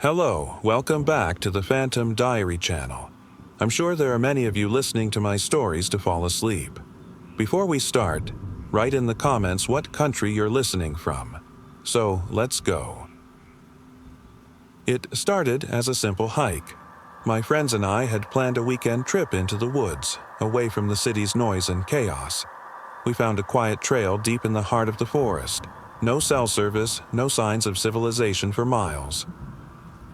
Hello, welcome back to the Phantom Diary channel. I'm sure there are many of you listening to my stories to fall asleep. Before we start, write in the comments what country you're listening from. So, let's go. It started as a simple hike. My friends and I had planned a weekend trip into the woods, away from the city's noise and chaos. We found a quiet trail deep in the heart of the forest. No cell service, no signs of civilization for miles.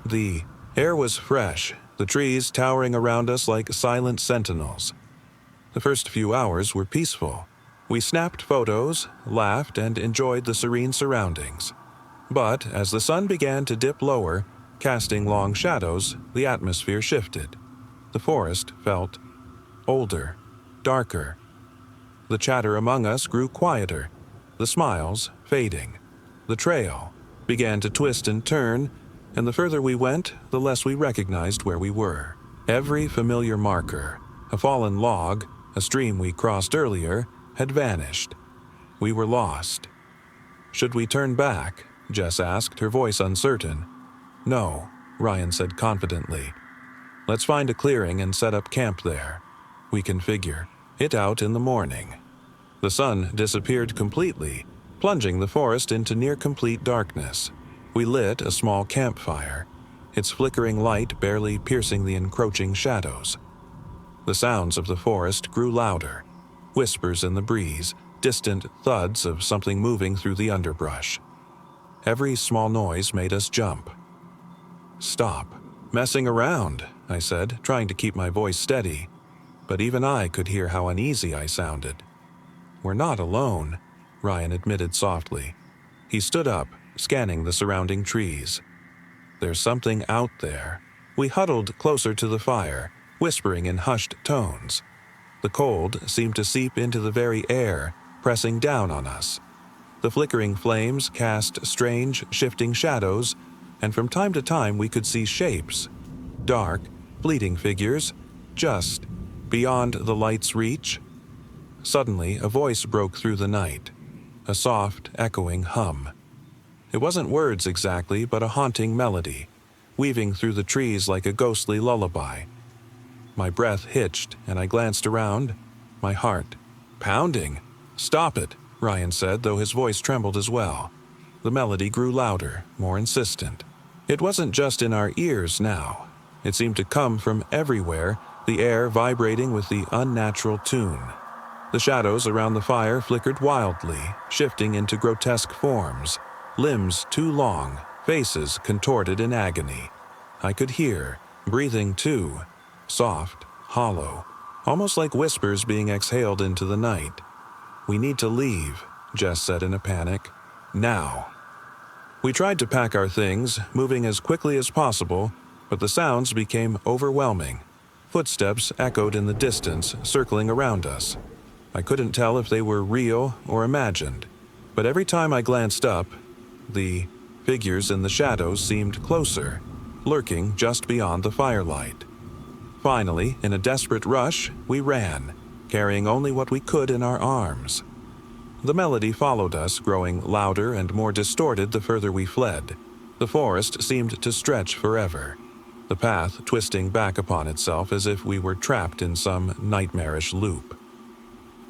The air was fresh, the trees towering around us like silent sentinels. The first few hours were peaceful. We snapped photos, laughed, and enjoyed the serene surroundings. But as the sun began to dip lower, casting long shadows, the atmosphere shifted. The forest felt older, darker. The chatter among us grew quieter, the smiles fading. The trail began to twist and turn, and the further we went, the less we recognized where we were. Every familiar marker, a fallen log, a stream we crossed earlier, had vanished. We were lost. Should we turn back? Jess asked, her voice uncertain. No, Ryan said confidently. Let's find a clearing and set up camp there. We can figure it out in the morning. The sun disappeared completely, plunging the forest into near-complete darkness. We lit a small campfire, its flickering light barely piercing the encroaching shadows. The sounds of the forest grew louder, whispers in the breeze, distant thuds of something moving through the underbrush. Every small noise made us jump. Stop messing around, I said, trying to keep my voice steady, but even I could hear how uneasy I sounded. We're not alone, Ryan admitted softly. He stood up, scanning the surrounding trees. There's something out there. We huddled closer to the fire, whispering in hushed tones. The cold seemed to seep into the very air, pressing down on us. The flickering flames cast strange, shifting shadows, and from time to time we could see shapes. Dark, fleeting figures, just beyond the light's reach. Suddenly, a voice broke through the night, a soft, echoing hum. It wasn't words exactly, but a haunting melody, weaving through the trees like a ghostly lullaby. My breath hitched, and I glanced around, my heart pounding. Stop it, Ryan said, though his voice trembled as well. The melody grew louder, more insistent. It wasn't just in our ears now. It seemed to come from everywhere, the air vibrating with the unnatural tune. The shadows around the fire flickered wildly, shifting into grotesque forms. Limbs too long, faces contorted in agony. I could hear, breathing too, soft, hollow, almost like whispers being exhaled into the night. We need to leave, Jess said in a panic. Now. We tried to pack our things, moving as quickly as possible, but the sounds became overwhelming. Footsteps echoed in the distance, circling around us. I couldn't tell if they were real or imagined, but every time I glanced up, the figures in the shadows seemed closer, lurking just beyond the firelight. Finally, in a desperate rush, we ran, carrying only what we could in our arms. The melody followed us, growing louder and more distorted the further we fled. The forest seemed to stretch forever, the path twisting back upon itself as if we were trapped in some nightmarish loop.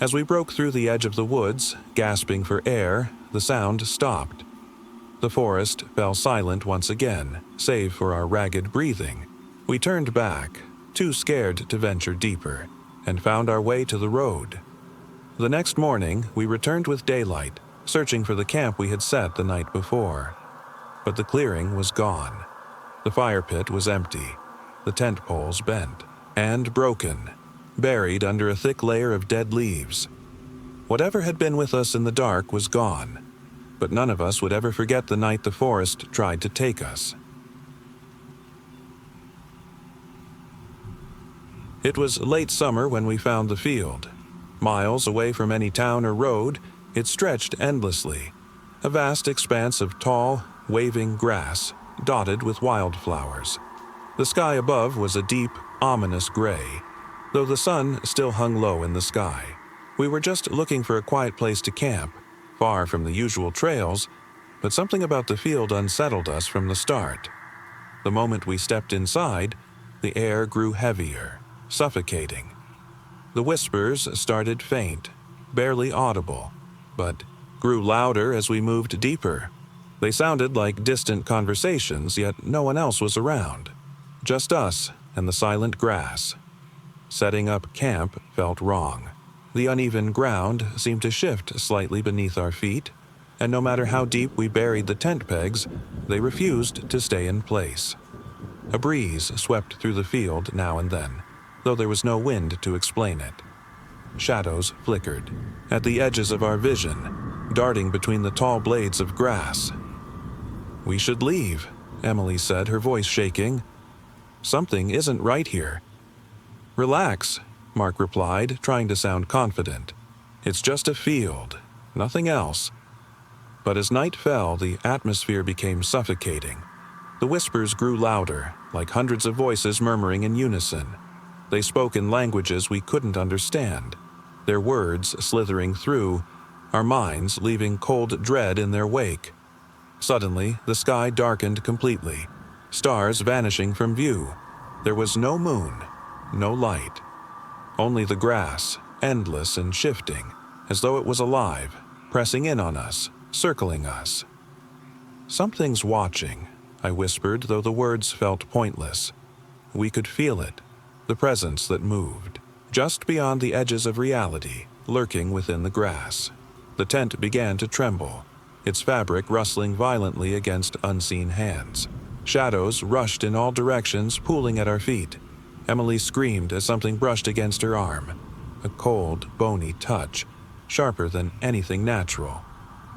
As we broke through the edge of the woods, gasping for air, the sound stopped. The forest fell silent once again, save for our ragged breathing. We turned back, too scared to venture deeper, and found our way to the road. The next morning, we returned with daylight, searching for the camp we had set the night before. But the clearing was gone. The fire pit was empty, the tent poles bent and broken, buried under a thick layer of dead leaves. Whatever had been with us in the dark was gone, but none of us would ever forget the night the forest tried to take us. It was late summer when we found the field. Miles away from any town or road, it stretched endlessly, a vast expanse of tall, waving grass, dotted with wildflowers. The sky above was a deep, ominous gray, though the sun still hung low in the sky. We were just looking for a quiet place to camp, far from the usual trails, but something about the field unsettled us from the start. The moment we stepped inside, the air grew heavier, suffocating. The whispers started faint, barely audible, but grew louder as we moved deeper. They sounded like distant conversations, yet no one else was around. Just us and the silent grass. Setting up camp felt wrong. The uneven ground seemed to shift slightly beneath our feet, and no matter how deep we buried the tent pegs, they refused to stay in place. A breeze swept through the field now and then, though there was no wind to explain it. Shadows flickered at the edges of our vision, darting between the tall blades of grass. "We should leave," Emily said, her voice shaking. "Something isn't right here." "Relax," Mark replied, trying to sound confident. "It's just a field, nothing else." But as night fell, the atmosphere became suffocating. The whispers grew louder, like hundreds of voices murmuring in unison. They spoke in languages we couldn't understand, their words slithering through our minds, leaving cold dread in their wake. Suddenly, the sky darkened completely, stars vanishing from view. There was no moon, no light. Only the grass, endless and shifting, as though it was alive, pressing in on us, circling us. "Something's watching," I whispered, though the words felt pointless. We could feel it, the presence that moved, just beyond the edges of reality, lurking within the grass. The tent began to tremble, its fabric rustling violently against unseen hands. Shadows rushed in all directions, pooling at our feet. Emily screamed as something brushed against her arm, a cold, bony touch, sharper than anything natural.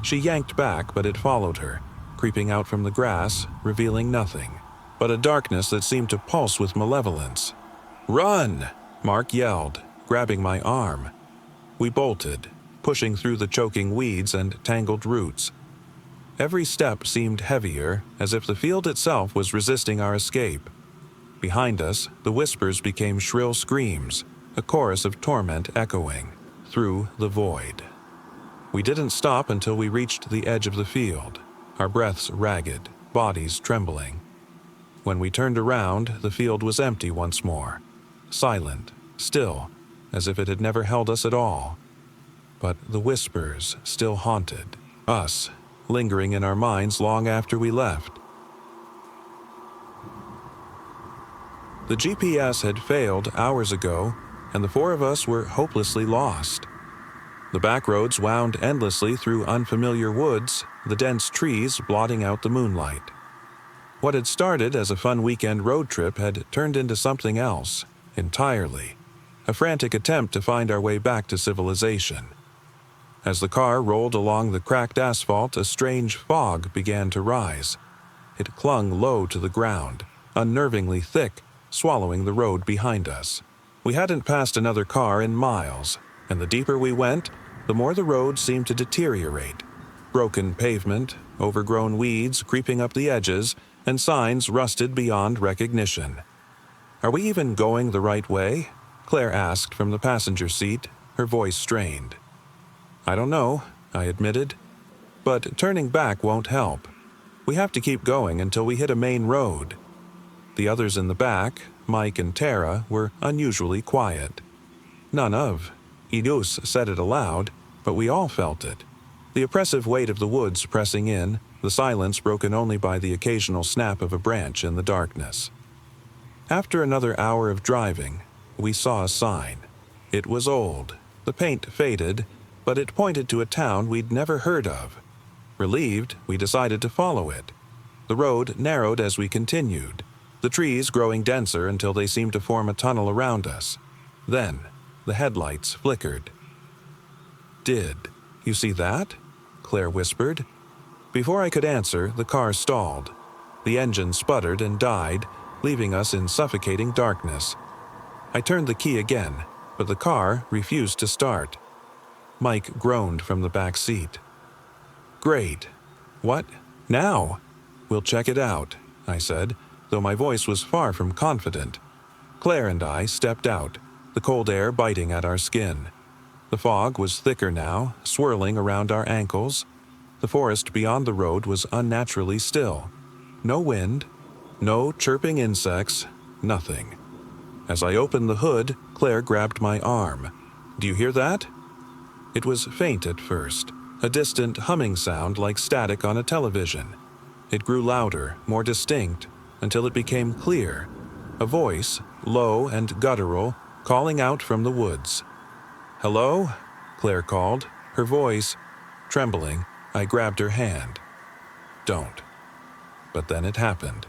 She yanked back, but it followed her, creeping out from the grass, revealing nothing but a darkness that seemed to pulse with malevolence. "Run!" Mark yelled, grabbing my arm. We bolted, pushing through the choking weeds and tangled roots. Every step seemed heavier, as if the field itself was resisting our escape. Behind us, the whispers became shrill screams, a chorus of torment echoing through the void. We didn't stop until we reached the edge of the field, our breaths ragged, bodies trembling. When we turned around, the field was empty once more, silent, still, as if it had never held us at all. But the whispers still haunted us, lingering in our minds long after we left. The GPS had failed hours ago, and the four of us were hopelessly lost. The back roads wound endlessly through unfamiliar woods, the dense trees blotting out the moonlight. What had started as a fun weekend road trip had turned into something else, entirely, a frantic attempt to find our way back to civilization. As the car rolled along the cracked asphalt, a strange fog began to rise. It clung low to the ground, unnervingly thick, swallowing the road behind us. We hadn't passed another car in miles, and the deeper we went, the more the road seemed to deteriorate. Broken pavement, overgrown weeds creeping up the edges, and signs rusted beyond recognition. "Are we even going the right way?" Claire asked from the passenger seat, her voice strained. "I don't know," I admitted. "But turning back won't help. We have to keep going until we hit a main road." The others in the back, Mike and Tara, were unusually quiet. None of Idus said it aloud, but we all felt it. The oppressive weight of the woods pressing in, the silence broken only by the occasional snap of a branch in the darkness. After another hour of driving, we saw a sign. It was old, the paint faded, but it pointed to a town we'd never heard of. Relieved, we decided to follow it. The road narrowed as we continued, the trees growing denser until they seemed to form a tunnel around us. Then, the headlights flickered. "Did you see that?" Claire whispered. Before I could answer, the car stalled. The engine sputtered and died, leaving us in suffocating darkness. I turned the key again, but the car refused to start. Mike groaned from the back seat. "Great. What now?" "We'll check it out," I said, though my voice was far from confident. Claire and I stepped out, the cold air biting at our skin. The fog was thicker now, swirling around our ankles. The forest beyond the road was unnaturally still. No wind, No chirping insects, nothing. As I opened the hood, Claire grabbed my arm. "Do you hear that?" It was faint at first, a distant humming sound like static on a television. It grew louder, more distinct, until it became clear. A voice, low and guttural, calling out from the woods. "Hello?" Claire called, her voice trembling. I grabbed her hand. "Don't." But then it happened.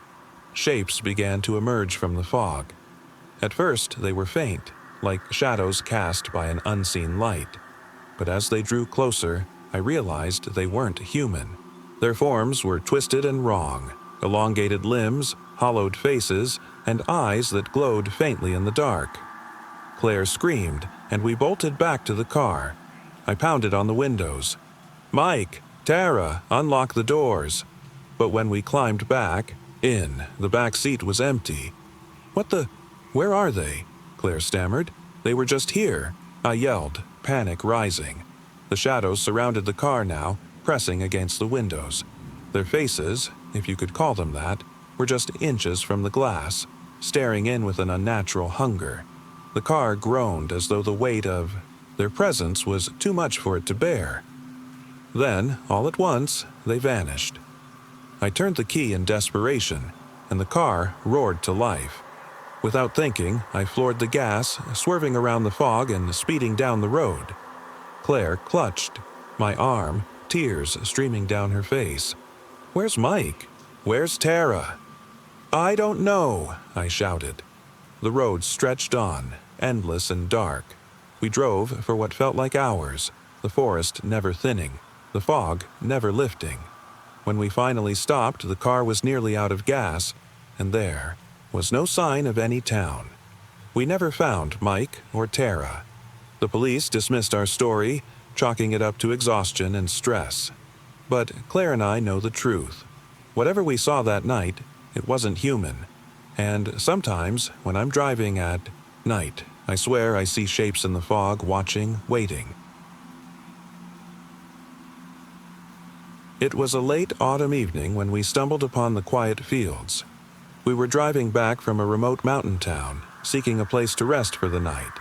Shapes began to emerge from the fog. At first, they were faint, like shadows cast by an unseen light. But as they drew closer, I realized they weren't human. Their forms were twisted and wrong, elongated limbs, hollowed faces, and eyes that glowed faintly in the dark. Claire screamed, and we bolted back to the car. I pounded on the windows. "Mike, Tara, unlock the doors." But when we climbed back, the back seat was empty. Where are they?" Claire stammered. "They were just here," I yelled, panic rising. The shadows surrounded the car now, pressing against the windows. Their faces, if you could call them that, were just inches from the glass, staring in with an unnatural hunger. The car groaned as though the weight of their presence was too much for it to bear. Then, all at once, they vanished. I turned the key in desperation, and the car roared to life. Without thinking, I floored the gas, swerving around the fog and speeding down the road. Claire clutched my arm, tears streaming down her face. "Where's Mike? Where's Tara?" "I don't know," I shouted. The road stretched on, endless and dark. We drove for what felt like hours, the forest never thinning, the fog never lifting. When we finally stopped, the car was nearly out of gas, and there was no sign of any town. We never found Mike or Tara. The police dismissed our story, chalking it up to exhaustion and stress. But Claire and I know the truth. Whatever we saw that night, it wasn't human. And sometimes, when I'm driving at night, I swear I see shapes in the fog, watching, waiting. It was a late autumn evening when we stumbled upon the quiet fields. We were driving back from a remote mountain town, seeking a place to rest for the night.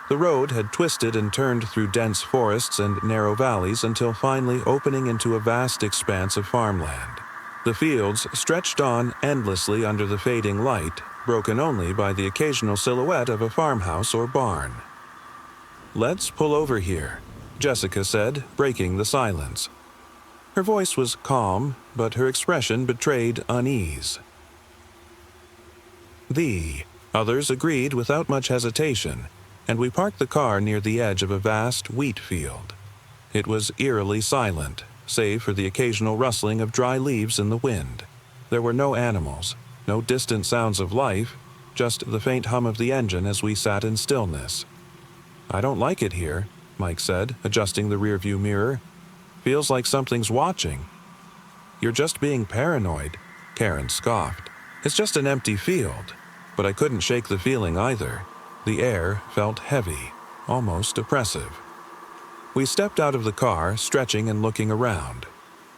The road had twisted and turned through dense forests and narrow valleys until finally opening into a vast expanse of farmland. The fields stretched on endlessly under the fading light, broken only by the occasional silhouette of a farmhouse or barn. "Let's pull over here," Jessica said, breaking the silence. Her voice was calm, but her expression betrayed unease. The others agreed without much hesitation, and we parked the car near the edge of a vast wheat field. It was eerily silent, save for the occasional rustling of dry leaves in the wind. There were no animals, no distant sounds of life, just the faint hum of the engine as we sat in stillness. "I don't like it here," Mike said, adjusting the rearview mirror. "Feels like something's watching." "You're just being paranoid," Karen scoffed. "It's just an empty field." But I couldn't shake the feeling either. The air felt heavy, almost oppressive. We stepped out of the car, stretching and looking around.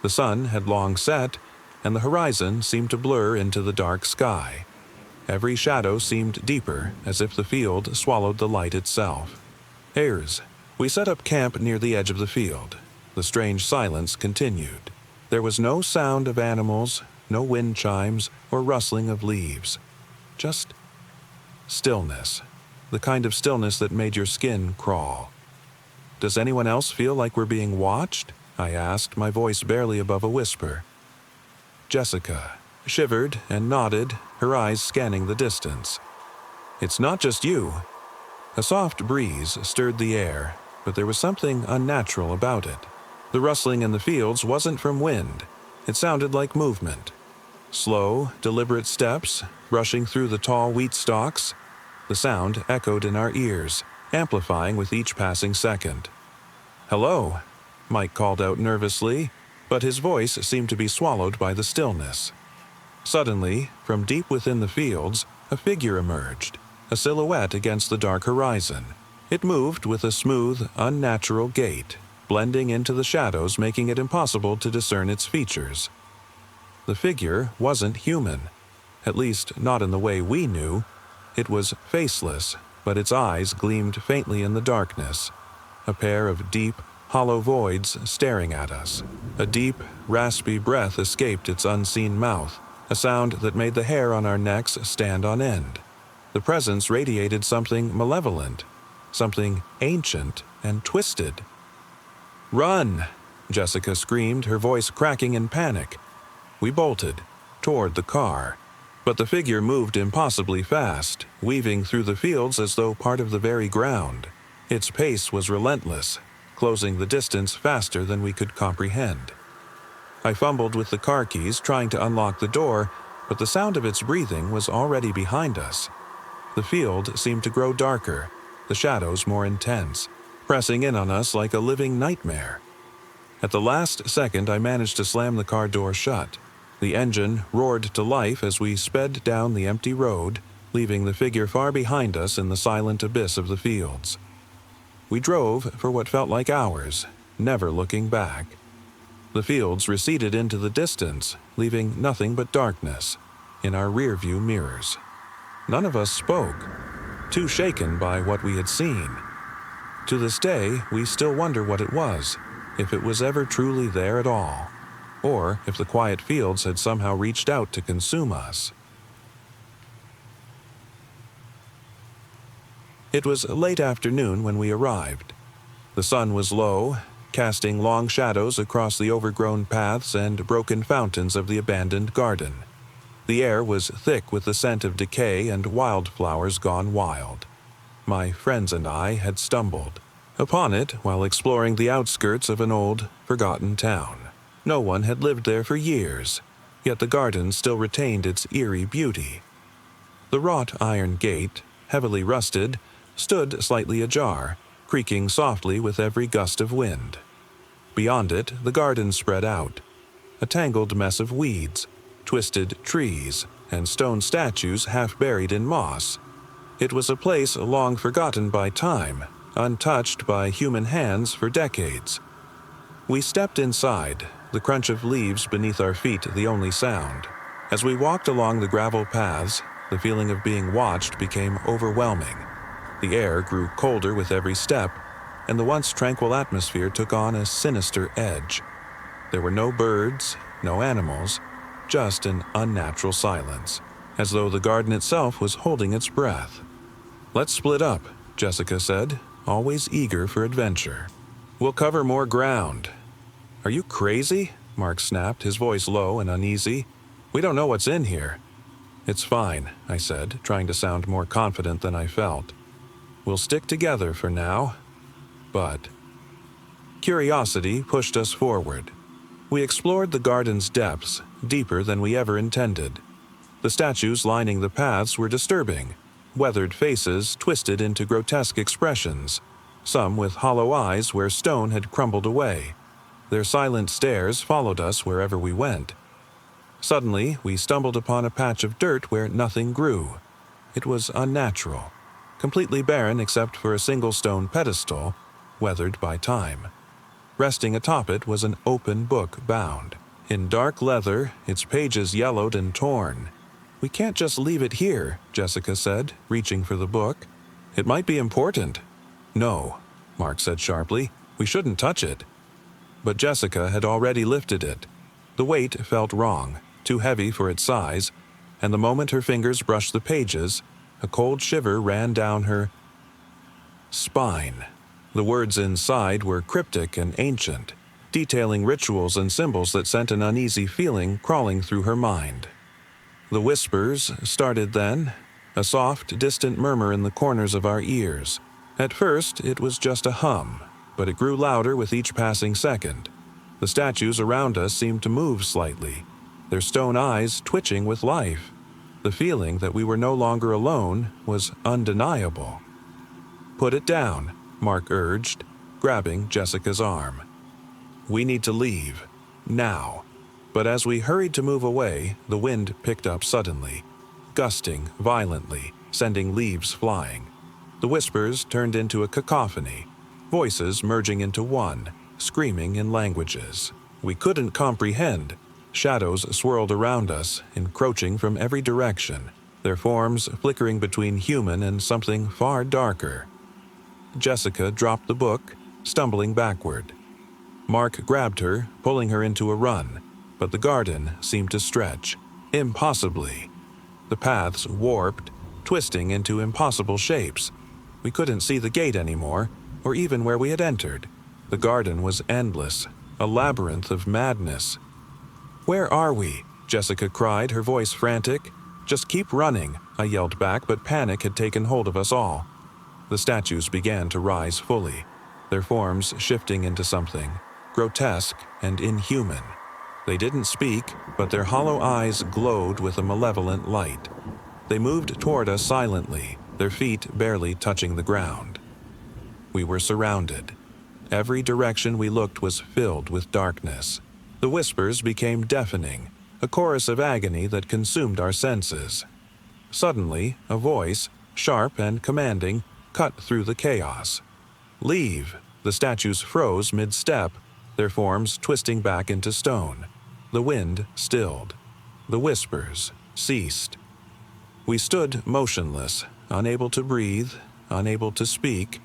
The sun had long set, and the horizon seemed to blur into the dark sky. Every shadow seemed deeper, as if the field swallowed the light itself. We set up camp near the edge of the field. The strange silence continued. There was no sound of animals, no wind chimes or rustling of leaves. Just stillness, the kind of stillness that made your skin crawl. "Does anyone else feel like we're being watched?" I asked, my voice barely above a whisper. Jessica shivered and nodded, her eyes scanning the distance. "It's not just you." A soft breeze stirred the air, but there was something unnatural about it. The rustling in the fields wasn't from wind. It sounded like movement. Slow, deliberate steps, brushing through the tall wheat stalks. The sound echoed in our ears, amplifying with each passing second. "Hello," Mike called out nervously, but his voice seemed to be swallowed by the stillness. Suddenly, from deep within the fields, a figure emerged, a silhouette against the dark horizon. It moved with a smooth, unnatural gait, blending into the shadows, making it impossible to discern its features. The figure wasn't human. At least, not in the way we knew. It was faceless, but its eyes gleamed faintly in the darkness. A pair of deep, hollow voids staring at us. A deep, raspy breath escaped its unseen mouth, a sound that made the hair on our necks stand on end. The presence radiated something malevolent, something ancient and twisted. "Run!" Jessica screamed, her voice cracking in panic. We bolted, toward the car. But the figure moved impossibly fast, weaving through the fields as though part of the very ground. Its pace was relentless, closing the distance faster than we could comprehend. I fumbled with the car keys, trying to unlock the door, but the sound of its breathing was already behind us. The field seemed to grow darker, the shadows more intense, pressing in on us like a living nightmare. At the last second, I managed to slam the car door shut. The engine roared to life as we sped down the empty road, leaving the figure far behind us in the silent abyss of the fields. We drove for what felt like hours, never looking back. The fields receded into the distance, leaving nothing but darkness in our rearview mirrors. None of us spoke, too shaken by what we had seen. To this day, we still wonder what it was, if it was ever truly there at all, or if the quiet fields had somehow reached out to consume us. It was late afternoon when we arrived. The sun was low, casting long shadows across the overgrown paths and broken fountains of the abandoned garden. The air was thick with the scent of decay and wildflowers gone wild. My friends and I had stumbled upon it while exploring the outskirts of an old, forgotten town. No one had lived there for years, yet the garden still retained its eerie beauty. The wrought iron gate, heavily rusted, stood slightly ajar, creaking softly with every gust of wind. Beyond it, the garden spread out, a tangled mess of weeds, twisted trees, and stone statues half buried in moss. It was a place long forgotten by time, untouched by human hands for decades. We stepped inside, the crunch of leaves beneath our feet the only sound. As we walked along the gravel paths, the feeling of being watched became overwhelming. The air grew colder with every step, and the once tranquil atmosphere took on a sinister edge. There were no birds, no animals, just an unnatural silence, as though the garden itself was holding its breath. "Let's split up," Jessica said, always eager for adventure. "We'll cover more ground." "Are you crazy?" Mark snapped, his voice low and uneasy. "We don't know what's in here." "It's fine," I said, trying to sound more confident than I felt. "We'll stick together for now." But curiosity pushed us forward. We explored the garden's depths, deeper than we ever intended. The statues lining the paths were disturbing, weathered faces twisted into grotesque expressions, some with hollow eyes where stone had crumbled away. Their silent stares followed us wherever we went. Suddenly, we stumbled upon a patch of dirt where nothing grew. It was unnatural, completely barren except for a single stone pedestal, weathered by time. Resting atop it was an open book bound. In dark leather, its pages yellowed and torn. "We can't just leave it here," Jessica said, reaching for the book. "It might be important." "No," Mark said sharply. "We shouldn't touch it." But Jessica had already lifted it. The weight felt wrong, too heavy for its size, and the moment her fingers brushed the pages, a cold shiver ran down her spine. The words inside were cryptic and ancient, detailing rituals and symbols that sent an uneasy feeling crawling through her mind. The whispers started then, a soft, distant murmur in the corners of our ears. At first, it was just a hum, but it grew louder with each passing second. The statues around us seemed to move slightly, their stone eyes twitching with life. The feeling that we were no longer alone was undeniable. "Put it down," Mark urged, grabbing Jessica's arm. "We need to leave. Now." But as we hurried to move away, the wind picked up suddenly, gusting violently, sending leaves flying. The whispers turned into a cacophony, voices merging into one, screaming in languages we couldn't comprehend. Shadows swirled around us, encroaching from every direction, their forms flickering between human and something far darker. Jessica dropped the book, stumbling backward. Mark grabbed her, pulling her into a run, but the garden seemed to stretch, impossibly. The paths warped, twisting into impossible shapes. We couldn't see the gate anymore, or even where we had entered. The garden was endless, a labyrinth of madness. "Where are we?" Jessica cried, her voice frantic. "Just keep running," I yelled back, but panic had taken hold of us all. The statues began to rise fully, their forms shifting into something grotesque and inhuman. They didn't speak, but their hollow eyes glowed with a malevolent light. They moved toward us silently, their feet barely touching the ground. We were surrounded. Every direction we looked was filled with darkness. The whispers became deafening, a chorus of agony that consumed our senses. Suddenly, a voice, sharp and commanding, cut through the chaos. "Leave!" The statues froze mid-step, their forms twisting back into stone. The wind stilled. The whispers ceased. We stood motionless, unable to breathe, unable to speak,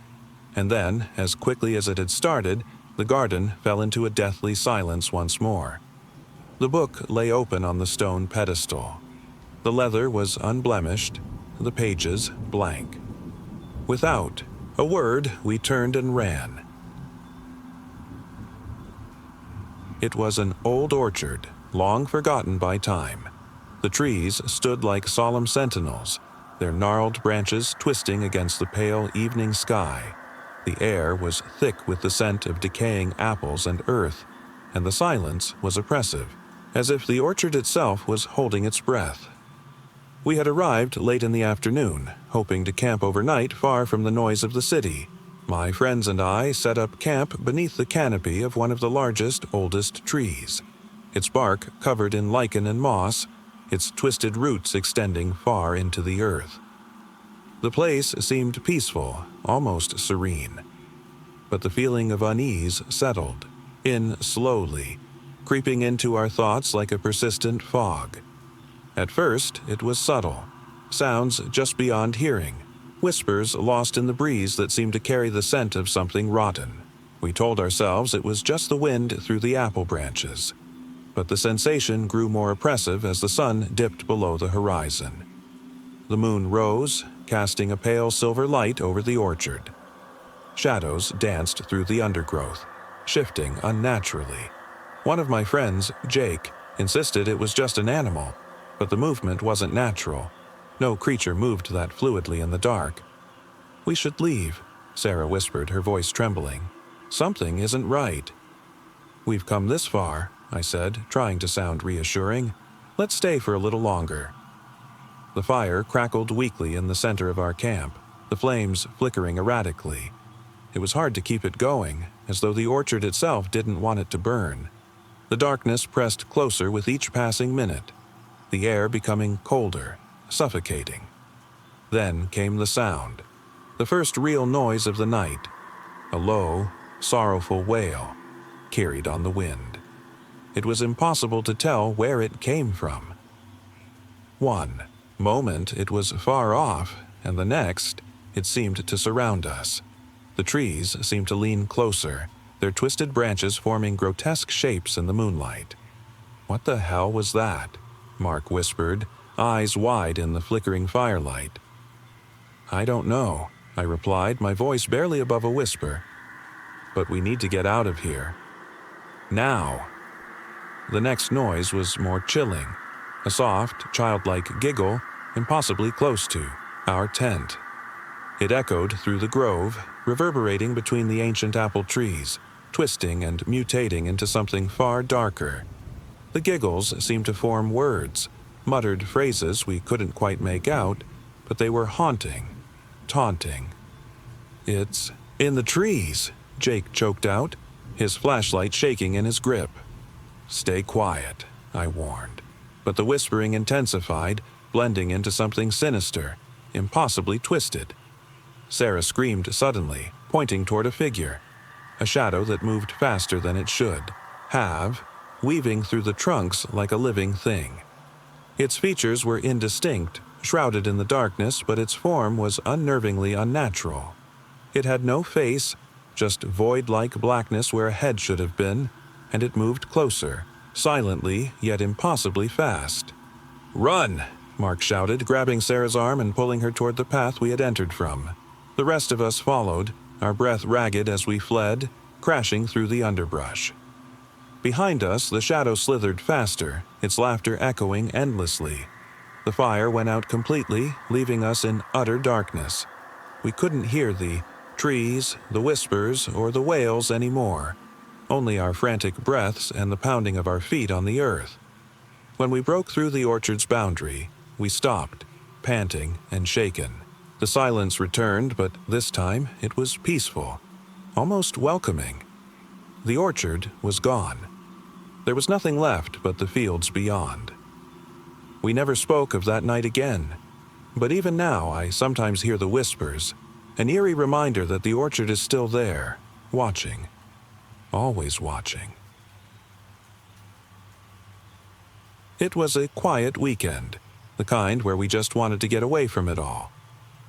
and then, as quickly as it had started, the garden fell into a deathly silence once more. The book lay open on the stone pedestal. The leather was unblemished, the pages blank. Without a word, we turned and ran. It was an old orchard, long forgotten by time. The trees stood like solemn sentinels, their gnarled branches twisting against the pale evening sky. The air was thick with the scent of decaying apples and earth, and the silence was oppressive, as if the orchard itself was holding its breath. We had arrived late in the afternoon, hoping to camp overnight far from the noise of the city. My friends and I set up camp beneath the canopy of one of the largest, oldest trees, its bark covered in lichen and moss, its twisted roots extending far into the earth. The place seemed peaceful, almost serene. But the feeling of unease settled, in slowly, creeping into our thoughts like a persistent fog. At first, it was subtle, sounds just beyond hearing, whispers lost in the breeze that seemed to carry the scent of something rotten. We told ourselves it was just the wind through the apple branches. But the sensation grew more oppressive as the sun dipped below the horizon. The moon rose, casting a pale silver light over the orchard. Shadows danced through the undergrowth, shifting unnaturally. One of my friends, Jake, insisted it was just an animal, but the movement wasn't natural. No creature moved that fluidly in the dark. "We should leave," Sarah whispered, her voice trembling. "Something isn't right." "We've come this far," I said, trying to sound reassuring. "Let's stay for a little longer." The fire crackled weakly in the center of our camp, the flames flickering erratically. It was hard to keep it going, as though the orchard itself didn't want it to burn. The darkness pressed closer with each passing minute, the air becoming colder, suffocating. Then came the sound, the first real noise of the night, a low, sorrowful wail, carried on the wind. It was impossible to tell where it came from. One moment it was far off, and the next it seemed to surround us. The trees seemed to lean closer, their twisted branches forming grotesque shapes in the moonlight. "What the hell was that?" Mark whispered, eyes wide in the flickering firelight. "I don't know," I replied, my voice barely above a whisper. "But we need to get out of here. Now." The next noise was more chilling, a soft, childlike giggle, impossibly close to our tent. It echoed through the grove, reverberating between the ancient apple trees, twisting and mutating into something far darker. The giggles seemed to form words, muttered phrases we couldn't quite make out, but they were haunting, taunting. "It's in the trees," Jake choked out, his flashlight shaking in his grip. "Stay quiet," I warned. But the whispering intensified, blending into something sinister, impossibly twisted. Sarah screamed suddenly, pointing toward a figure, a shadow that moved faster than it should, have, weaving through the trunks like a living thing. Its features were indistinct, shrouded in the darkness, but its form was unnervingly unnatural. It had no face, just void-like blackness where a head should have been, and it moved closer, silently yet impossibly fast. "Run!" Mark shouted, grabbing Sarah's arm and pulling her toward the path we had entered from. The rest of us followed, our breath ragged as we fled, crashing through the underbrush. Behind us, the shadow slithered faster, its laughter echoing endlessly. The fire went out completely, leaving us in utter darkness. We couldn't hear the trees, the whispers, or the wails anymore, only our frantic breaths and the pounding of our feet on the earth. When we broke through the orchard's boundary, we stopped, panting and shaken. The silence returned, but this time it was peaceful, almost welcoming. The orchard was gone. There was nothing left but the fields beyond. We never spoke of that night again, but even now I sometimes hear the whispers, an eerie reminder that the orchard is still there, watching, always watching. It was a quiet weekend, the kind where we just wanted to get away from it all.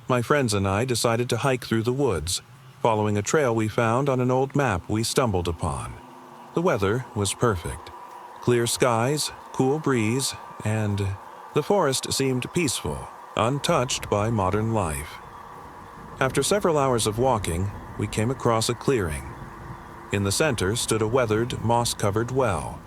My friends and I decided to hike through the woods, following a trail we found on an old map we stumbled upon. The weather was perfect. Clear skies, cool breeze, and the forest seemed peaceful, untouched by modern life. After several hours of walking, we came across a clearing. In the center stood a weathered, moss-covered well.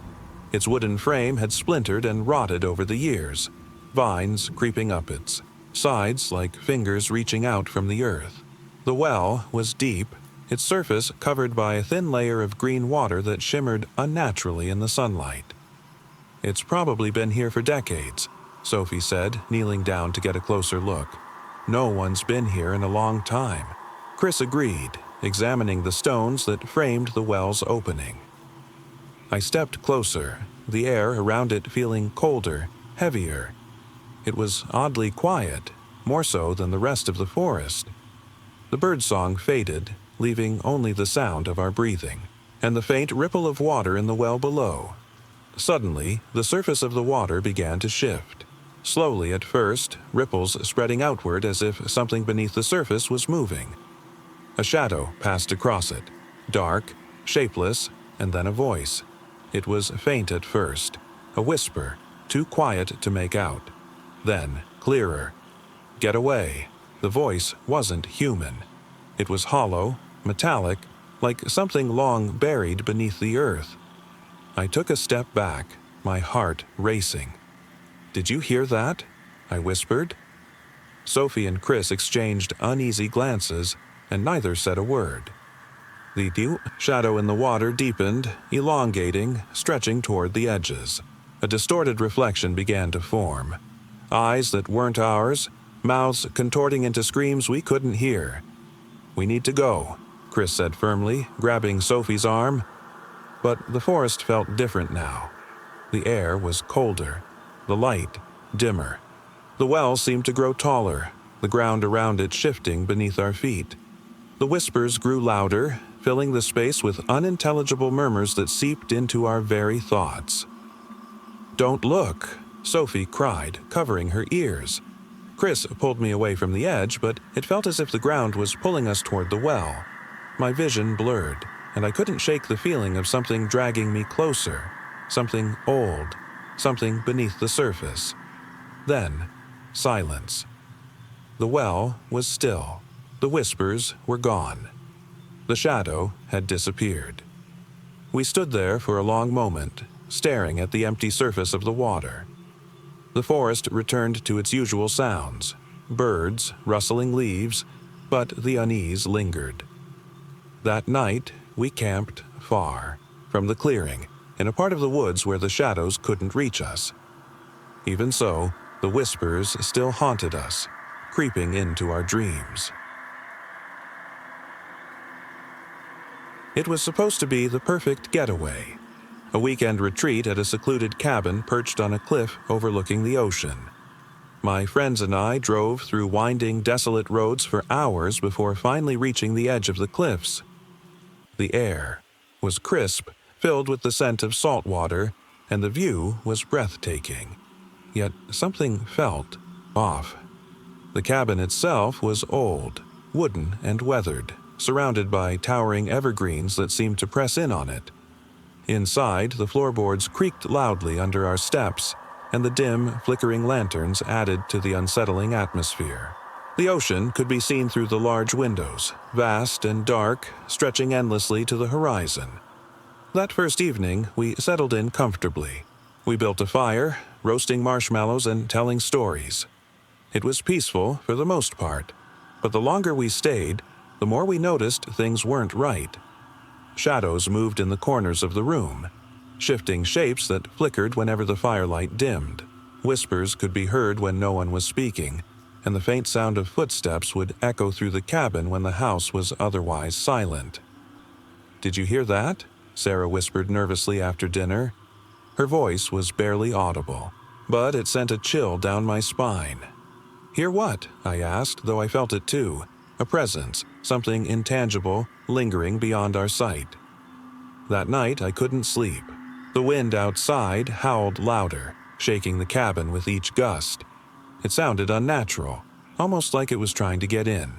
Its wooden frame had splintered and rotted over the years, vines creeping up its sides like fingers reaching out from the earth. The well was deep, its surface covered by a thin layer of green water that shimmered unnaturally in the sunlight. "It's probably been here for decades," Sophie said, kneeling down to get a closer look. "No one's been here in a long time." Chris agreed, examining the stones that framed the well's opening. I stepped closer, the air around it feeling colder, heavier. It was oddly quiet, more so than the rest of the forest. The birdsong faded, leaving only the sound of our breathing, and the faint ripple of water in the well below. Suddenly, the surface of the water began to shift. Slowly at first, ripples spreading outward as if something beneath the surface was moving. A shadow passed across it, dark, shapeless, and then a voice. It was faint at first, a whisper, too quiet to make out. Then, clearer. "Get away." The voice wasn't human. It was hollow, metallic, like something long buried beneath the earth. I took a step back, my heart racing. "Did you hear that?" I whispered. Sophie and Chris exchanged uneasy glances, and neither said a word. The shadow in the water deepened, elongating, stretching toward the edges. A distorted reflection began to form. Eyes that weren't ours, mouths contorting into screams we couldn't hear. "We need to go," Chris said firmly, grabbing Sophie's arm. But the forest felt different now. The air was colder, the light dimmer. The well seemed to grow taller, the ground around it shifting beneath our feet. The whispers grew louder, filling the space with unintelligible murmurs that seeped into our very thoughts. "Don't look," Sophie cried, covering her ears. Chris pulled me away from the edge, but it felt as if the ground was pulling us toward the well. My vision blurred, and I couldn't shake the feeling of something dragging me closer, something old, something beneath the surface. Then, silence. The well was still. The whispers were gone. The shadow had disappeared. We stood there for a long moment, staring at the empty surface of the water. The forest returned to its usual sounds, birds, rustling leaves, but the unease lingered. That night, we camped far from the clearing, in a part of the woods where the shadows couldn't reach us. Even so, the whispers still haunted us, creeping into our dreams. It was supposed to be the perfect getaway, a weekend retreat at a secluded cabin perched on a cliff overlooking the ocean. My friends and I drove through winding, desolate roads for hours before finally reaching the edge of the cliffs. The air was crisp, filled with the scent of salt water, and the view was breathtaking. Yet something felt off. The cabin itself was old, wooden and weathered, surrounded by towering evergreens that seemed to press in on it. Inside, the floorboards creaked loudly under our steps, and the dim, flickering lanterns added to the unsettling atmosphere. The ocean could be seen through the large windows, vast and dark, stretching endlessly to the horizon. That first evening, we settled in comfortably. We built a fire, roasting marshmallows and telling stories. It was peaceful for the most part, but the longer we stayed, the more we noticed things weren't right. Shadows moved in the corners of the room, shifting shapes that flickered whenever the firelight dimmed. Whispers could be heard when no one was speaking, and the faint sound of footsteps would echo through the cabin when the house was otherwise silent. "Did you hear that?" Sarah whispered nervously after dinner. Her voice was barely audible, but it sent a chill down my spine. "Hear what?" I asked, though I felt it too. A presence, something intangible, lingering beyond our sight. That night I couldn't sleep. The wind outside howled louder, shaking the cabin with each gust. It sounded unnatural, almost like it was trying to get in.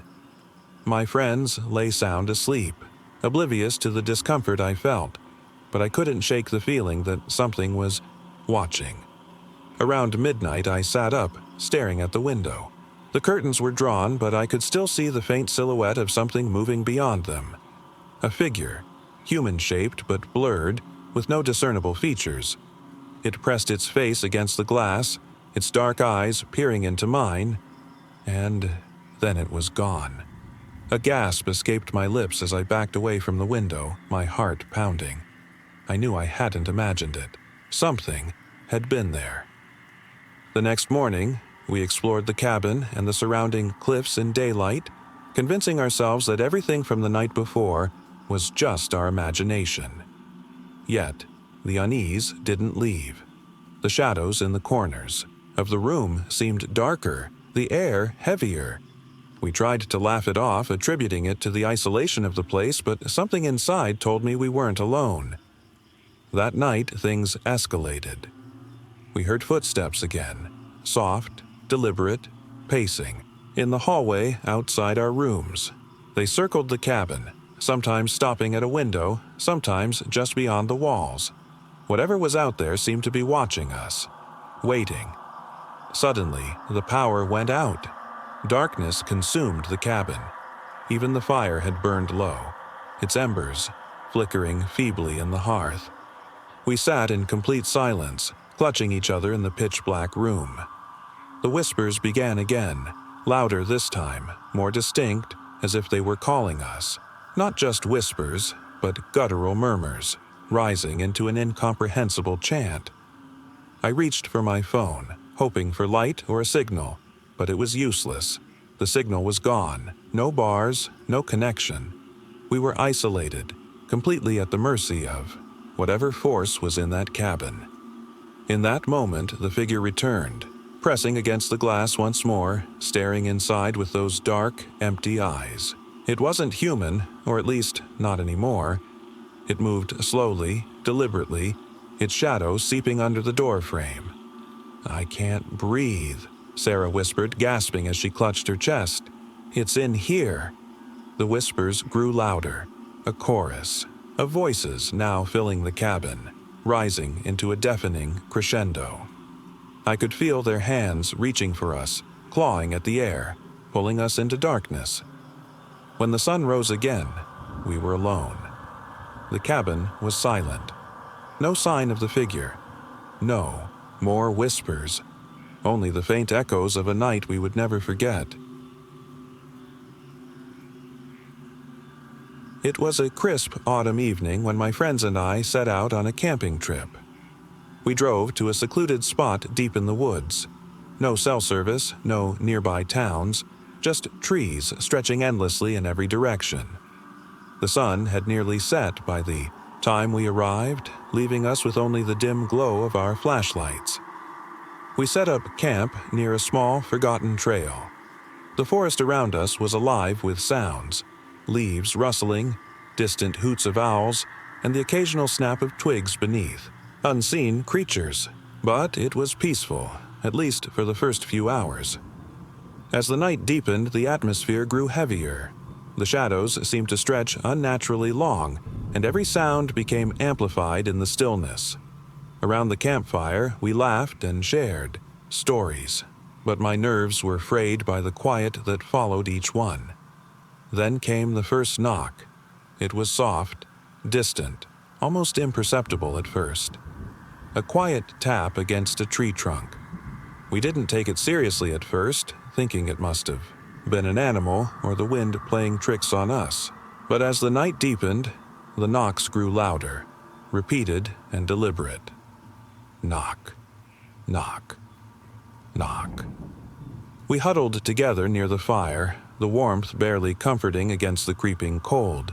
My friends lay sound asleep, oblivious to the discomfort I felt, but I couldn't shake the feeling that something was watching. Around midnight I sat up, staring at the window. The curtains were drawn, but I could still see the faint silhouette of something moving beyond them. A figure, human-shaped but blurred, with no discernible features. It pressed its face against the glass, its dark eyes peering into mine, and then it was gone. A gasp escaped my lips as I backed away from the window, my heart pounding. I knew I hadn't imagined it. Something had been there. The next morning, we explored the cabin and the surrounding cliffs in daylight, convincing ourselves that everything from the night before was just our imagination. Yet, the unease didn't leave. The shadows in the corners of the room seemed darker, the air heavier. We tried to laugh it off, attributing it to the isolation of the place, but something inside told me we weren't alone. That night, things escalated. We heard footsteps again, soft, deliberate, pacing, in the hallway outside our rooms. They circled the cabin, sometimes stopping at a window, sometimes just beyond the walls. Whatever was out there seemed to be watching us, waiting. Suddenly, the power went out. Darkness consumed the cabin. Even the fire had burned low, its embers flickering feebly in the hearth. We sat in complete silence, clutching each other in the pitch-black room. The whispers began again, louder this time, more distinct, as if they were calling us. Not just whispers, but guttural murmurs, rising into an incomprehensible chant. I reached for my phone, hoping for light or a signal, but it was useless. The signal was gone, no bars, no connection. We were isolated, completely at the mercy of whatever force was in that cabin. In that moment, the figure returned, pressing against the glass once more, staring inside with those dark, empty eyes. It wasn't human, or at least not anymore. It moved slowly, deliberately, its shadow seeping under the door frame. "I can't breathe," Sarah whispered, gasping as she clutched her chest. "It's in here." The whispers grew louder, a chorus of voices now filling the cabin, rising into a deafening crescendo. I could feel their hands reaching for us, clawing at the air, pulling us into darkness. When the sun rose again, we were alone. The cabin was silent. No sign of the figure. No more whispers. Only the faint echoes of a night we would never forget. It was a crisp autumn evening when my friends and I set out on a camping trip. We drove to a secluded spot deep in the woods. No cell service, no nearby towns, just trees stretching endlessly in every direction. The sun had nearly set by the time we arrived, leaving us with only the dim glow of our flashlights. We set up camp near a small, forgotten trail. The forest around us was alive with sounds, leaves rustling, distant hoots of owls, and the occasional snap of twigs beneath. Unseen creatures, but it was peaceful, at least for the first few hours. As the night deepened, the atmosphere grew heavier. The shadows seemed to stretch unnaturally long, and every sound became amplified in the stillness. Around the campfire, we laughed and shared stories, but my nerves were frayed by the quiet that followed each one. Then came the first knock. It was soft, distant, almost imperceptible at first. A quiet tap against a tree trunk. We didn't take it seriously at first, thinking it must have been an animal or the wind playing tricks on us. But as the night deepened, the knocks grew louder, repeated and deliberate. Knock, knock, knock. We huddled together near the fire, the warmth barely comforting against the creeping cold.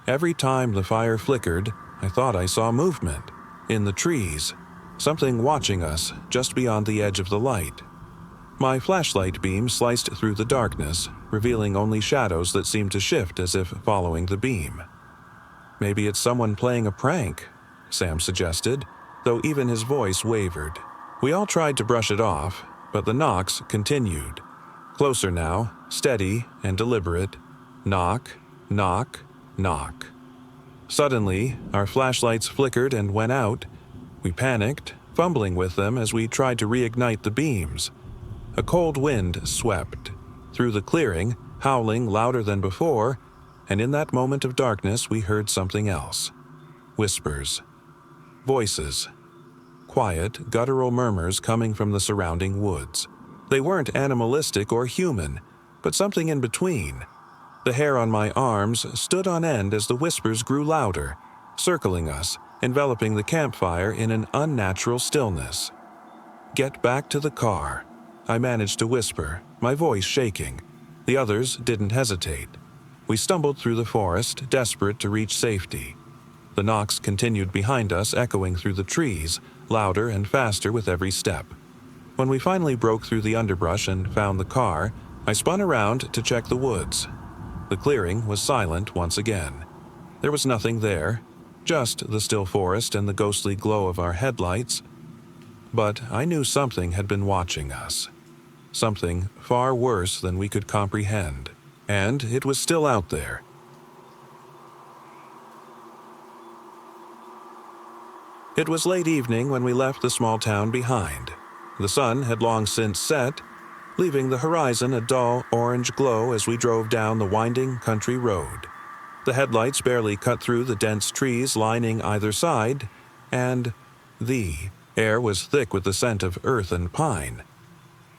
Every time the fire flickered, I thought I saw movement. In the trees, something watching us just beyond the edge of the light. My flashlight beam sliced through the darkness, revealing only shadows that seemed to shift as if following the beam. Maybe it's someone playing a prank, Sam suggested, though even his voice wavered. We all tried to brush it off, but the knocks continued. Closer now, steady and deliberate. Knock, knock, knock. Suddenly, our flashlights flickered and went out. We panicked, fumbling with them as we tried to reignite the beams. A cold wind swept through the clearing, howling louder than before, and in that moment of darkness we heard something else. Whispers. Voices. Quiet, guttural murmurs coming from the surrounding woods. They weren't animalistic or human, but something in between. The hair on my arms stood on end as the whispers grew louder, circling us, enveloping the campfire in an unnatural stillness. "Get back to the car," I managed to whisper, my voice shaking. The others didn't hesitate. We stumbled through the forest, desperate to reach safety. The knocks continued behind us, echoing through the trees, louder and faster with every step. When we finally broke through the underbrush and found the car, I spun around to check the woods. The clearing was silent once again. There was nothing there, just the still forest and the ghostly glow of our headlights. But I knew something had been watching us. Something far worse than we could comprehend. And it was still out there. It was late evening when we left the small town behind. The sun had long since set, leaving the horizon a dull orange glow as we drove down the winding country road. The headlights barely cut through the dense trees lining either side, and the air was thick with the scent of earth and pine.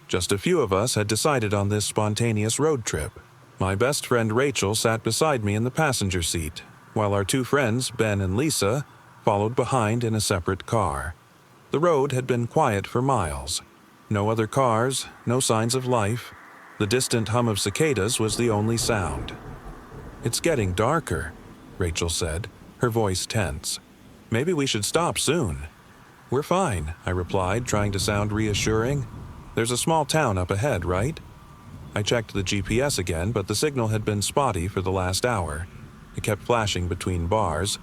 Just a few of us had decided on this spontaneous road trip. My best friend Rachel sat beside me in the passenger seat, while our two friends, Ben and Lisa, followed behind in a separate car. The road had been quiet for miles. No other cars, no signs of life. The distant hum of cicadas was the only sound. "It's getting darker," Rachel said, her voice tense. "Maybe we should stop soon." "We're fine," I replied, trying to sound reassuring. "There's a small town up ahead, right?" I checked the GPS again, but the signal had been spotty for the last hour. It kept flashing between bars,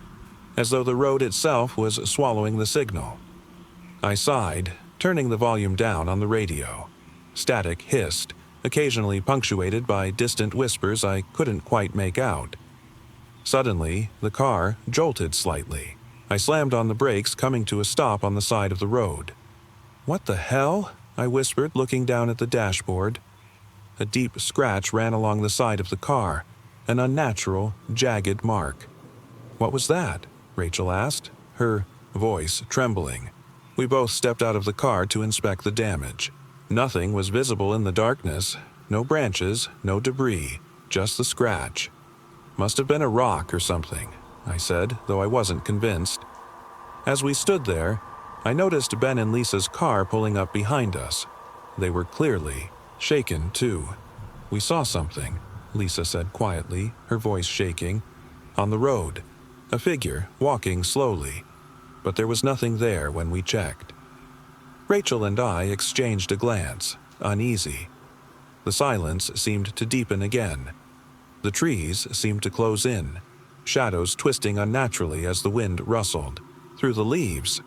as though the road itself was swallowing the signal. I sighed, turning the volume down on the radio. Static hissed, occasionally punctuated by distant whispers I couldn't quite make out. Suddenly, the car jolted slightly. I slammed on the brakes, coming to a stop on the side of the road. "What the hell?" I whispered, looking down at the dashboard. A deep scratch ran along the side of the car, an unnatural, jagged mark. "What was that?" Rachel asked, her voice trembling. We both stepped out of the car to inspect the damage. Nothing was visible in the darkness. No branches, no debris, just the scratch. "Must have been a rock or something," I said, though I wasn't convinced. As we stood there, I noticed Ben and Lisa's car pulling up behind us. They were clearly shaken, too. "We saw something," Lisa said quietly, her voice shaking. "On the road. A figure, walking slowly. But there was nothing there when we checked." Rachel and I exchanged a glance, uneasy. The silence seemed to deepen again. The trees seemed to close in, shadows twisting unnaturally as the wind rustled through the leaves.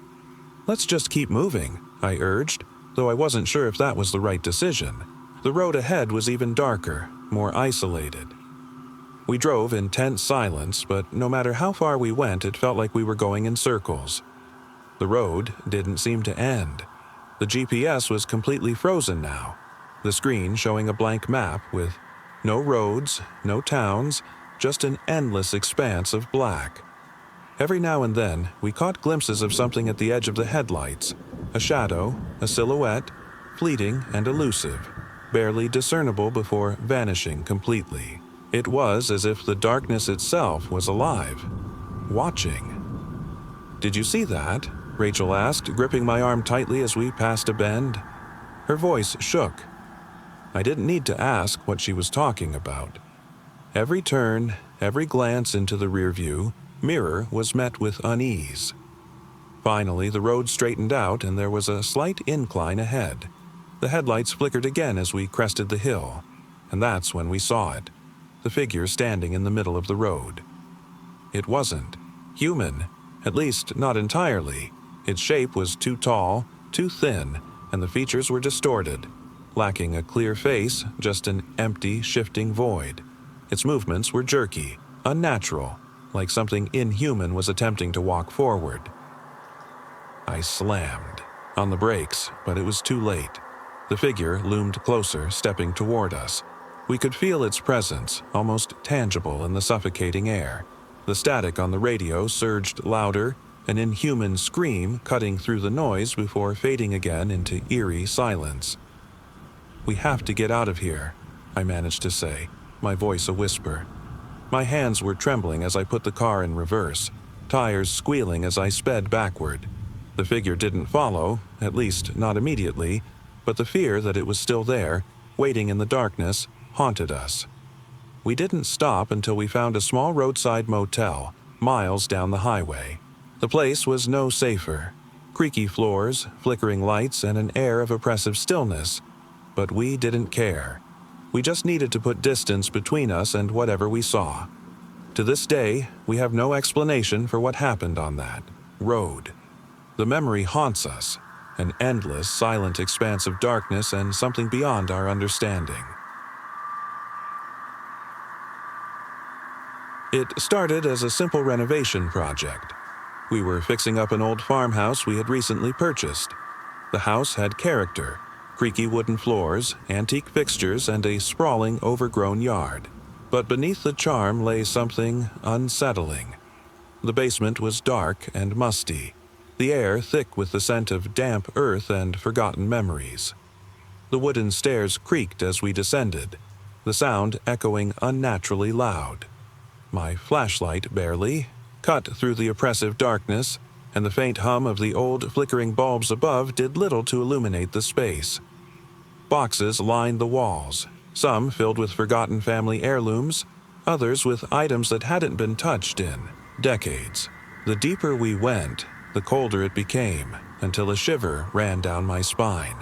"Let's just keep moving," I urged, though I wasn't sure if that was the right decision. The road ahead was even darker, more isolated. We drove in tense silence, but no matter how far we went, it felt like we were going in circles. The road didn't seem to end. The GPS was completely frozen now, the screen showing a blank map with no roads, no towns, just an endless expanse of black. Every now and then, we caught glimpses of something at the edge of the headlights, a shadow, a silhouette, fleeting and elusive, barely discernible before vanishing completely. It was as if the darkness itself was alive, watching. "Did you see that?" Rachel asked, gripping my arm tightly as we passed a bend. Her voice shook. I didn't need to ask what she was talking about. Every turn, every glance into the rearview mirror was met with unease. Finally, the road straightened out and there was a slight incline ahead. The headlights flickered again as we crested the hill, and that's when we saw it, the figure standing in the middle of the road. It wasn't human, at least not entirely. Its shape was too tall, too thin, and the features were distorted, lacking a clear face, just an empty, shifting void. Its movements were jerky, unnatural, like something inhuman was attempting to walk forward. I slammed on the brakes, but it was too late. The figure loomed closer, stepping toward us. We could feel its presence, almost tangible in the suffocating air. The static on the radio surged louder, an inhuman scream cutting through the noise before fading again into eerie silence. "We have to get out of here," I managed to say, my voice a whisper. My hands were trembling as I put the car in reverse, tires squealing as I sped backward. The figure didn't follow, at least not immediately, but the fear that it was still there, waiting in the darkness, haunted us. We didn't stop until we found a small roadside motel, miles down the highway. The place was no safer. Creaky floors, flickering lights, and an air of oppressive stillness. But we didn't care. We just needed to put distance between us and whatever we saw. To this day, we have no explanation for what happened on that road. The memory haunts us, an endless, silent expanse of darkness and something beyond our understanding. It started as a simple renovation project. We were fixing up an old farmhouse we had recently purchased. The house had character, creaky wooden floors, antique fixtures, and a sprawling, overgrown yard. But beneath the charm lay something unsettling. The basement was dark and musty, the air thick with the scent of damp earth and forgotten memories. The wooden stairs creaked as we descended, the sound echoing unnaturally loud. My flashlight barely cut through the oppressive darkness, and the faint hum of the old flickering bulbs above did little to illuminate the space. Boxes lined the walls, some filled with forgotten family heirlooms, others with items that hadn't been touched in decades. The deeper we went, the colder it became, until a shiver ran down my spine.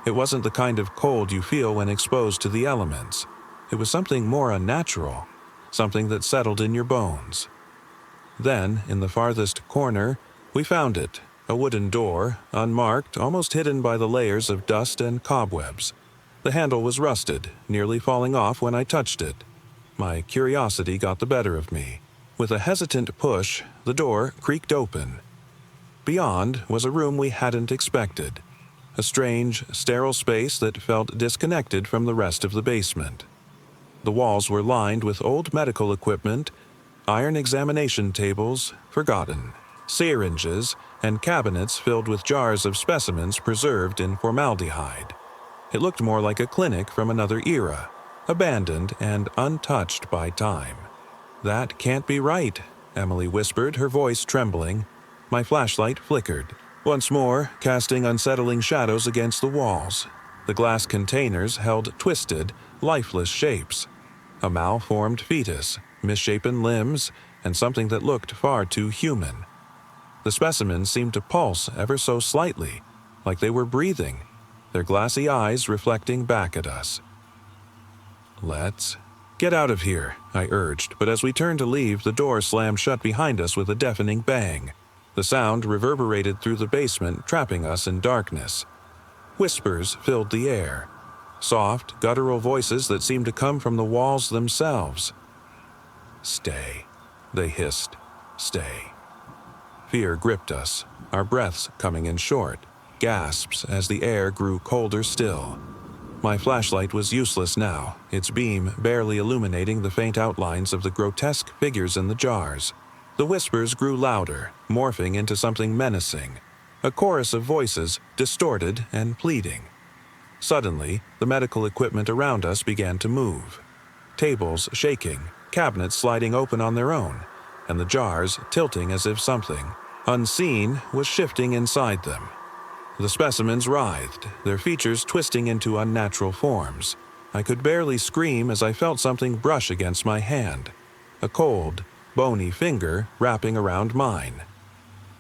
It wasn't the kind of cold you feel when exposed to the elements. It was something more unnatural, something that settled in your bones. Then, in the farthest corner, we found it, a wooden door, unmarked, almost hidden by the layers of dust and cobwebs. The handle was rusted, nearly falling off when I touched it. My curiosity got the better of me. With a hesitant push, the door creaked open. Beyond was a room we hadn't expected, a strange, sterile space that felt disconnected from the rest of the basement. The walls were lined with old medical equipment, iron examination tables, forgotten, syringes, and cabinets filled with jars of specimens preserved in formaldehyde. It looked more like a clinic from another era, abandoned and untouched by time. "That can't be right," Emily whispered, her voice trembling. My flashlight flickered, once more casting unsettling shadows against the walls. The glass containers held twisted, lifeless shapes. A malformed fetus, misshapen limbs, and something that looked far too human. The specimens seemed to pulse ever so slightly, like they were breathing, their glassy eyes reflecting back at us. "Let's "Get out of here," I urged, but as we turned to leave, the door slammed shut behind us with a deafening bang. The sound reverberated through the basement, trapping us in darkness. Whispers filled the air. Soft, guttural voices that seemed to come from the walls themselves. "Stay," they hissed. "Stay." Fear gripped us, our breaths coming in short, gasps as the air grew colder still. My flashlight was useless now, its beam barely illuminating the faint outlines of the grotesque figures in the jars. The whispers grew louder, morphing into something menacing, a chorus of voices, distorted and pleading. Suddenly, the medical equipment around us began to move. Tables shaking, cabinets sliding open on their own, and the jars tilting as if something, unseen, was shifting inside them. The specimens writhed, their features twisting into unnatural forms. I could barely scream as I felt something brush against my hand, a cold, bony finger wrapping around mine.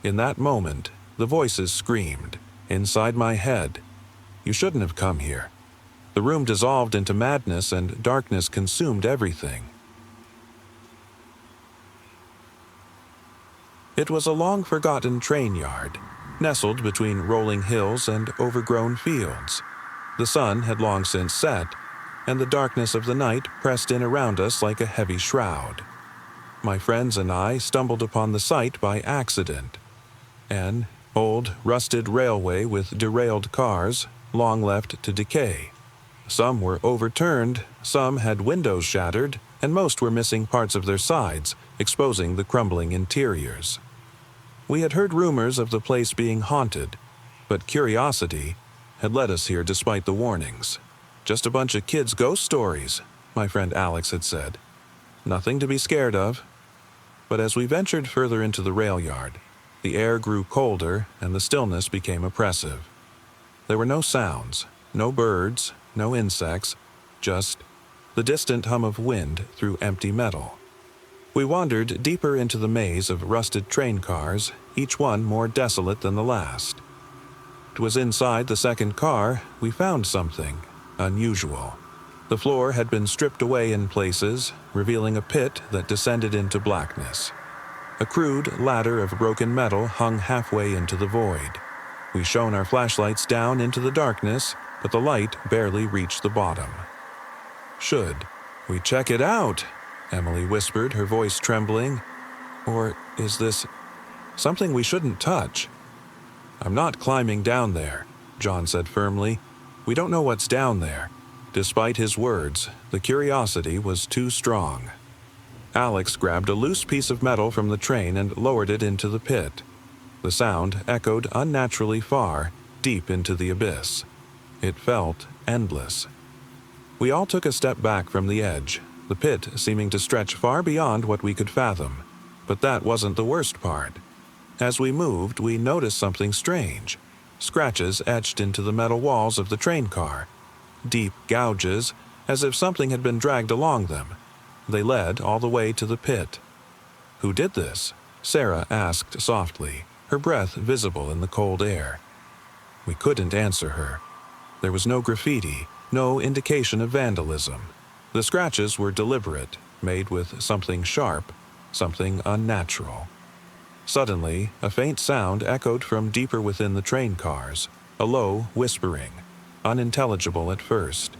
In that moment, the voices screamed, inside my head, "You shouldn't have come here." The room dissolved into madness and darkness consumed everything. It was a long-forgotten train yard, nestled between rolling hills and overgrown fields. The sun had long since set, and the darkness of the night pressed in around us like a heavy shroud. My friends and I stumbled upon the site by accident. An old, rusted railway with derailed cars, long left to decay. Some were overturned, some had windows shattered, and most were missing parts of their sides, exposing the crumbling interiors. We had heard rumors of the place being haunted, but curiosity had led us here despite the warnings. "Just a bunch of kids' ghost stories," my friend Alex had said. "Nothing to be scared of." But as we ventured further into the rail yard, the air grew colder and the stillness became oppressive. There were no sounds, no birds, no insects, just the distant hum of wind through empty metal. We wandered deeper into the maze of rusted train cars, each one more desolate than the last. It was inside the second car we found something unusual. The floor had been stripped away in places, revealing a pit that descended into blackness. A crude ladder of broken metal hung halfway into the void. We shone our flashlights down into the darkness, but the light barely reached the bottom. "Should we check it out?" Emily whispered, her voice trembling. "Or is this something we shouldn't touch?" "I'm not climbing down there," John said firmly. "We don't know what's down there." Despite his words, the curiosity was too strong. Alex grabbed a loose piece of metal from the train and lowered it into the pit. The sound echoed unnaturally far, deep into the abyss. It felt endless. We all took a step back from the edge, the pit seeming to stretch far beyond what we could fathom. But that wasn't the worst part. As we moved, we noticed something strange. Scratches etched into the metal walls of the train car. Deep gouges, as if something had been dragged along them. They led all the way to the pit. "Who did this?" Sarah asked softly, her breath visible in the cold air. We couldn't answer her. There was no graffiti, no indication of vandalism. The scratches were deliberate, made with something sharp, something unnatural. Suddenly, a faint sound echoed from deeper within the train cars, a low whispering, unintelligible at first.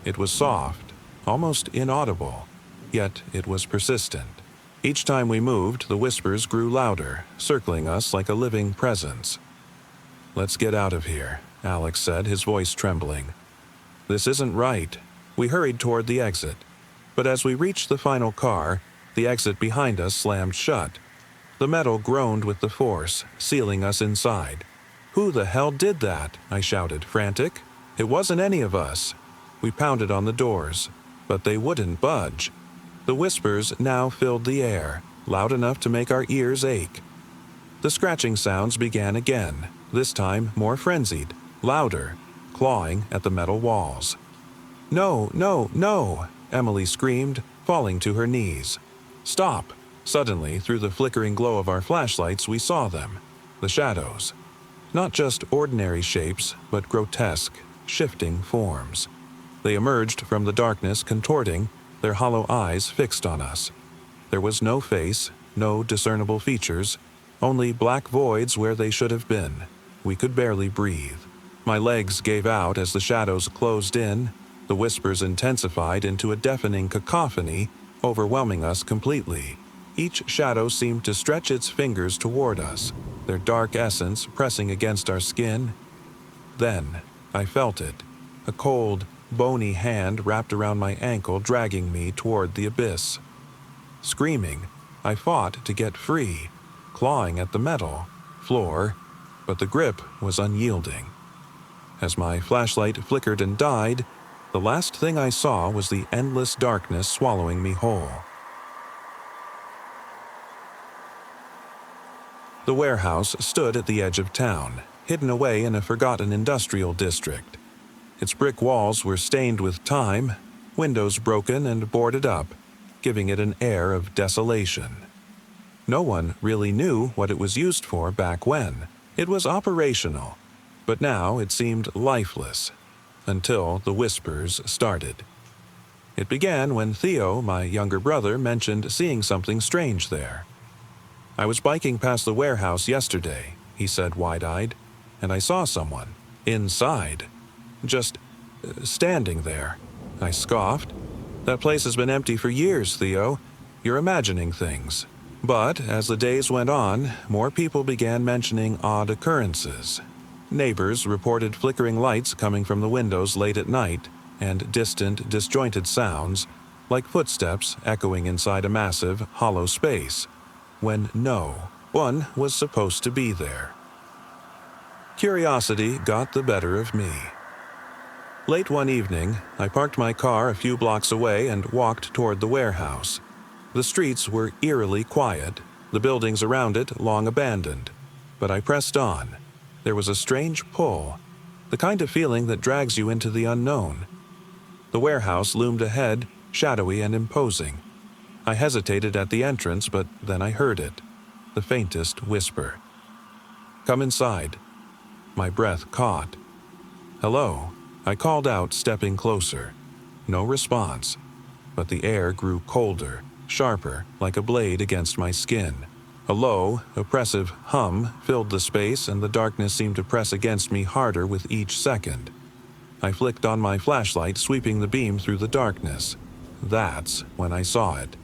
It was soft, almost inaudible, yet it was persistent. Each time we moved, the whispers grew louder, circling us like a living presence. "Let's get out of here," Alex said, his voice trembling. "This isn't right." We hurried toward the exit, but as we reached the final car, the exit behind us slammed shut. The metal groaned with the force, sealing us inside. "Who the hell did that?" I shouted, frantic. "It wasn't any of us." We pounded on the doors, but they wouldn't budge. The whispers now filled the air, loud enough to make our ears ache. The scratching sounds began again, this time more frenzied, louder, clawing at the metal walls. "No, no, no!" Emily screamed, falling to her knees. "Stop!" Suddenly, through the flickering glow of our flashlights, we saw them. The shadows. Not just ordinary shapes, but grotesque, shifting forms. They emerged from the darkness, contorting, their hollow eyes fixed on us. There was no face, no discernible features, only black voids where they should have been. We could barely breathe. My legs gave out as the shadows closed in. The whispers intensified into a deafening cacophony, overwhelming us completely. Each shadow seemed to stretch its fingers toward us, their dark essence pressing against our skin. Then, I felt it, a cold, bony hand wrapped around my ankle, dragging me toward the abyss. Screaming, I fought to get free, clawing at the metal floor, but the grip was unyielding. As my flashlight flickered and died, the last thing I saw was the endless darkness swallowing me whole. The warehouse stood at the edge of town, hidden away in a forgotten industrial district. Its brick walls were stained with time, windows broken and boarded up, giving it an air of desolation. No one really knew what it was used for back when. It was operational, but now it seemed lifeless, until the whispers started. It began when Theo, my younger brother, mentioned seeing something strange there. "I was biking past the warehouse yesterday," he said wide-eyed, "and I saw someone, inside, just standing there." I scoffed. "That place has been empty for years, Theo. You're imagining things." But as the days went on, more people began mentioning odd occurrences. Neighbors reported flickering lights coming from the windows late at night, and distant, disjointed sounds, like footsteps echoing inside a massive, hollow space, when no one was supposed to be there. Curiosity got the better of me. Late one evening, I parked my car a few blocks away and walked toward the warehouse. The streets were eerily quiet, the buildings around it long abandoned. But I pressed on. There was a strange pull, the kind of feeling that drags you into the unknown. The warehouse loomed ahead, shadowy and imposing. I hesitated at the entrance, but then I heard it, the faintest whisper. "Come inside." My breath caught. "Hello," I called out, stepping closer. No response, but the air grew colder, sharper, like a blade against my skin. A low, oppressive hum filled the space, and the darkness seemed to press against me harder with each second. I flicked on my flashlight, sweeping the beam through the darkness. That's when I saw it.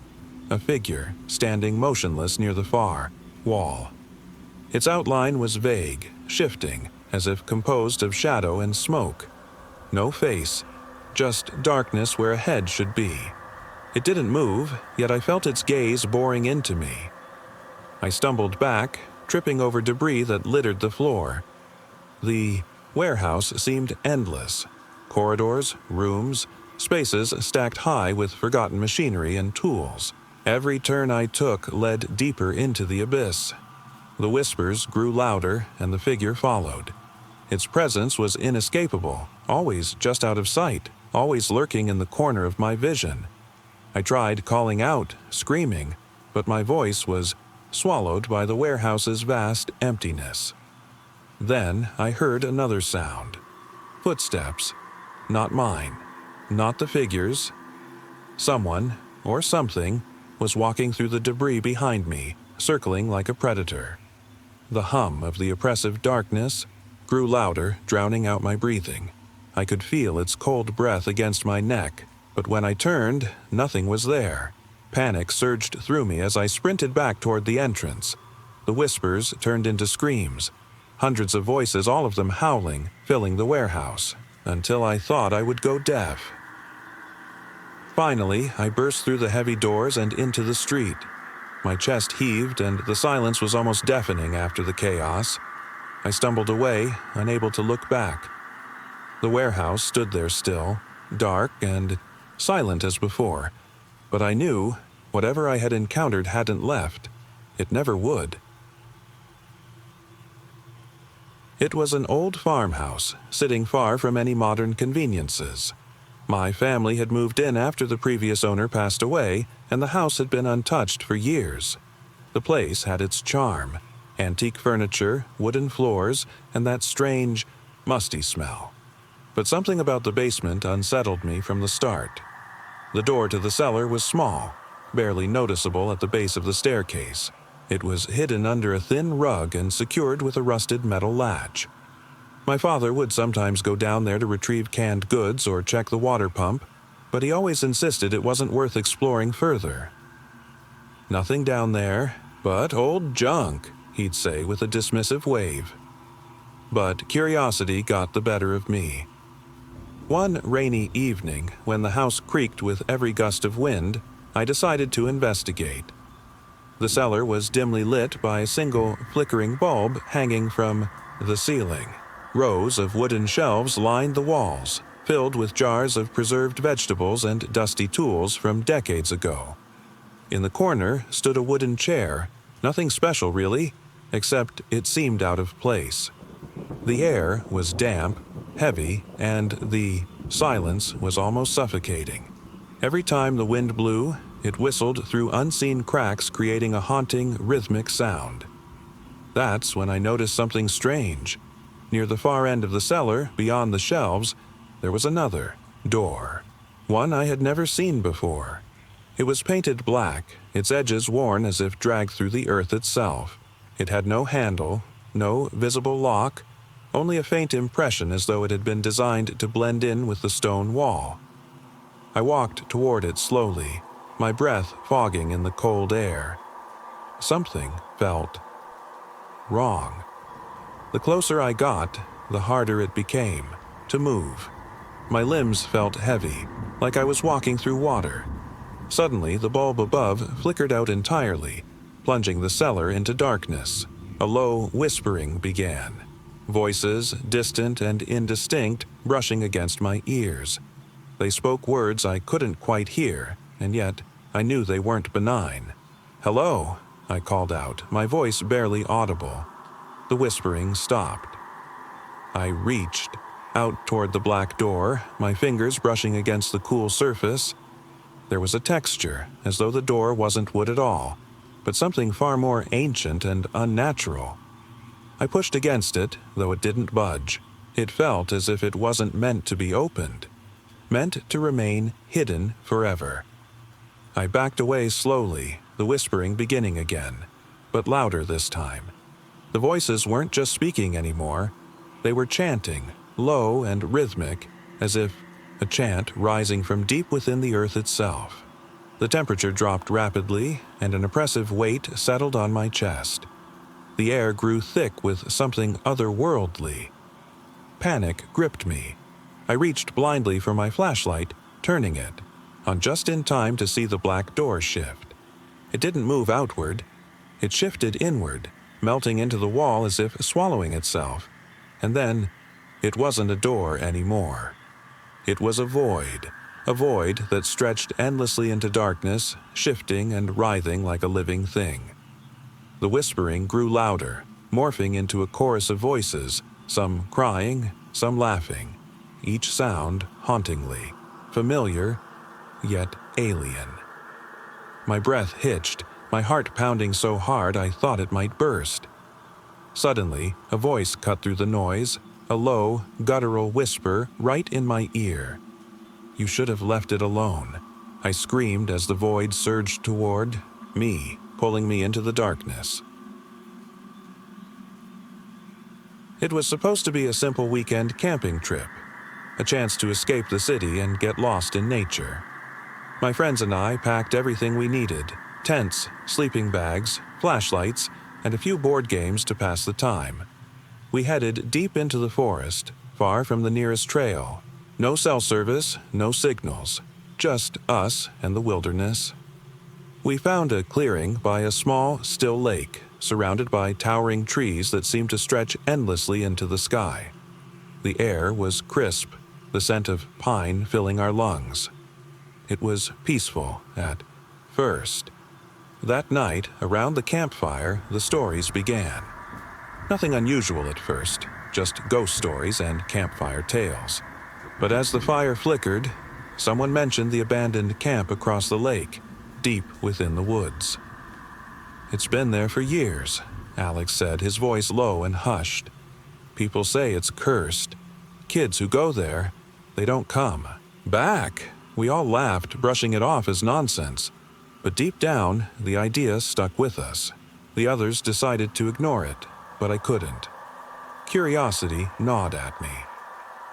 A figure standing motionless near the far wall. Its outline was vague, shifting, as if composed of shadow and smoke. No face, just darkness where a head should be. It didn't move, yet I felt its gaze boring into me. I stumbled back, tripping over debris that littered the floor. The warehouse seemed endless. Corridors, rooms, spaces stacked high with forgotten machinery and tools. Every turn I took led deeper into the abyss. The whispers grew louder, and the figure followed. Its presence was inescapable, always just out of sight, always lurking in the corner of my vision. I tried calling out, screaming, but my voice was swallowed by the warehouse's vast emptiness. Then I heard another sound. Footsteps. Not mine. Not the figure's. Someone, or something, was walking through the debris behind me, circling like a predator. The hum of the oppressive darkness grew louder, drowning out my breathing. I could feel its cold breath against my neck, but when I turned, nothing was there. Panic surged through me as I sprinted back toward the entrance. The whispers turned into screams, hundreds of voices, all of them howling, filling the warehouse, until I thought I would go deaf. Finally, I burst through the heavy doors and into the street. My chest heaved, and the silence was almost deafening after the chaos. I stumbled away, unable to look back. The warehouse stood there still, dark and silent as before, but I knew whatever I had encountered hadn't left. It never would. It was an old farmhouse, sitting far from any modern conveniences. My family had moved in after the previous owner passed away, and the house had been untouched for years. The place had its charm: antique furniture, wooden floors, and that strange, musty smell. But something about the basement unsettled me from the start. The door to the cellar was small, barely noticeable at the base of the staircase. It was hidden under a thin rug and secured with a rusted metal latch. My father would sometimes go down there to retrieve canned goods or check the water pump, but he always insisted it wasn't worth exploring further. "Nothing down there, but old junk," he'd say with a dismissive wave. But curiosity got the better of me. One rainy evening, when the house creaked with every gust of wind, I decided to investigate. The cellar was dimly lit by a single flickering bulb hanging from the ceiling. Rows of wooden shelves lined the walls, filled with jars of preserved vegetables and dusty tools from decades ago. In the corner stood a wooden chair, nothing special really, except it seemed out of place. The air was damp, heavy, and the silence was almost suffocating. Every time the wind blew, it whistled through unseen cracks, creating a haunting, rhythmic sound. That's when I noticed something strange. Near the far end of the cellar, beyond the shelves, there was another door. One I had never seen before. It was painted black, its edges worn as if dragged through the earth itself. It had no handle, no visible lock, only a faint impression as though it had been designed to blend in with the stone wall. I walked toward it slowly, my breath fogging in the cold air. Something felt wrong. The closer I got, the harder it became to move. My limbs felt heavy, like I was walking through water. Suddenly, the bulb above flickered out entirely, plunging the cellar into darkness. A low whispering began. Voices, distant and indistinct, brushing against my ears. They spoke words I couldn't quite hear, and yet I knew they weren't benign. "Hello," I called out, my voice barely audible. The whispering stopped. I reached out toward the black door, my fingers brushing against the cool surface. There was a texture, as though the door wasn't wood at all, but something far more ancient and unnatural. I pushed against it, though it didn't budge. It felt as if it wasn't meant to be opened, meant to remain hidden forever. I backed away slowly, the whispering beginning again, but louder this time. The voices weren't just speaking anymore. They were chanting, low and rhythmic, as if a chant rising from deep within the earth itself. The temperature dropped rapidly, and an oppressive weight settled on my chest. The air grew thick with something otherworldly. Panic gripped me. I reached blindly for my flashlight, turning it, on just in time to see the black door shift. It didn't move outward. It shifted inward, melting into the wall as if swallowing itself. And then, it wasn't a door anymore. It was a void that stretched endlessly into darkness, shifting and writhing like a living thing. The whispering grew louder, morphing into a chorus of voices, some crying, some laughing, each sound hauntingly, familiar, yet alien. My breath hitched, my heart pounding so hard I thought it might burst. Suddenly, a voice cut through the noise, a low, guttural whisper right in my ear. "You should have left it alone," I screamed as the void surged toward me, pulling me into the darkness. It was supposed to be a simple weekend camping trip, a chance to escape the city and get lost in nature. My friends and I packed everything we needed: tents, sleeping bags, flashlights, and a few board games to pass the time. We headed deep into the forest, far from the nearest trail. No cell service, no signals, just us and the wilderness. We found a clearing by a small, still lake, surrounded by towering trees that seemed to stretch endlessly into the sky. The air was crisp, the scent of pine filling our lungs. It was peaceful at first. That night, around the campfire, the stories began. Nothing unusual at first, just ghost stories and campfire tales. But as the fire flickered, someone mentioned the abandoned camp across the lake, deep within the woods. "It's been there for years," Alex said, his voice low and hushed. "People say it's cursed. Kids who go there, they don't come back." We all laughed, brushing it off as nonsense. But deep down, the idea stuck with us. The others decided to ignore it, but I couldn't. Curiosity gnawed at me.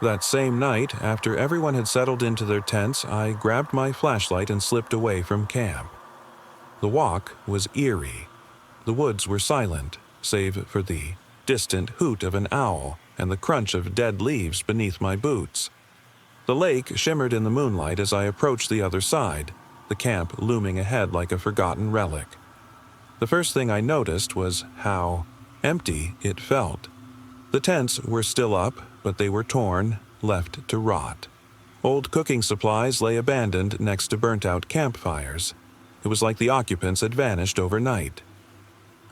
That same night, after everyone had settled into their tents, I grabbed my flashlight and slipped away from camp. The walk was eerie. The woods were silent, save for the distant hoot of an owl and the crunch of dead leaves beneath my boots. The lake shimmered in the moonlight as I approached the other side, the camp looming ahead like a forgotten relic. The first thing I noticed was how empty it felt. The tents were still up, but they were torn, left to rot. Old cooking supplies lay abandoned next to burnt-out campfires. It was like the occupants had vanished overnight.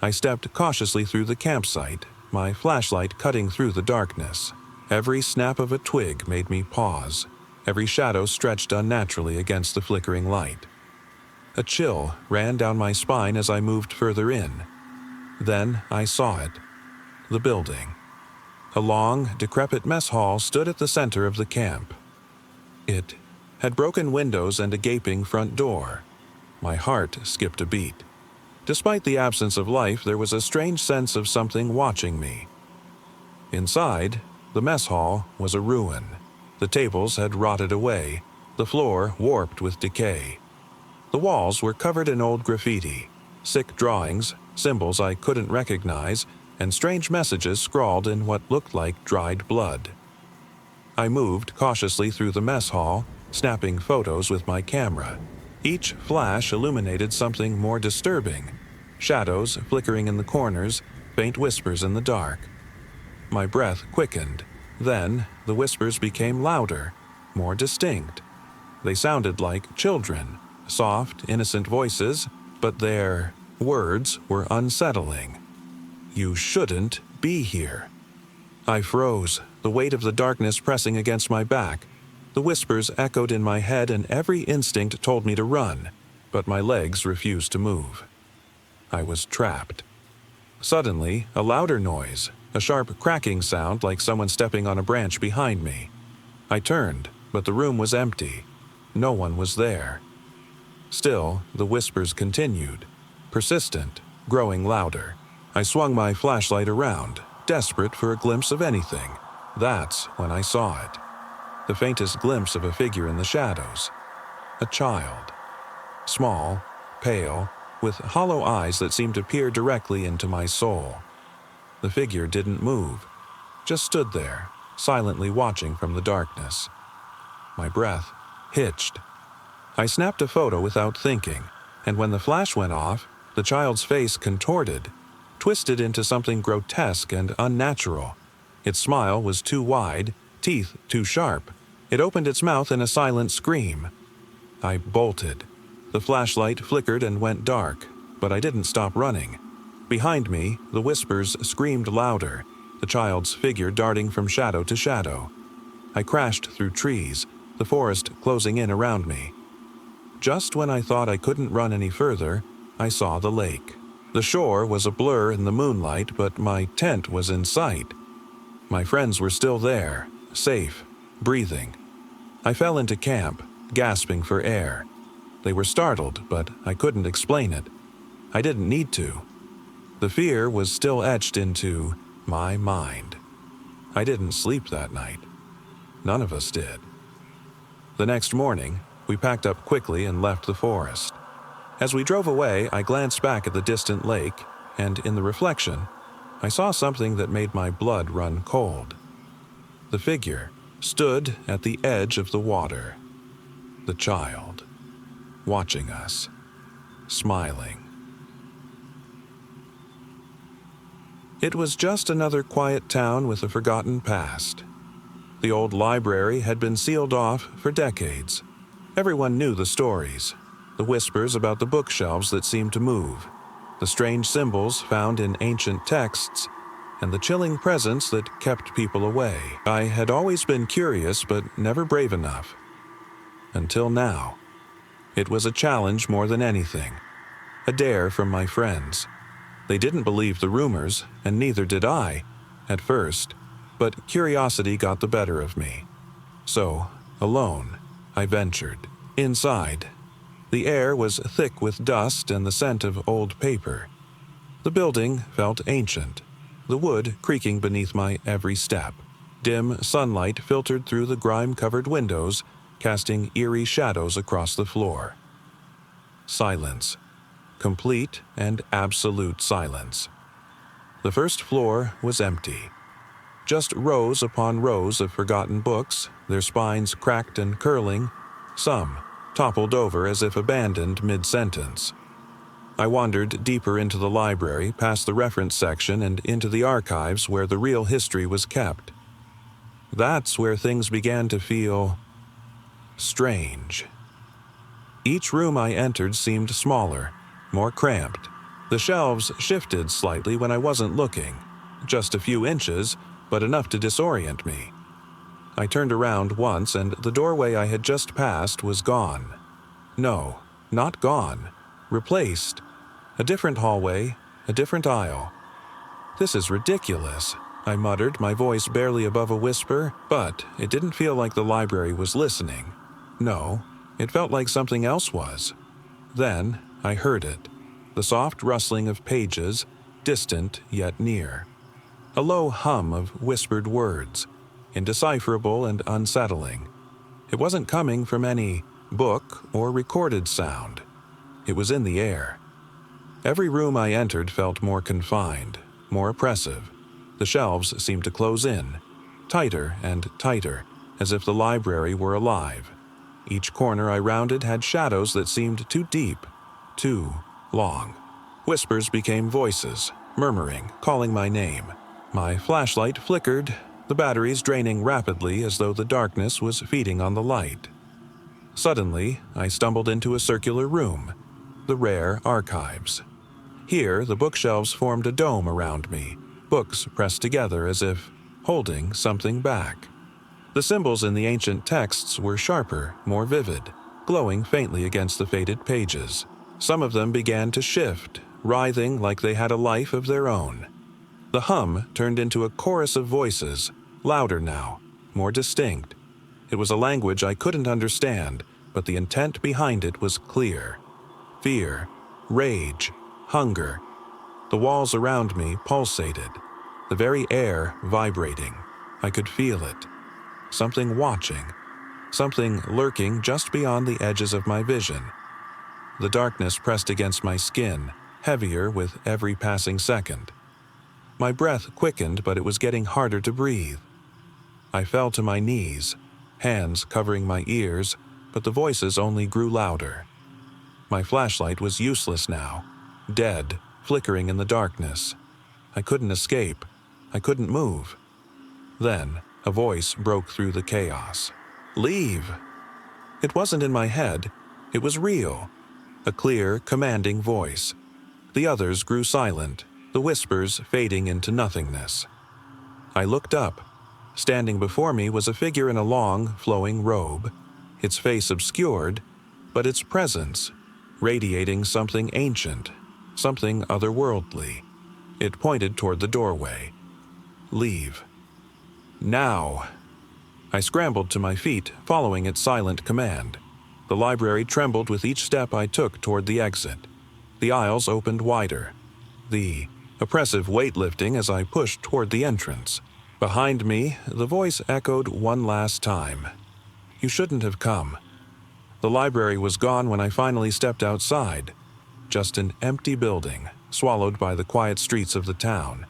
I stepped cautiously through the campsite, my flashlight cutting through the darkness. Every snap of a twig made me pause. Every shadow stretched unnaturally against the flickering light. A chill ran down my spine as I moved further in. Then I saw it. The building. A long, decrepit mess hall stood at the center of the camp. It had broken windows and a gaping front door. My heart skipped a beat. Despite the absence of life, there was a strange sense of something watching me. Inside, the mess hall was a ruin. The tables had rotted away, the floor warped with decay. The walls were covered in old graffiti, sick drawings, symbols I couldn't recognize, and strange messages scrawled in what looked like dried blood. I moved cautiously through the mess hall, snapping photos with my camera. Each flash illuminated something more disturbing. Shadows flickering in the corners, faint whispers in the dark. My breath quickened. Then, the whispers became louder, more distinct. They sounded like children, soft, innocent voices, but their words were unsettling. "You shouldn't be here." I froze, the weight of the darkness pressing against my back. The whispers echoed in my head and every instinct told me to run, but my legs refused to move. I was trapped. Suddenly, a louder noise, a sharp cracking sound like someone stepping on a branch behind me. I turned, but the room was empty. No one was there. Still, the whispers continued, persistent, growing louder. I swung my flashlight around, desperate for a glimpse of anything. That's when I saw it. The faintest glimpse of a figure in the shadows. A child. Small, pale, with hollow eyes that seemed to peer directly into my soul. The figure didn't move, just stood there, silently watching from the darkness. My breath hitched. I snapped a photo without thinking, and when the flash went off, the child's face contorted, twisted into something grotesque and unnatural. Its smile was too wide, teeth too sharp. It opened its mouth in a silent scream. I bolted. The flashlight flickered and went dark, but I didn't stop running. Behind me, the whispers screamed louder, the child's figure darting from shadow to shadow. I crashed through trees, the forest closing in around me. Just when I thought I couldn't run any further, I saw the lake. The shore was a blur in the moonlight, but my tent was in sight. My friends were still there, safe, breathing. I fell into camp, gasping for air. They were startled, but I couldn't explain it. I didn't need to. The fear was still etched into my mind. I didn't sleep that night. None of us did. The next morning, we packed up quickly and left the forest. As we drove away, I glanced back at the distant lake, and in the reflection, I saw something that made my blood run cold. The figure stood at the edge of the water. The child, watching us, smiling. It was just another quiet town with a forgotten past. The old library had been sealed off for decades. Everyone knew the stories, the whispers about the bookshelves that seemed to move, the strange symbols found in ancient texts, and the chilling presence that kept people away. I had always been curious, but never brave enough. Until now. It was a challenge more than anything, a dare from my friends. They didn't believe the rumors, and neither did I, at first, but curiosity got the better of me. So, alone, I ventured. Inside, the air was thick with dust and the scent of old paper. The building felt ancient, the wood creaking beneath my every step. Dim sunlight filtered through the grime-covered windows, casting eerie shadows across the floor. Silence. Complete and absolute silence. The first floor was empty. Just rows upon rows of forgotten books, their spines cracked and curling, some toppled over as if abandoned mid-sentence. I wandered deeper into the library, past the reference section and into the archives where the real history was kept. That's where things began to feel strange. Each room I entered seemed smaller, more cramped. The shelves shifted slightly when I wasn't looking, just a few inches, but enough to disorient me. I turned around once and the doorway I had just passed was gone. No, not gone. Replaced. A different hallway, a different aisle. This is ridiculous, I muttered, my voice barely above a whisper, but it didn't feel like the library was listening. No, it felt like something else was. Then I heard it, the soft rustling of pages, distant yet near. A low hum of whispered words, indecipherable and unsettling. It wasn't coming from any book or recorded sound. It was in the air. Every room I entered felt more confined, more oppressive. The shelves seemed to close in, tighter and tighter, as if the library were alive. Each corner I rounded had shadows that seemed too deep, too long. Whispers became voices, murmuring, calling my name. My flashlight flickered, the batteries draining rapidly as though the darkness was feeding on the light. Suddenly, I stumbled into a circular room, the rare archives. Here, the bookshelves formed a dome around me, books pressed together as if holding something back. The symbols in the ancient texts were sharper, more vivid, glowing faintly against the faded pages. Some of them began to shift, writhing like they had a life of their own. The hum turned into a chorus of voices, louder now, more distinct. It was a language I couldn't understand, but the intent behind it was clear. Fear, rage, hunger. The walls around me pulsated, the very air vibrating. I could feel it. Something watching, something lurking just beyond the edges of my vision. The darkness pressed against my skin, heavier with every passing second. My breath quickened, but it was getting harder to breathe. I fell to my knees, hands covering my ears, but the voices only grew louder. My flashlight was useless now, dead, flickering in the darkness. I couldn't escape. I couldn't move. Then, a voice broke through the chaos. "Leave!" It wasn't in my head. It was real. A clear, commanding voice. The others grew silent, the whispers fading into nothingness. I looked up. Standing before me was a figure in a long, flowing robe, its face obscured, but its presence, radiating something ancient, something otherworldly. It pointed toward the doorway. "Leave. Now!" I scrambled to my feet, following its silent command. The library trembled with each step I took toward the exit. The aisles opened wider. The oppressive weight lifting as I pushed toward the entrance. Behind me, the voice echoed one last time. "You shouldn't have come." The library was gone when I finally stepped outside. Just an empty building, swallowed by the quiet streets of the town.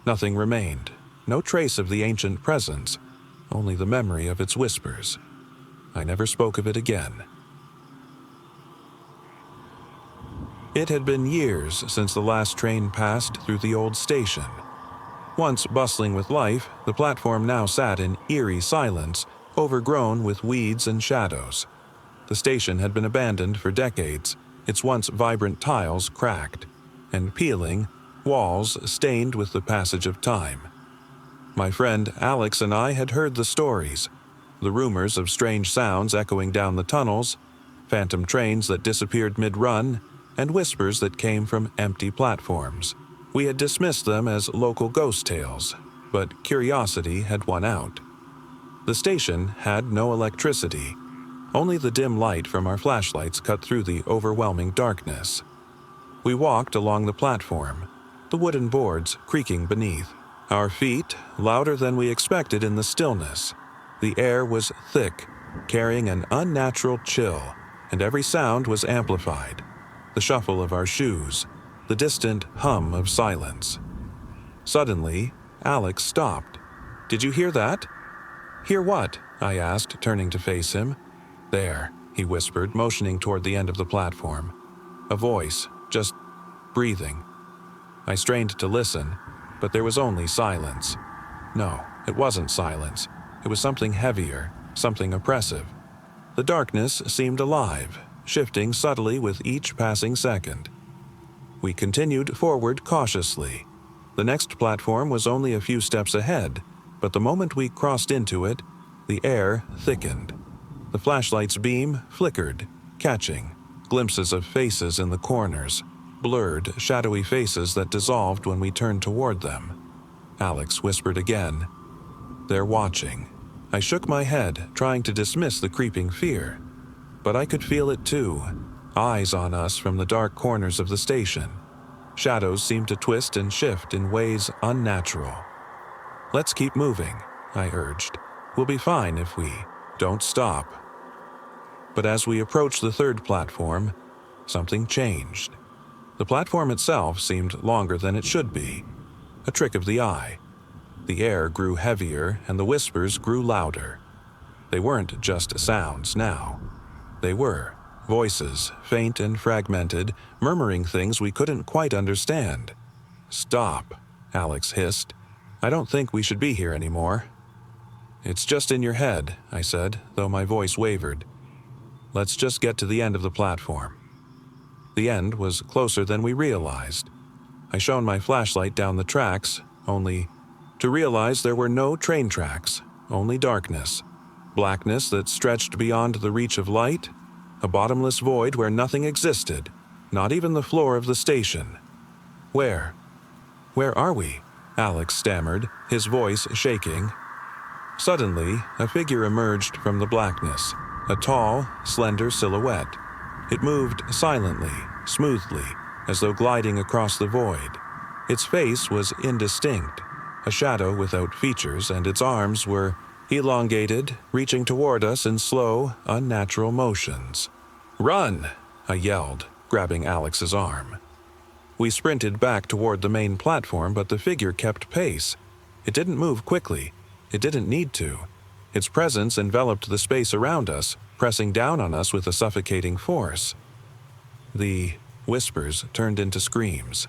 Nothing remained. No trace of the ancient presence, only the memory of its whispers. I never spoke of it again. It had been years since the last train passed through the old station. Once bustling with life, the platform now sat in eerie silence, overgrown with weeds and shadows. The station had been abandoned for decades, its once vibrant tiles cracked and peeling, walls stained with the passage of time. My friend Alex and I had heard the stories, the rumors of strange sounds echoing down the tunnels, phantom trains that disappeared mid-run, and whispers that came from empty platforms. We had dismissed them as local ghost tales, but curiosity had won out. The station had no electricity. Only the dim light from our flashlights cut through the overwhelming darkness. We walked along the platform, the wooden boards creaking beneath. Our feet louder than we expected in the stillness. The air was thick, carrying an unnatural chill, and every sound was amplified. The shuffle of our shoes, the distant hum of silence. Suddenly, Alex stopped. "Did you hear that?" "Hear what?" I asked, turning to face him. "There," he whispered, motioning toward the end of the platform. A voice, just breathing. I strained to listen, but there was only silence. No, it wasn't silence. It was something heavier, something oppressive. The darkness seemed alive, shifting subtly with each passing second. We continued forward cautiously. The next platform was only a few steps ahead, but the moment we crossed into it, the air thickened. The flashlight's beam flickered, catching glimpses of faces in the corners, blurred, shadowy faces that dissolved when we turned toward them. Alex whispered again, "They're watching." I shook my head, trying to dismiss the creeping fear. But I could feel it too, eyes on us from the dark corners of the station. Shadows seemed to twist and shift in ways unnatural. "Let's keep moving," I urged. "We'll be fine if we don't stop." But as we approached the third platform, something changed. The platform itself seemed longer than it should be, a trick of the eye. The air grew heavier and the whispers grew louder. They weren't just sounds now. They were voices, faint and fragmented, murmuring things we couldn't quite understand. "Stop," Alex hissed. "I don't think we should be here anymore." "It's just in your head," I said, though my voice wavered. "Let's just get to the end of the platform." The end was closer than we realized. I shone my flashlight down the tracks, only to realize there were no train tracks, only darkness. Blackness that stretched beyond the reach of light, a bottomless void where nothing existed, not even the floor of the station. Where are we?" Alex stammered, his voice shaking. Suddenly, a figure emerged from the blackness, a tall, slender silhouette. It moved silently, smoothly, as though gliding across the void. Its face was indistinct, a shadow without features, and its arms were elongated, reaching toward us in slow, unnatural motions. "Run!" I yelled, grabbing Alex's arm. We sprinted back toward the main platform, but the figure kept pace. It didn't move quickly. It didn't need to. Its presence enveloped the space around us, pressing down on us with a suffocating force. The whispers turned into screams,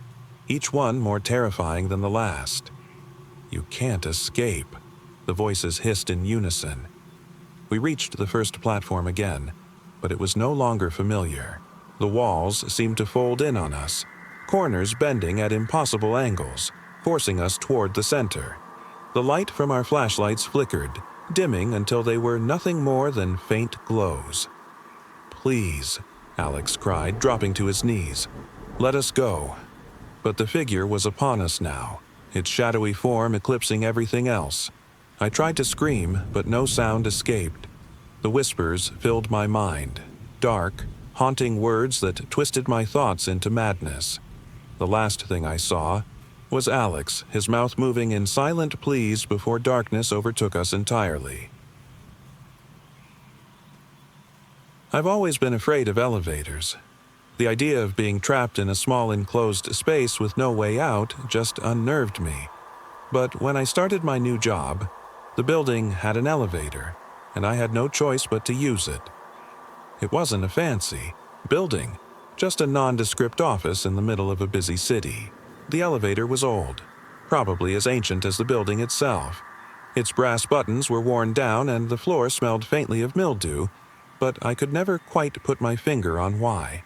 each one more terrifying than the last. "You can't escape," the voices hissed in unison. We reached the first platform again, but it was no longer familiar. The walls seemed to fold in on us, corners bending at impossible angles, forcing us toward the center. The light from our flashlights flickered, dimming until they were nothing more than faint glows. "Please," Alex cried, dropping to his knees. "Let us go." But the figure was upon us now, its shadowy form eclipsing everything else. I tried to scream, but no sound escaped. The whispers filled my mind, dark, haunting words that twisted my thoughts into madness. The last thing I saw was Alex, his mouth moving in silent pleas before darkness overtook us entirely. I've always been afraid of elevators. The idea of being trapped in a small enclosed space with no way out just unnerved me. But when I started my new job, the building had an elevator, and I had no choice but to use it. It wasn't a fancy building, just a nondescript office in the middle of a busy city. The elevator was old, probably as ancient as the building itself. Its brass buttons were worn down and the floor smelled faintly of mildew, but I could never quite put my finger on why.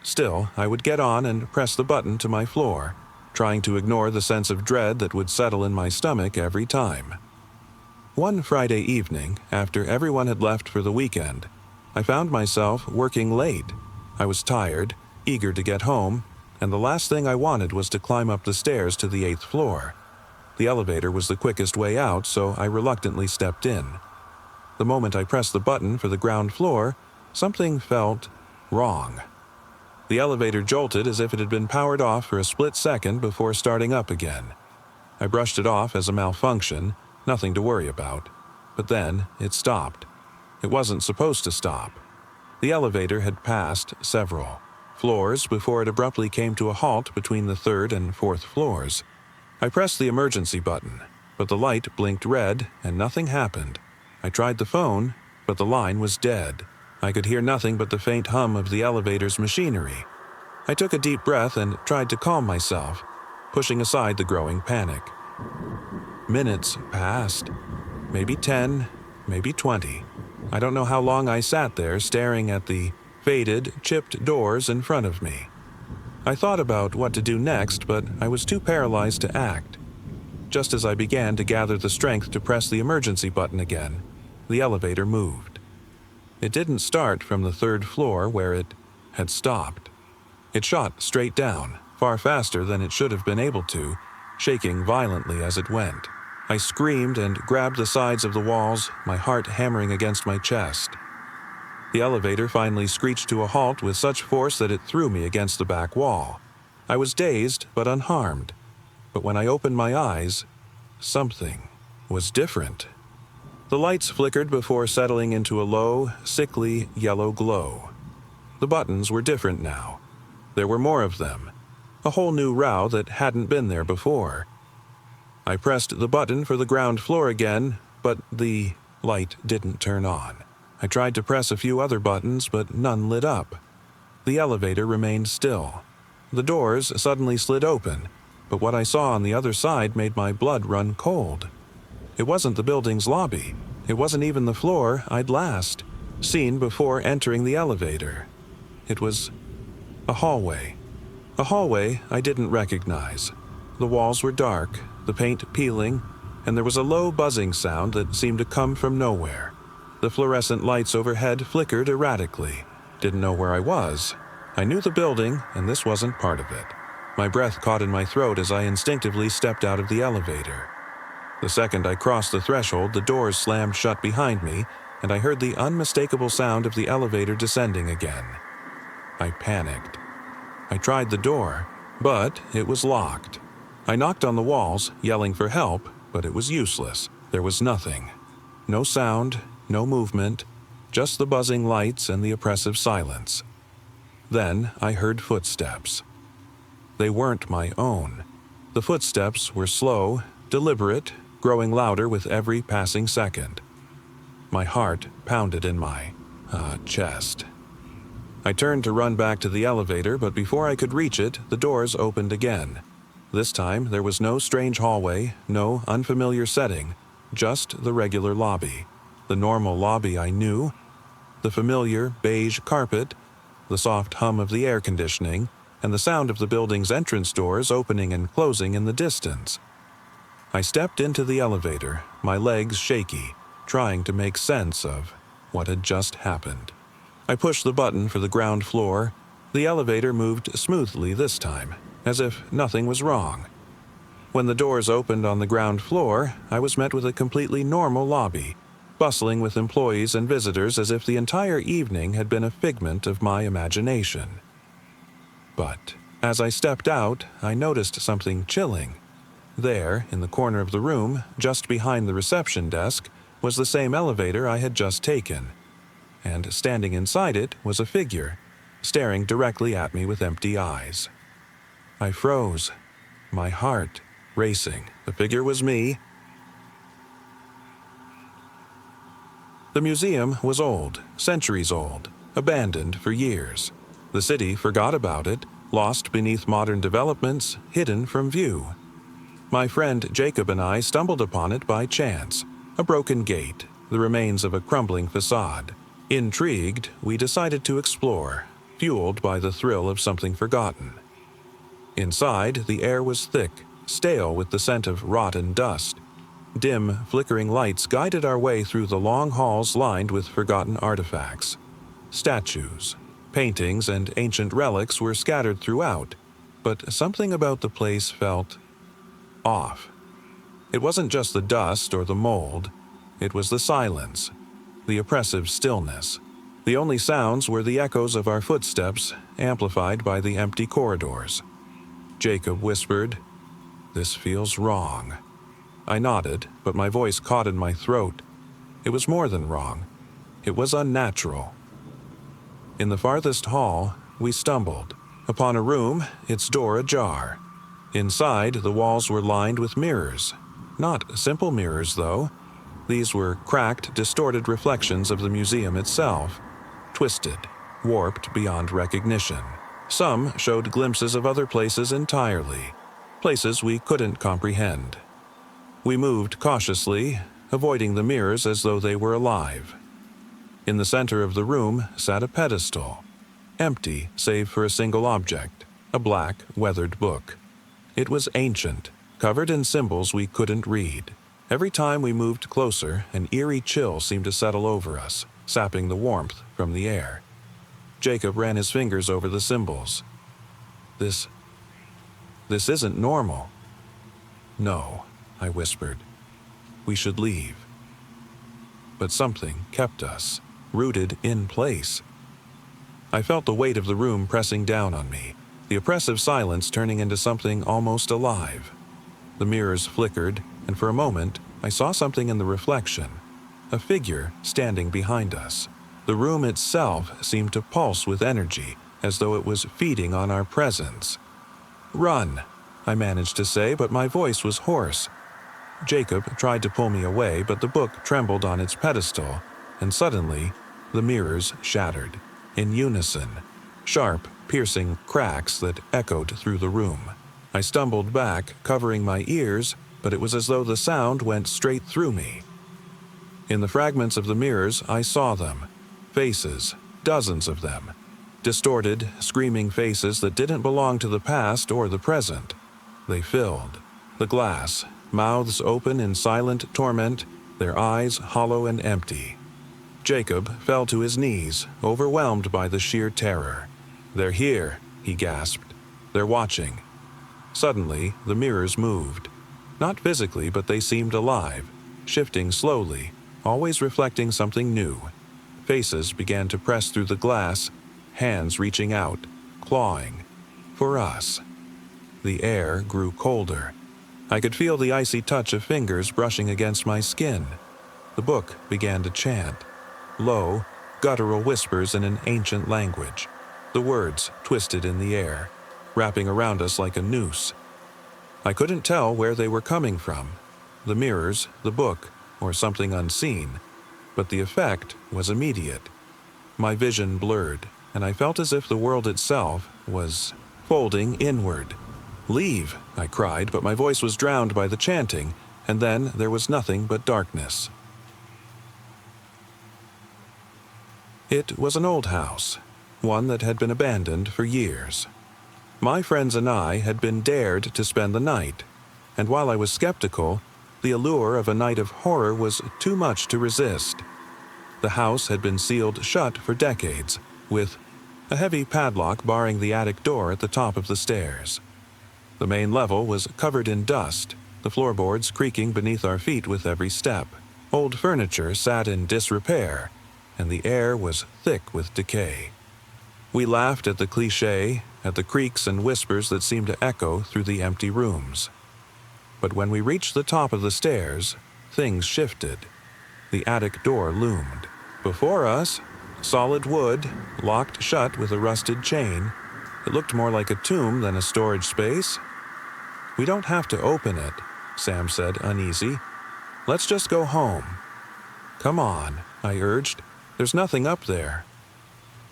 Still, I would get on and press the button to my floor, trying to ignore the sense of dread that would settle in my stomach every time. One Friday evening, after everyone had left for the weekend, I found myself working late. I was tired, eager to get home, and the last thing I wanted was to climb up the stairs to the 8th floor. The elevator was the quickest way out, so I reluctantly stepped in. The moment I pressed the button for the ground floor, something felt wrong. The elevator jolted as if it had been powered off for a split second before starting up again. I brushed it off as a malfunction, nothing to worry about. But then it stopped. It wasn't supposed to stop. The elevator had passed several floors before it abruptly came to a halt between the third and fourth floors. I pressed the emergency button, but the light blinked red and nothing happened. I tried the phone, but the line was dead. I could hear nothing but the faint hum of the elevator's machinery. I took a deep breath and tried to calm myself, pushing aside the growing panic. Minutes passed. Maybe 10, maybe 20. I don't know how long I sat there staring at the faded, chipped doors in front of me. I thought about what to do next, but I was too paralyzed to act. Just as I began to gather the strength to press the emergency button again, the elevator moved. It didn't start from the third floor where it had stopped. It shot straight down, far faster than it should have been able to, shaking violently as it went. I screamed and grabbed the sides of the walls, my heart hammering against my chest. The elevator finally screeched to a halt with such force that it threw me against the back wall. I was dazed but unharmed. But when I opened my eyes, something was different. The lights flickered before settling into a low, sickly yellow glow. The buttons were different now. There were more of them. A whole new row that hadn't been there before. I pressed the button for the ground floor again, but the light didn't turn on. I tried to press a few other buttons, but none lit up. The elevator remained still. The doors suddenly slid open, but what I saw on the other side made my blood run cold. It wasn't the building's lobby. It wasn't even the floor I'd last seen before entering the elevator. It was a hallway. A hallway I didn't recognize. The walls were dark, the paint peeling, and there was a low buzzing sound that seemed to come from nowhere. The fluorescent lights overhead flickered erratically. Didn't know where I was. I knew the building, and this wasn't part of it. My breath caught in my throat as I instinctively stepped out of the elevator. The second I crossed the threshold, the doors slammed shut behind me, and I heard the unmistakable sound of the elevator descending again. I panicked. I tried the door, but it was locked. I knocked on the walls, yelling for help, but it was useless. There was nothing. No sound, no movement, just the buzzing lights and the oppressive silence. Then I heard footsteps. They weren't my own. The footsteps were slow, deliberate, growing louder with every passing second. My heart pounded in my chest. I turned to run back to the elevator, but before I could reach it, the doors opened again. This time, there was no strange hallway, no unfamiliar setting, just the regular lobby. The normal lobby I knew, the familiar beige carpet, the soft hum of the air conditioning, and the sound of the building's entrance doors opening and closing in the distance. I stepped into the elevator, my legs shaky, trying to make sense of what had just happened. I pushed the button for the ground floor. The elevator moved smoothly this time, as if nothing was wrong. When the doors opened on the ground floor, I was met with a completely normal lobby, bustling with employees and visitors as if the entire evening had been a figment of my imagination. But as I stepped out, I noticed something chilling. There, in the corner of the room, just behind the reception desk, was the same elevator I had just taken. And standing inside it was a figure, staring directly at me with empty eyes. I froze, my heart racing. The figure was me. The museum was old, centuries old, abandoned for years. The city forgot about it, lost beneath modern developments, hidden from view. My friend Jacob and I stumbled upon it by chance. A broken gate, the remains of a crumbling facade. Intrigued, we decided to explore, fueled by the thrill of something forgotten. Inside, the air was thick, stale with the scent of rotten dust. Dim, flickering lights guided our way through the long halls lined with forgotten artifacts. Statues, paintings, and ancient relics were scattered throughout, but something about the place felt off. It wasn't just the dust or the mold, it was the silence. the oppressive stillness. The only sounds were the echoes of our footsteps, amplified by the empty corridors. Jacob whispered, "This feels wrong." I nodded, but my voice caught in my throat. It was more than wrong. It was unnatural. In the farthest hall, we stumbled upon a room, its door ajar. Inside, the walls were lined with mirrors. Not simple mirrors, though. These were cracked, distorted reflections of the museum itself, twisted, warped beyond recognition. Some showed glimpses of other places entirely, places we couldn't comprehend. We moved cautiously, avoiding the mirrors as though they were alive. In the center of the room sat a pedestal, empty save for a single object, a black, weathered book. It was ancient, covered in symbols we couldn't read. Every time we moved closer, an eerie chill seemed to settle over us, sapping the warmth from the air. Jacob ran his fingers over the symbols. This isn't normal." "No," I whispered. "We should leave." But something kept us, rooted in place. I felt the weight of the room pressing down on me, the oppressive silence turning into something almost alive. The mirrors flickered, and for a moment, I saw something in the reflection, a figure standing behind us. The room itself seemed to pulse with energy, as though it was feeding on our presence. "Run," I managed to say, but my voice was hoarse. Jacob tried to pull me away, but the book trembled on its pedestal, and suddenly, the mirrors shattered, in unison, sharp, piercing cracks that echoed through the room. I stumbled back, covering my ears, but it was as though the sound went straight through me. In the fragments of the mirrors, I saw them. Faces, dozens of them. Distorted, screaming faces that didn't belong to the past or the present. They filled the glass, mouths open in silent torment, their eyes hollow and empty. Jacob fell to his knees, overwhelmed by the sheer terror. "They're here," he gasped. "They're watching." Suddenly, the mirrors moved. Not physically, but they seemed alive, shifting slowly, always reflecting something new. Faces began to press through the glass, hands reaching out, clawing. For us. The air grew colder. I could feel the icy touch of fingers brushing against my skin. The book began to chant. Low, guttural whispers in an ancient language. The words twisted in the air, wrapping around us like a noose. I couldn't tell where they were coming from, the mirrors, the book, or something unseen, but the effect was immediate. My vision blurred, and I felt as if the world itself was folding inward. "Leave," I cried, but my voice was drowned by the chanting, and then there was nothing but darkness. It was an old house, one that had been abandoned for years. My friends and I had been dared to spend the night, and while I was skeptical, the allure of a night of horror was too much to resist. The house had been sealed shut for decades, with a heavy padlock barring the attic door at the top of the stairs. The main level was covered in dust, the floorboards creaking beneath our feet with every step. Old furniture sat in disrepair, and the air was thick with decay. We laughed at the cliché, at the creaks and whispers that seemed to echo through the empty rooms. But when we reached the top of the stairs, things shifted. The attic door loomed. Before us, solid wood, locked shut with a rusted chain. It looked more like a tomb than a storage space. "We don't have to open it," Sam said, uneasy. "Let's just go home." "Come on," I urged. "There's nothing up there."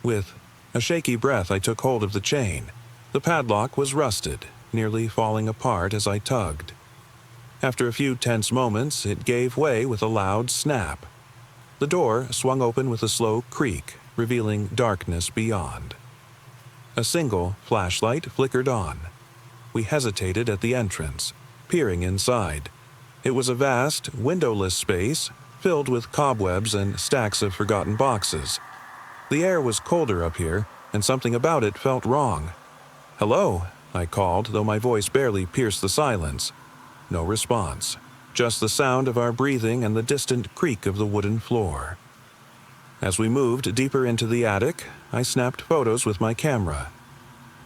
With a shaky breath, I took hold of the chain. The padlock was rusted, nearly falling apart as I tugged. After a few tense moments, it gave way with a loud snap. The door swung open with a slow creak, revealing darkness beyond. A single flashlight flickered on. We hesitated at the entrance, peering inside. It was a vast, windowless space, filled with cobwebs and stacks of forgotten boxes. The air was colder up here, and something about it felt wrong. "Hello," I called, though my voice barely pierced the silence. No response, just the sound of our breathing and the distant creak of the wooden floor. As we moved deeper into the attic, I snapped photos with my camera.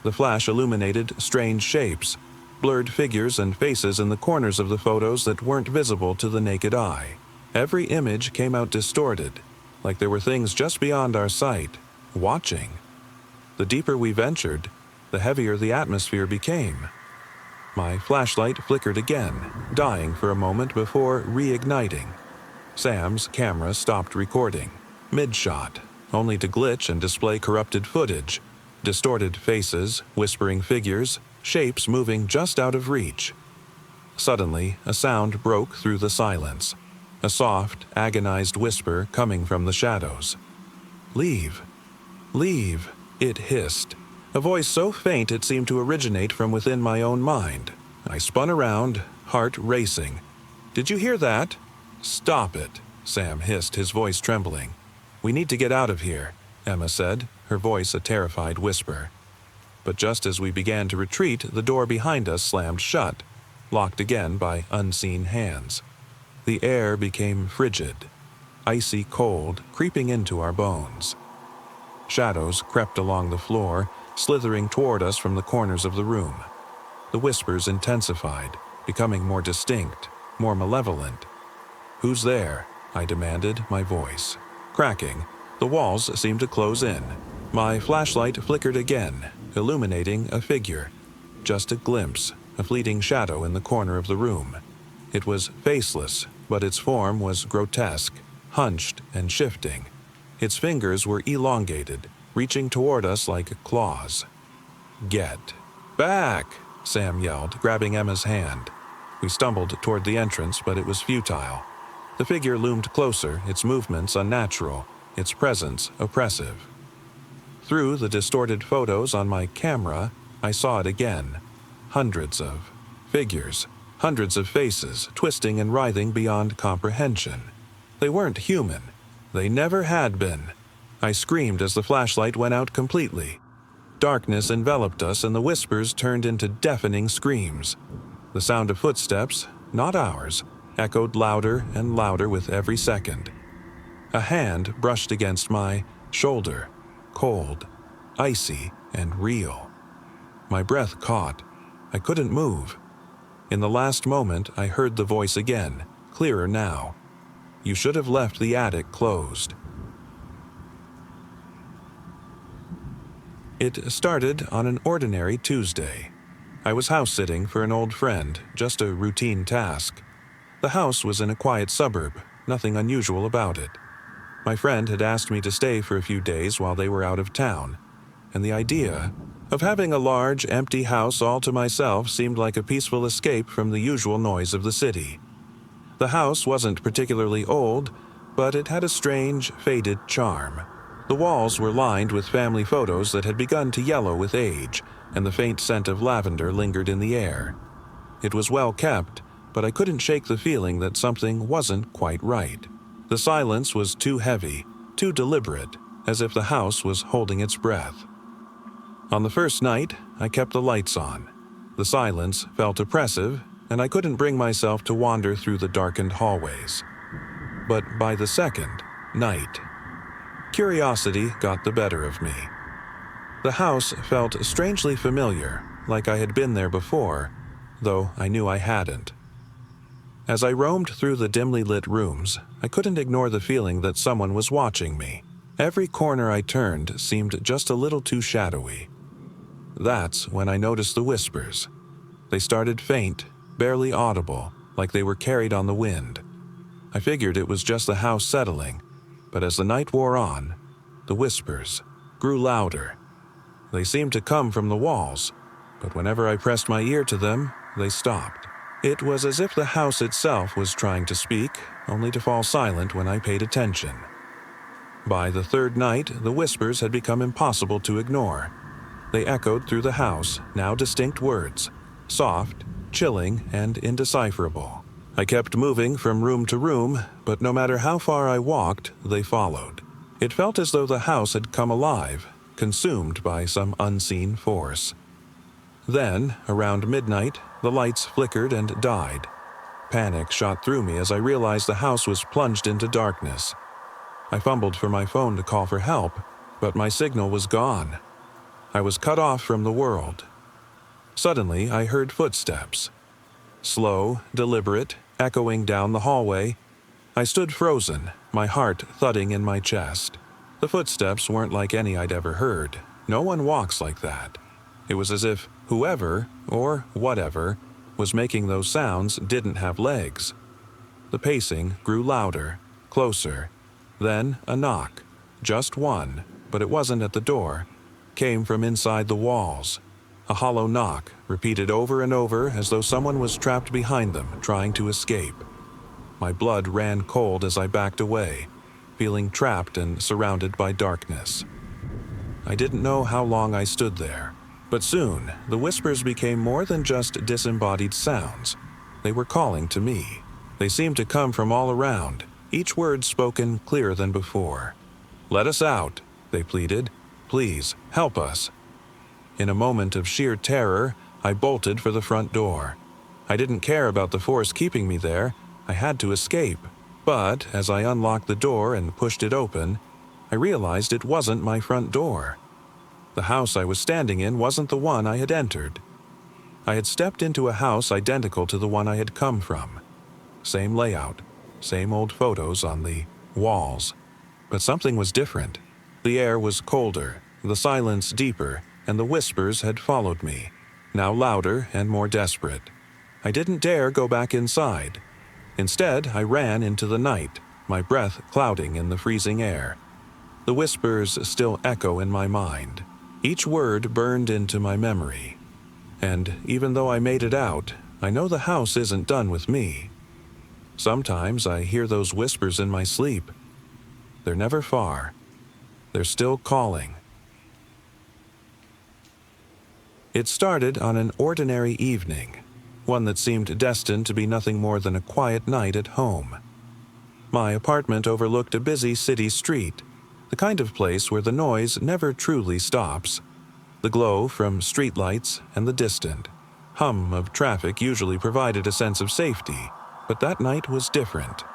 The flash illuminated strange shapes, blurred figures and faces in the corners of the photos that weren't visible to the naked eye. Every image came out distorted, like there were things just beyond our sight, watching. The deeper we ventured, the heavier the atmosphere became. My flashlight flickered again, dying for a moment before reigniting. Sam's camera stopped recording, mid-shot, only to glitch and display corrupted footage, distorted faces, whispering figures, shapes moving just out of reach. Suddenly, a sound broke through the silence, a soft, agonized whisper coming from the shadows. "Leave. Leave," it hissed, a voice so faint it seemed to originate from within my own mind. I spun around, heart racing. "Did you hear that?" "Stop it," Sam hissed, his voice trembling. "We need to get out of here," Emma said, her voice a terrified whisper. But just as we began to retreat, the door behind us slammed shut, locked again by unseen hands. The air became frigid, icy cold, creeping into our bones. Shadows crept along the floor, slithering toward us from the corners of the room. The whispers intensified, becoming more distinct, more malevolent. "Who's there?" I demanded, my voice cracking. The walls seemed to close in. My flashlight flickered again, illuminating a figure. Just a glimpse, a fleeting shadow in the corner of the room. It was faceless, but its form was grotesque, hunched and shifting. Its fingers were elongated, reaching toward us like claws. "Get back!" Sam yelled, grabbing Emma's hand. We stumbled toward the entrance, but it was futile. The figure loomed closer, its movements unnatural, its presence oppressive. Through the distorted photos on my camera, I saw it again. Hundreds of figures, hundreds of faces, twisting and writhing beyond comprehension. They weren't human. They never had been. I screamed as the flashlight went out completely. Darkness enveloped us and the whispers turned into deafening screams. The sound of footsteps, not ours, echoed louder and louder with every second. A hand brushed against my shoulder, cold, icy, and real. My breath caught. I couldn't move. In the last moment, I heard the voice again, clearer now. "You should have left the attic closed." It started on an ordinary Tuesday. I was house-sitting for an old friend, just a routine task. The house was in a quiet suburb, nothing unusual about it. My friend had asked me to stay for a few days while they were out of town, and the idea of having a large, empty house all to myself seemed like a peaceful escape from the usual noise of the city. The house wasn't particularly old, but it had a strange, faded charm. The walls were lined with family photos that had begun to yellow with age, and the faint scent of lavender lingered in the air. It was well kept, but I couldn't shake the feeling that something wasn't quite right. The silence was too heavy, too deliberate, as if the house was holding its breath. On the first night, I kept the lights on. The silence felt oppressive, and I couldn't bring myself to wander through the darkened hallways. But by the second night, curiosity got the better of me. The house felt strangely familiar, like I had been there before, though I knew I hadn't. As I roamed through the dimly lit rooms, I couldn't ignore the feeling that someone was watching me. Every corner I turned seemed just a little too shadowy. That's when I noticed the whispers. They started faint, barely audible, like they were carried on the wind. I figured it was just the house settling, but as the night wore on, the whispers grew louder. They seemed to come from the walls, but whenever I pressed my ear to them, they stopped. It was as if the house itself was trying to speak, only to fall silent when I paid attention. By the third night, the whispers had become impossible to ignore. They echoed through the house, now distinct words, soft, chilling, and indecipherable. I kept moving from room to room, but no matter how far I walked, they followed. It felt as though the house had come alive, consumed by some unseen force. Then, around midnight, the lights flickered and died. Panic shot through me as I realized the house was plunged into darkness. I fumbled for my phone to call for help, but my signal was gone. I was cut off from the world. Suddenly, I heard footsteps. Slow, deliberate, echoing down the hallway. I stood frozen, my heart thudding in my chest. The footsteps weren't like any I'd ever heard. No one walks like that. It was as if whoever, or whatever, was making those sounds didn't have legs. The pacing grew louder, closer. Then a knock. Just one, but it wasn't at the door. Came from inside the walls. A hollow knock, repeated over and over as though someone was trapped behind them, trying to escape. My blood ran cold as I backed away, feeling trapped and surrounded by darkness. I didn't know how long I stood there, but soon the whispers became more than just disembodied sounds. They were calling to me. They seemed to come from all around, each word spoken clearer than before. "Let us out," they pleaded. "Please, help us." In a moment of sheer terror, I bolted for the front door. I didn't care about the force keeping me there. I had to escape. But as I unlocked the door and pushed it open, I realized it wasn't my front door. The house I was standing in wasn't the one I had entered. I had stepped into a house identical to the one I had come from. Same layout, same old photos on the walls. But something was different. The air was colder, the silence deeper, and the whispers had followed me, now louder and more desperate. I didn't dare go back inside. Instead, I ran into the night, my breath clouding in the freezing air. The whispers still echo in my mind. Each word burned into my memory. And even though I made it out, I know the house isn't done with me. Sometimes I hear those whispers in my sleep. They're never far. They're still calling. It started on an ordinary evening, one that seemed destined to be nothing more than a quiet night at home. My apartment overlooked a busy city street, the kind of place where the noise never truly stops. The glow from streetlights and the distant hum of traffic usually provided a sense of safety, but that night was different.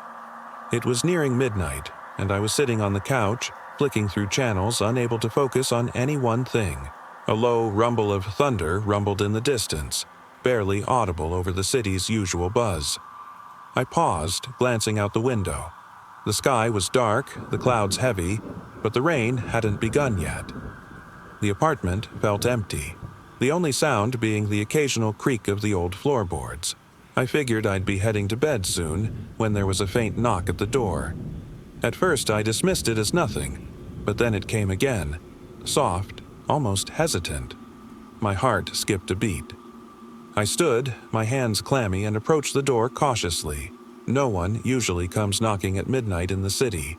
It was nearing midnight, and I was sitting on the couch, flicking through channels, unable to focus on any one thing. A low rumble of thunder rumbled in the distance, barely audible over the city's usual buzz. I paused, glancing out the window. The sky was dark, the clouds heavy, but the rain hadn't begun yet. The apartment felt empty, the only sound being the occasional creak of the old floorboards. I figured I'd be heading to bed soon when there was a faint knock at the door. At first I dismissed it as nothing, but then it came again, soft, almost hesitant. My heart skipped a beat. I stood, my hands clammy, and approached the door cautiously. No one usually comes knocking at midnight in the city.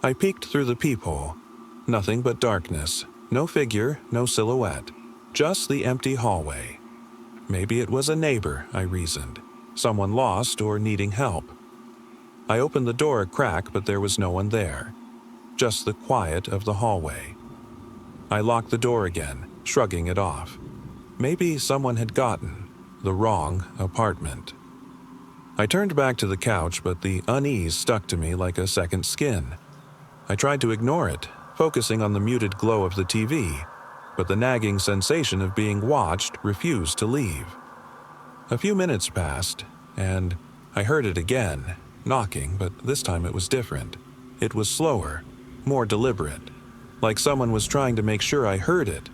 I peeked through the peephole. Nothing but darkness. No figure, no silhouette. Just the empty hallway. Maybe it was a neighbor, I reasoned. Someone lost or needing help. I opened the door a crack, but there was no one there. Just the quiet of the hallway. I locked the door again, shrugging it off. Maybe someone had gotten the wrong apartment. I turned back to the couch, but the unease stuck to me like a second skin. I tried to ignore it, focusing on the muted glow of the TV, but the nagging sensation of being watched refused to leave. A few minutes passed, and I heard it again, knocking, but this time it was different. It was slower, more deliberate, like someone was trying to make sure I heard it.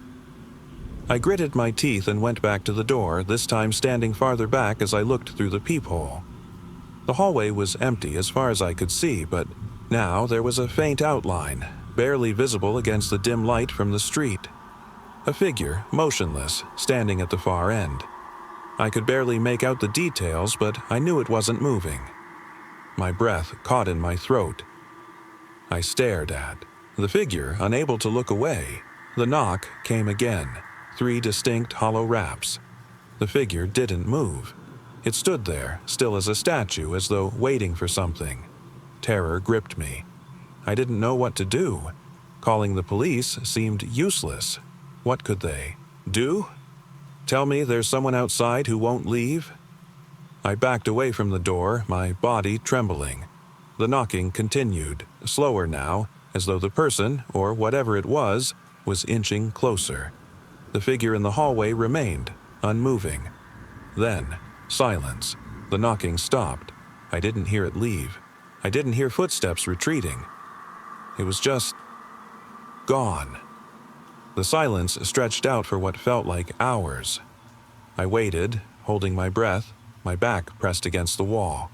I gritted my teeth and went back to the door, this time standing farther back as I looked through the peephole. The hallway was empty as far as I could see, but now there was a faint outline, barely visible against the dim light from the street. A figure, motionless, standing at the far end. I could barely make out the details, but I knew it wasn't moving. My breath caught in my throat. I stared at the figure, unable to look away. The knock came again, 3 distinct hollow raps. The figure didn't move. It stood there, still as a statue, as though waiting for something. Terror gripped me. I didn't know what to do. Calling the police seemed useless. What could they do? Tell me there's someone outside who won't leave? I backed away from the door, my body trembling. The knocking continued, slower now, as though the person, or whatever it was inching closer. The figure in the hallway remained, unmoving. Then, silence. The knocking stopped. I didn't hear it leave. I didn't hear footsteps retreating. It was just gone. The silence stretched out for what felt like hours. I waited, holding my breath, my back pressed against the wall.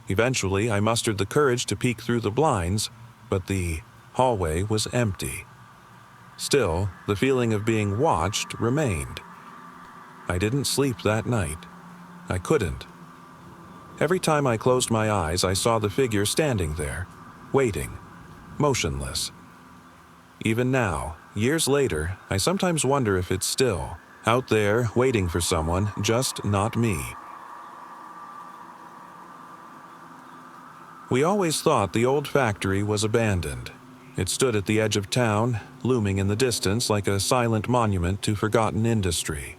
Eventually, I mustered the courage to peek through the blinds, but the hallway was empty. Still, the feeling of being watched remained. I didn't sleep that night. I couldn't. Every time I closed my eyes, I saw the figure standing there, waiting, motionless. Even now, years later, I sometimes wonder if it's still out there waiting for someone, just not me. We always thought the old factory was abandoned. It stood at the edge of town, looming in the distance like a silent monument to forgotten industry.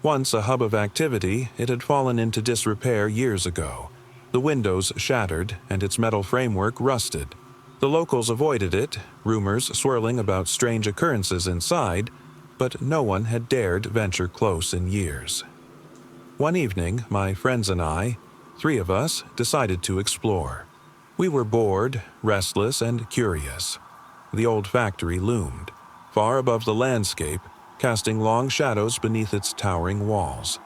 Once a hub of activity, it had fallen into disrepair years ago. The windows shattered and its metal framework rusted. The locals avoided it, rumors swirling about strange occurrences inside, but no one had dared venture close in years. One evening, my friends and I, 3 of us, decided to explore. We were bored, restless, and curious. The old factory loomed, far above the landscape, casting long shadows beneath its towering walls.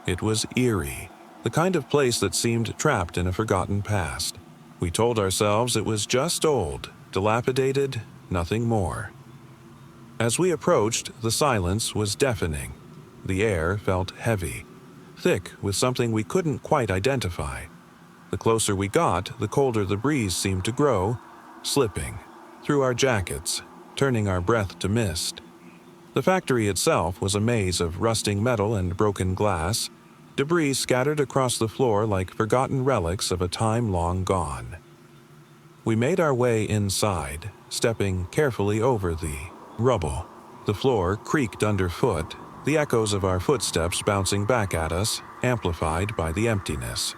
It was eerie, the kind of place that seemed trapped in a forgotten past. We told ourselves it was just old, dilapidated, nothing more. As we approached, the silence was deafening. The air felt heavy, thick with something we couldn't quite identify. The closer we got, the colder the breeze seemed to grow, slipping through our jackets, turning our breath to mist. The factory itself was a maze of rusting metal and broken glass, debris scattered across the floor like forgotten relics of a time long gone. We made our way inside, stepping carefully over the rubble. The floor creaked underfoot, the echoes of our footsteps bouncing back at us, amplified by the emptiness.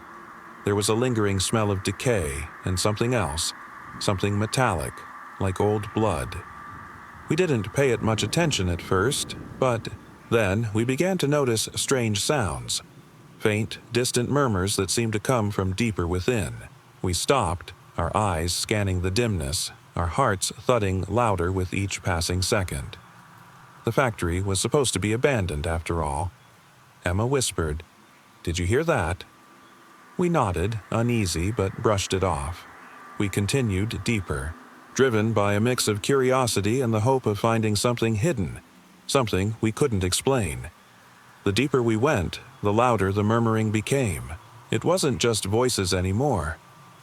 There was a lingering smell of decay and something else, something metallic, like old blood. We didn't pay it much attention at first, but then we began to notice strange sounds, faint, distant murmurs that seemed to come from deeper within. We stopped, our eyes scanning the dimness, our hearts thudding louder with each passing second. The factory was supposed to be abandoned after all. Emma whispered, "Did you hear that?" We nodded, uneasy, but brushed it off. We continued deeper, driven by a mix of curiosity and the hope of finding something hidden, something we couldn't explain. The deeper we went, the louder the murmuring became. It wasn't just voices anymore.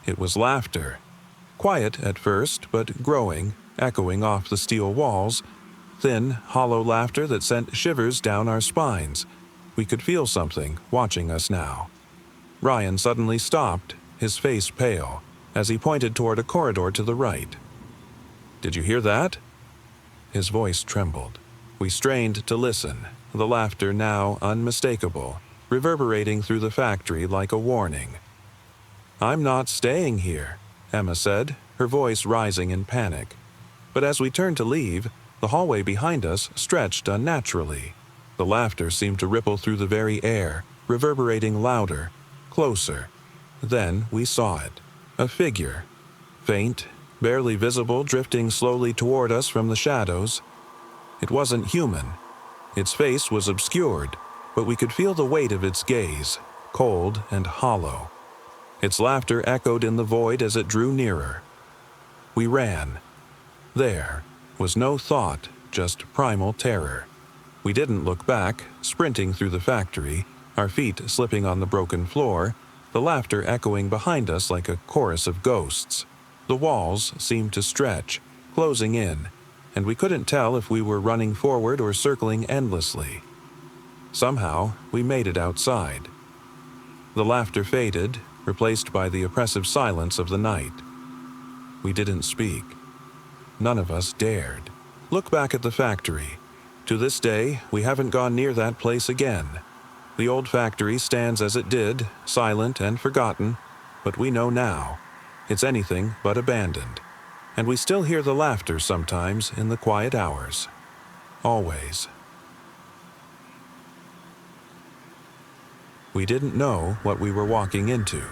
It was laughter. Quiet at first, but growing, echoing off the steel walls, thin, hollow laughter that sent shivers down our spines. We could feel something watching us now. Ryan suddenly stopped, his face pale, as he pointed toward a corridor to the right. "Did you hear that?" His voice trembled. We strained to listen, the laughter now unmistakable, reverberating through the factory like a warning. "I'm not staying here," Emma said, her voice rising in panic. But as we turned to leave, the hallway behind us stretched unnaturally. The laughter seemed to ripple through the very air, reverberating louder, closer. Then we saw it. A figure. Faint, barely visible, drifting slowly toward us from the shadows. It wasn't human. Its face was obscured, but we could feel the weight of its gaze, cold and hollow. Its laughter echoed in the void as it drew nearer. We ran. There was no thought, just primal terror. We didn't look back, sprinting through the factory, our feet slipping on the broken floor, the laughter echoing behind us like a chorus of ghosts. The walls seemed to stretch, closing in, and we couldn't tell if we were running forward or circling endlessly. Somehow, we made it outside. The laughter faded, replaced by the oppressive silence of the night. We didn't speak. None of us dared. Look back at the factory. To this day, we haven't gone near that place again. The old factory stands as it did, silent and forgotten, but we know now. It's anything but abandoned. And we still hear the laughter sometimes in the quiet hours. Always. We didn't know what we were walking into.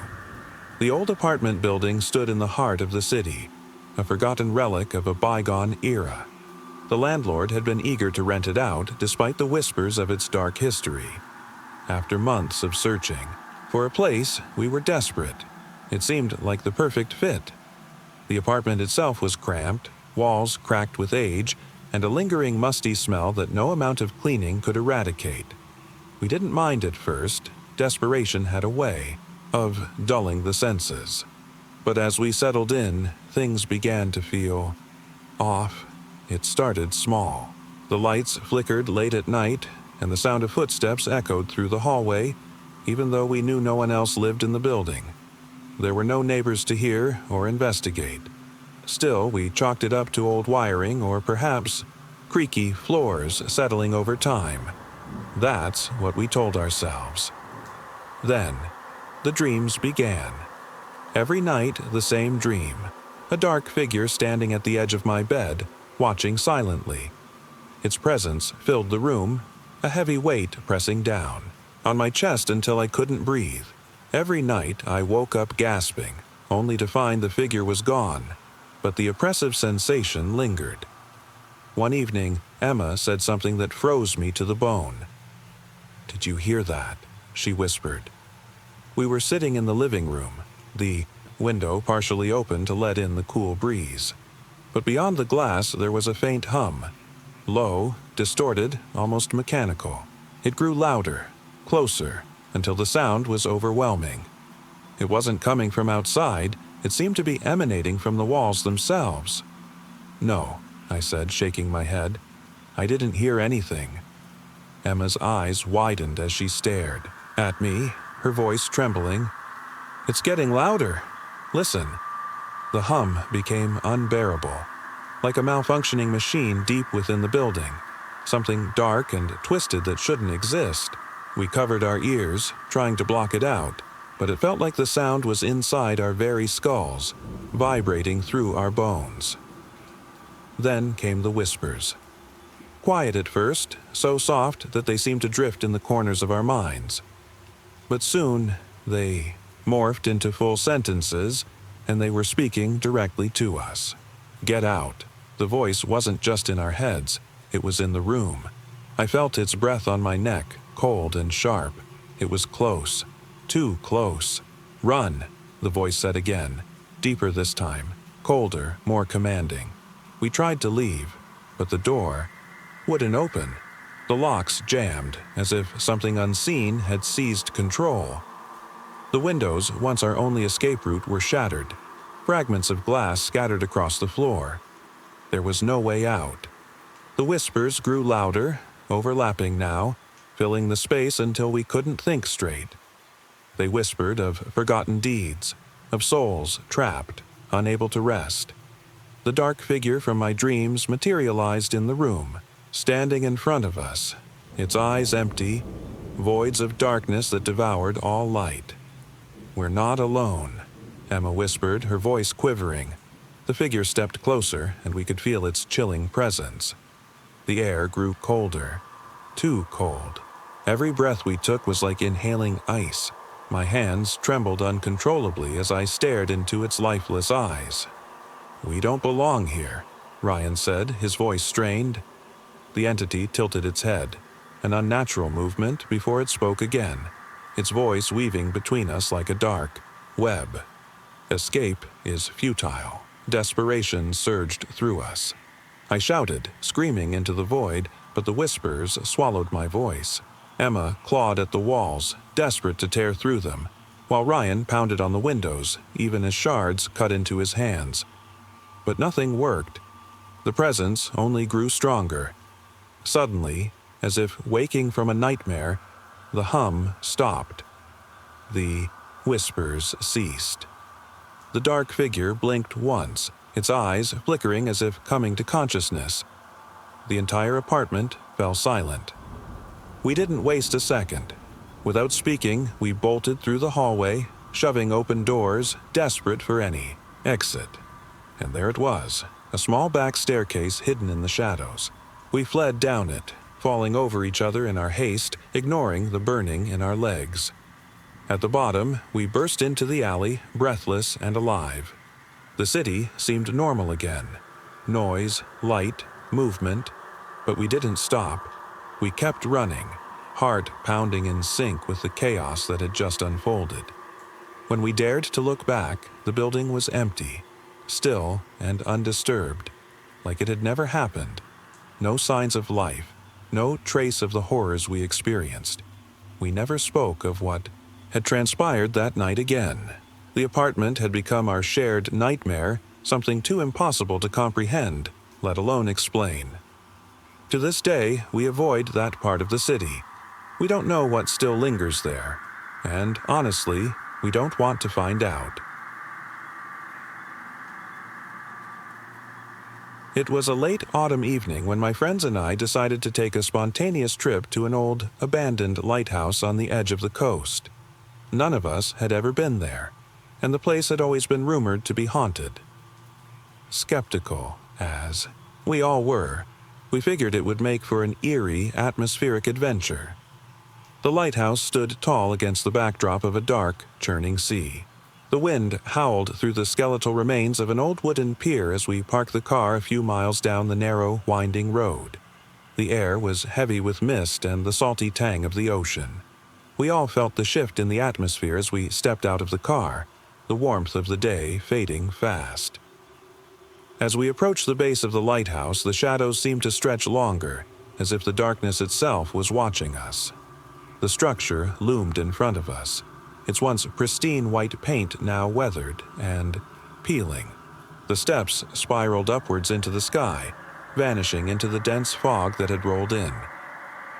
The old apartment building stood in the heart of the city, a forgotten relic of a bygone era. The landlord had been eager to rent it out despite the whispers of its dark history. After months of searching for a place, we were desperate. It seemed like the perfect fit. The apartment itself was cramped, walls cracked with age, and a lingering musty smell that no amount of cleaning could eradicate. We didn't mind at first. Desperation had a way of dulling the senses. But as we settled in, things began to feel off. It started small. The lights flickered late at night, and the sound of footsteps echoed through the hallway, even though we knew no one else lived in the building. There were no neighbors to hear or investigate. Still, we chalked it up to old wiring or perhaps creaky floors settling over time. That's what we told ourselves. Then, the dreams began. Every night, the same dream. A dark figure standing at the edge of my bed, watching silently. Its presence filled the room, a heavy weight pressing down on my chest until I couldn't breathe. Every night, I woke up gasping, only to find the figure was gone, but the oppressive sensation lingered. One evening, Emma said something that froze me to the bone. "Did you hear that?" she whispered. We were sitting in the living room, the window partially open to let in the cool breeze. But beyond the glass there was a faint hum. Low, distorted, almost mechanical. It grew louder, closer, until the sound was overwhelming. It wasn't coming from outside, it seemed to be emanating from the walls themselves. "No," I said, shaking my head. "I didn't hear anything." Emma's eyes widened as she stared at me, her voice trembling. "It's getting louder. Listen." The hum became unbearable, like a malfunctioning machine deep within the building, something dark and twisted that shouldn't exist. We covered our ears, trying to block it out, but it felt like the sound was inside our very skulls, vibrating through our bones. Then came the whispers. Quiet at first, so soft that they seemed to drift in the corners of our minds. But soon, they morphed into full sentences, and they were speaking directly to us. "Get out." The voice wasn't just in our heads, it was in the room. I felt its breath on my neck, cold and sharp. It was close, too close. "Run," the voice said again, deeper this time, colder, more commanding. We tried to leave, but the door wouldn't open. The locks jammed, as if something unseen had seized control. The windows, once our only escape route, were shattered. Fragments of glass scattered across the floor. There was no way out. The whispers grew louder, overlapping now, filling the space until we couldn't think straight. They whispered of forgotten deeds, of souls trapped, unable to rest. The dark figure from my dreams materialized in the room, standing in front of us, its eyes empty, voids of darkness that devoured all light. "We're not alone," Emma whispered, her voice quivering. The figure stepped closer, and we could feel its chilling presence. The air grew colder, too cold. Every breath we took was like inhaling ice. My hands trembled uncontrollably as I stared into its lifeless eyes. "We don't belong here," Ryan said, his voice strained. The entity tilted its head, an unnatural movement before it spoke again, its voice weaving between us like a dark web. Escape is futile. Desperation surged through us. I shouted, screaming into the void, but the whispers swallowed my voice. Emma clawed at the walls, desperate to tear through them, while Ryan pounded on the windows, even as shards cut into his hands. But nothing worked. The presence only grew stronger. Suddenly, as if waking from a nightmare, the hum stopped. The whispers ceased. The dark figure blinked once, its eyes flickering as if coming to consciousness. The entire apartment fell silent. We didn't waste a second. Without speaking, we bolted through the hallway, shoving open doors, desperate for any Exit. And there it was, a small back staircase hidden in the shadows. We fled down it, falling over each other in our haste, ignoring the burning in our legs. At the bottom, we burst into the alley, breathless and alive. The city seemed normal again. Noise, light, movement. But we didn't stop. We kept running, heart pounding in sync with the chaos that had just unfolded. When we dared to look back, the building was empty, still and undisturbed, like it had never happened. No signs of life, no trace of the horrors we experienced. We never spoke of what had transpired that night again. The apartment had become our shared nightmare, something too impossible to comprehend, let alone explain. To this day, we avoid that part of the city. We don't know what still lingers there, and honestly, we don't want to find out. It was a late autumn evening when my friends and I decided to take a spontaneous trip to an old, abandoned lighthouse on the edge of the coast. None of us had ever been there, and the place had always been rumored to be haunted. Skeptical, as we all were, we figured it would make for an eerie, atmospheric adventure. The lighthouse stood tall against the backdrop of a dark, churning sea. The wind howled through the skeletal remains of an old wooden pier as we parked the car a few miles down the narrow, winding road. The air was heavy with mist and the salty tang of the ocean. We all felt the shift in the atmosphere as we stepped out of the car, the warmth of the day fading fast. As we approached the base of the lighthouse, the shadows seemed to stretch longer, as if the darkness itself was watching us. The structure loomed in front of us, its once pristine white paint now weathered and peeling. The steps spiraled upwards into the sky, vanishing into the dense fog that had rolled in.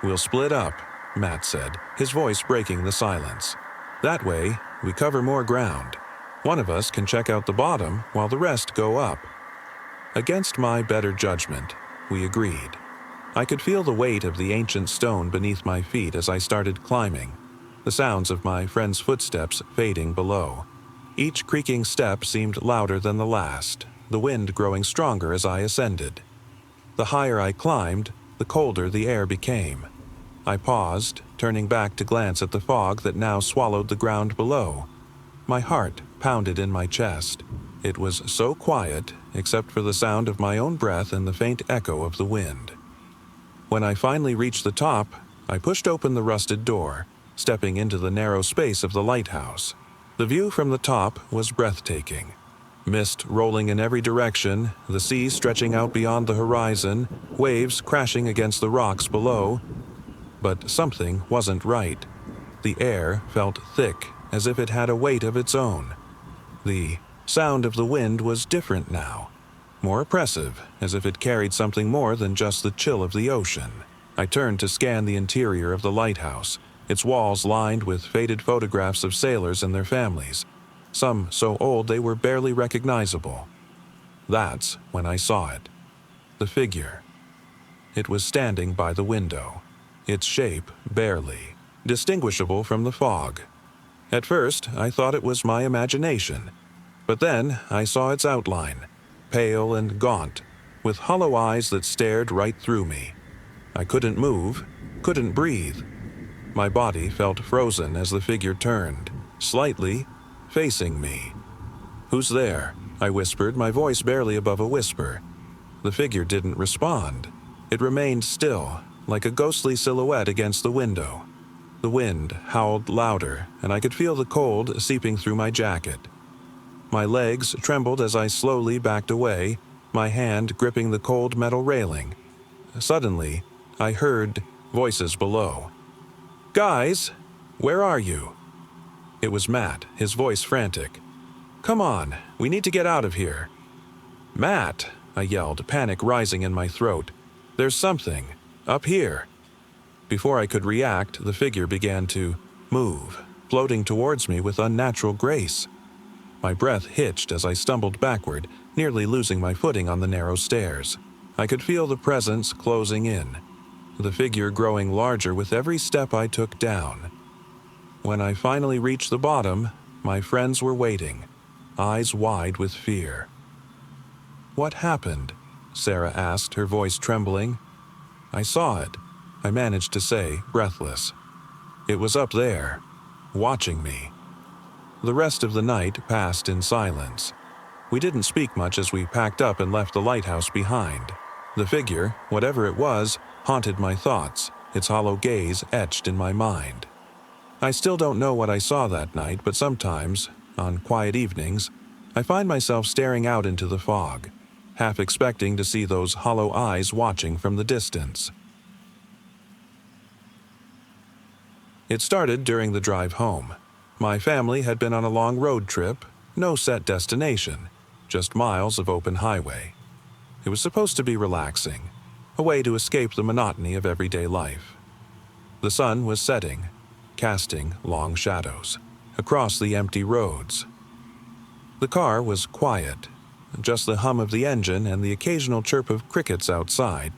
"We'll split up," Matt said, his voice breaking the silence. "That way, we cover more ground. One of us can check out the bottom while the rest go up." Against my better judgment, we agreed. I could feel the weight of the ancient stone beneath my feet as I started climbing, the sounds of my friends' footsteps fading below. Each creaking step seemed louder than the last, the wind growing stronger as I ascended. The higher I climbed, the colder the air became. I paused, turning back to glance at the fog that now swallowed the ground below. My heart pounded in my chest. It was so quiet, except for the sound of my own breath and the faint echo of the wind. When I finally reached the top, I pushed open the rusted door, stepping into the narrow space of the lighthouse. The view from the top was breathtaking. Mist rolling in every direction, the sea stretching out beyond the horizon, waves crashing against the rocks below. But something wasn't right. The air felt thick, as if it had a weight of its own. The sound of the wind was different now, more oppressive, as if it carried something more than just the chill of the ocean. I turned to scan the interior of the lighthouse, its walls lined with faded photographs of sailors and their families, some so old they were barely recognizable. That's when I saw it. The figure. It was standing by the window, its shape barely distinguishable from the fog. At first, I thought it was my imagination, but then I saw its outline, pale and gaunt, with hollow eyes that stared right through me. I couldn't move, couldn't breathe. My body felt frozen as the figure turned, slightly, facing me. "Who's there?" I whispered, my voice barely above a whisper. The figure didn't respond. It remained still, like a ghostly silhouette against the window. The wind howled louder, and I could feel the cold seeping through my jacket. My legs trembled as I slowly backed away, my hand gripping the cold metal railing. Suddenly, I heard voices below. "Guys, where are you?" It was Matt, his voice frantic. "Come on, we need to get out of here." "Matt," I yelled, panic rising in my throat. "There's something, up here." Before I could react, the figure began to move, floating towards me with unnatural grace. My breath hitched as I stumbled backward, nearly losing my footing on the narrow stairs. I could feel the presence closing in, the figure growing larger with every step I took down. When I finally reached the bottom, my friends were waiting, eyes wide with fear. "What happened?" Sarah asked, her voice trembling. "I saw it," I managed to say, breathless. "It was up there, watching me." The rest of the night passed in silence. We didn't speak much as we packed up and left the lighthouse behind. The figure, whatever it was, haunted my thoughts, its hollow gaze etched in my mind. I still don't know what I saw that night, but sometimes, on quiet evenings, I find myself staring out into the fog, half expecting to see those hollow eyes watching from the distance. It started during the drive home. My family had been on a long road trip, no set destination, just miles of open highway. It was supposed to be relaxing, a way to escape the monotony of everyday life. The sun was setting, casting long shadows across the empty roads. The car was quiet, just the hum of the engine and the occasional chirp of crickets outside.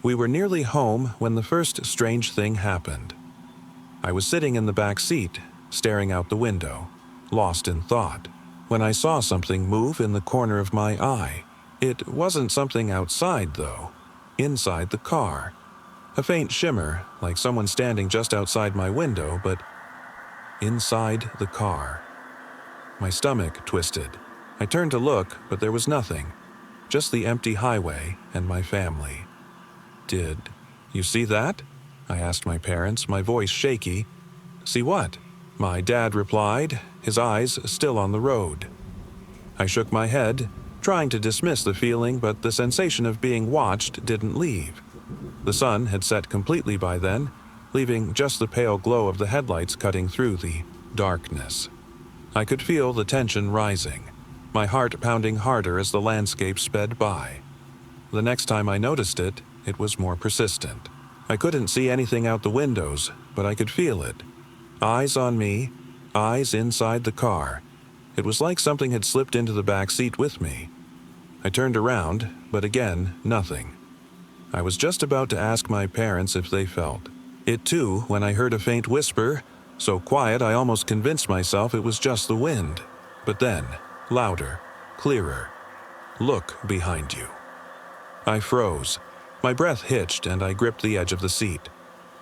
We were nearly home when the first strange thing happened. I was sitting in the back seat, staring out the window, lost in thought, when I saw something move in the corner of my eye. It wasn't something outside, though. Inside the car. A faint shimmer, like someone standing just outside my window, but inside the car. My stomach twisted. I turned to look, but there was nothing. Just the empty highway and my family. "Did you see that?" I asked my parents, my voice shaky. "See what?" My dad replied, his eyes still on the road. I shook my head, trying to dismiss the feeling, but the sensation of being watched didn't leave. The sun had set completely by then, leaving just the pale glow of the headlights cutting through the darkness. I could feel the tension rising, my heart pounding harder as the landscape sped by. The next time I noticed it, it was more persistent. I couldn't see anything out the windows, but I could feel it. Eyes on me, eyes inside the car. It was like something had slipped into the back seat with me. I turned around, but again, nothing. I was just about to ask my parents if they felt it too when I heard a faint whisper, so quiet I almost convinced myself it was just the wind. But then, louder, clearer. "Look behind you." I froze. My breath hitched and I gripped the edge of the seat.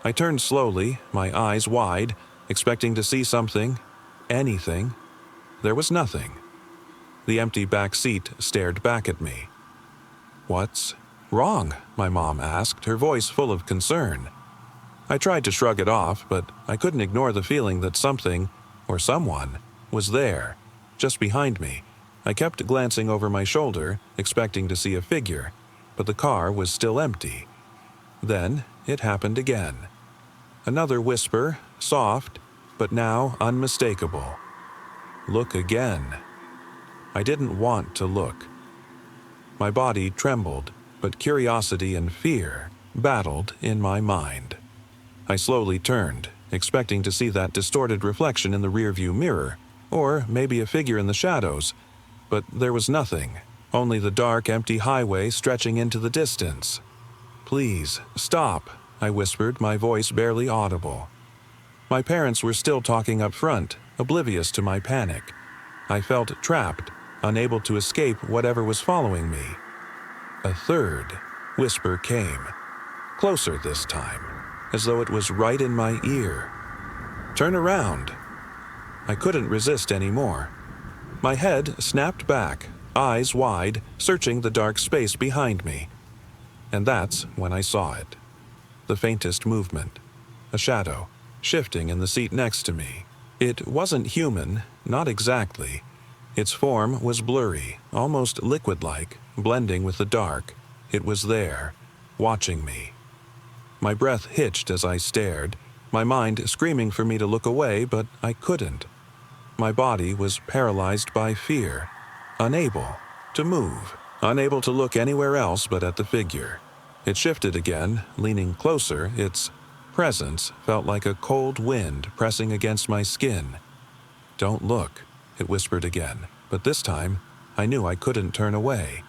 I turned slowly, my eyes wide, expecting to see something, anything. There was nothing. The empty back seat stared back at me. "What's wrong?" my mom asked, her voice full of concern. I tried to shrug it off, but I couldn't ignore the feeling that something, or someone, was there, just behind me. I kept glancing over my shoulder, expecting to see a figure, but the car was still empty. Then it happened again. Another whisper, soft, but now unmistakable. "Look again." I didn't want to look. My body trembled, but curiosity and fear battled in my mind. I slowly turned, expecting to see that distorted reflection in the rearview mirror, or maybe a figure in the shadows, but there was nothing, only the dark, empty highway stretching into the distance. "Please, stop," I whispered, my voice barely audible. My parents were still talking up front, oblivious to my panic. I felt trapped, unable to escape whatever was following me. A third whisper came, closer this time, as though it was right in my ear. "Turn around." I couldn't resist anymore. My head snapped back, eyes wide, searching the dark space behind me. And that's when I saw it. The faintest movement. A shadow, shifting in the seat next to me. It wasn't human, not exactly. Its form was blurry, almost liquid-like, blending with the dark. It was there, watching me. My breath hitched as I stared, my mind screaming for me to look away, but I couldn't. My body was paralyzed by fear, unable to move, unable to look anywhere else but at the figure. It shifted again, leaning closer. Its presence felt like a cold wind pressing against my skin. "Don't look," it whispered again, but this time I knew I couldn't turn away.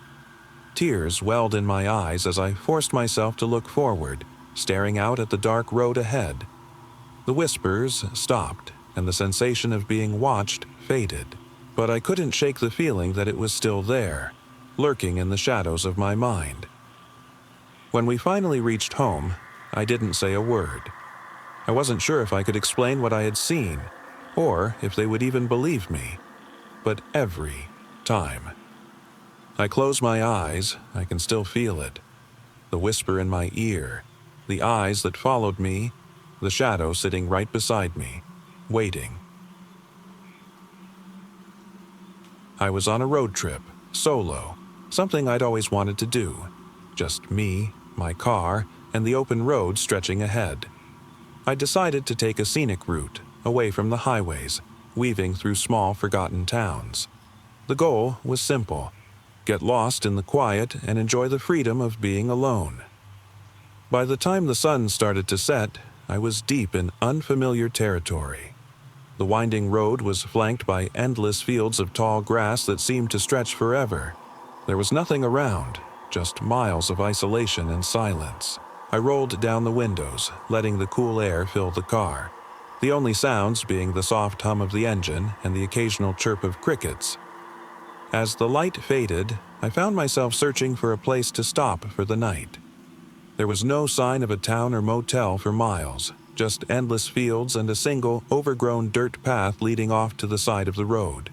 Tears welled in my eyes as I forced myself to look forward, staring out at the dark road ahead. The whispers stopped, and the sensation of being watched faded. but I couldn't shake the feeling that it was still there, lurking in the shadows of my mind. When we finally reached home, I didn't say a word. I wasn't sure if I could explain what I had seen, or if they would even believe me. But every time I close my eyes, I can still feel it. The whisper in my ear, the eyes that followed me, the shadow sitting right beside me, waiting. I was on a road trip, solo, something I'd always wanted to do. Just me, my car, and the open road stretching ahead. I decided to take a scenic route, away from the highways, weaving through small forgotten towns. The goal was simple: get lost in the quiet and enjoy the freedom of being alone. By the time the sun started to set, I was deep in unfamiliar territory. The winding road was flanked by endless fields of tall grass that seemed to stretch forever. There was nothing around, just miles of isolation and silence. I rolled down the windows, letting the cool air fill the car, the only sounds being the soft hum of the engine and the occasional chirp of crickets. As the light faded, I found myself searching for a place to stop for the night. There was no sign of a town or motel for miles, just endless fields and a single, overgrown dirt path leading off to the side of the road.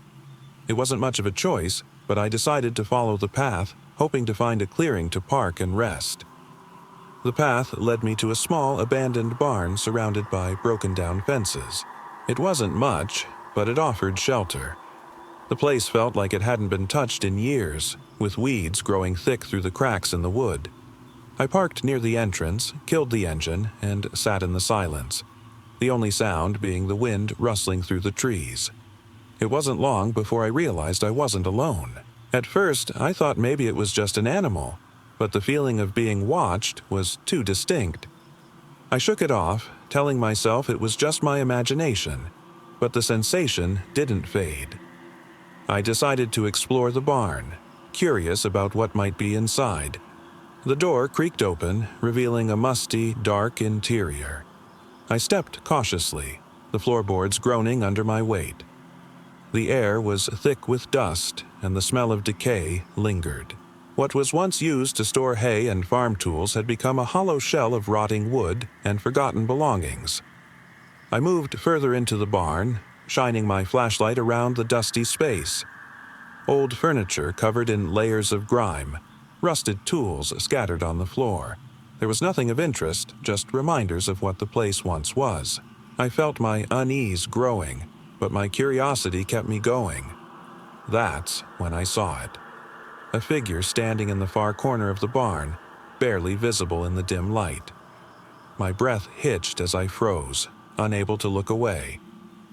It wasn't much of a choice, but I decided to follow the path, hoping to find a clearing to park and rest. The path led me to a small, abandoned barn surrounded by broken-down fences. It wasn't much, but it offered shelter. The place felt like it hadn't been touched in years, with weeds growing thick through the cracks in the wood. I parked near the entrance, killed the engine, and sat in the silence, the only sound being the wind rustling through the trees. It wasn't long before I realized I wasn't alone. At first, I thought maybe it was just an animal, but the feeling of being watched was too distinct. I shook it off, telling myself it was just my imagination, but the sensation didn't fade. I decided to explore the barn, curious about what might be inside. The door creaked open, revealing a musty, dark interior. I stepped cautiously, the floorboards groaning under my weight. The air was thick with dust, and the smell of decay lingered. What was once used to store hay and farm tools had become a hollow shell of rotting wood and forgotten belongings. I moved further into the barn, shining my flashlight around the dusty space. Old furniture covered in layers of grime, rusted tools scattered on the floor. There was nothing of interest, just reminders of what the place once was. I felt my unease growing, but my curiosity kept me going. That's when I saw it. A figure standing in the far corner of the barn, barely visible in the dim light. My breath hitched as I froze, unable to look away.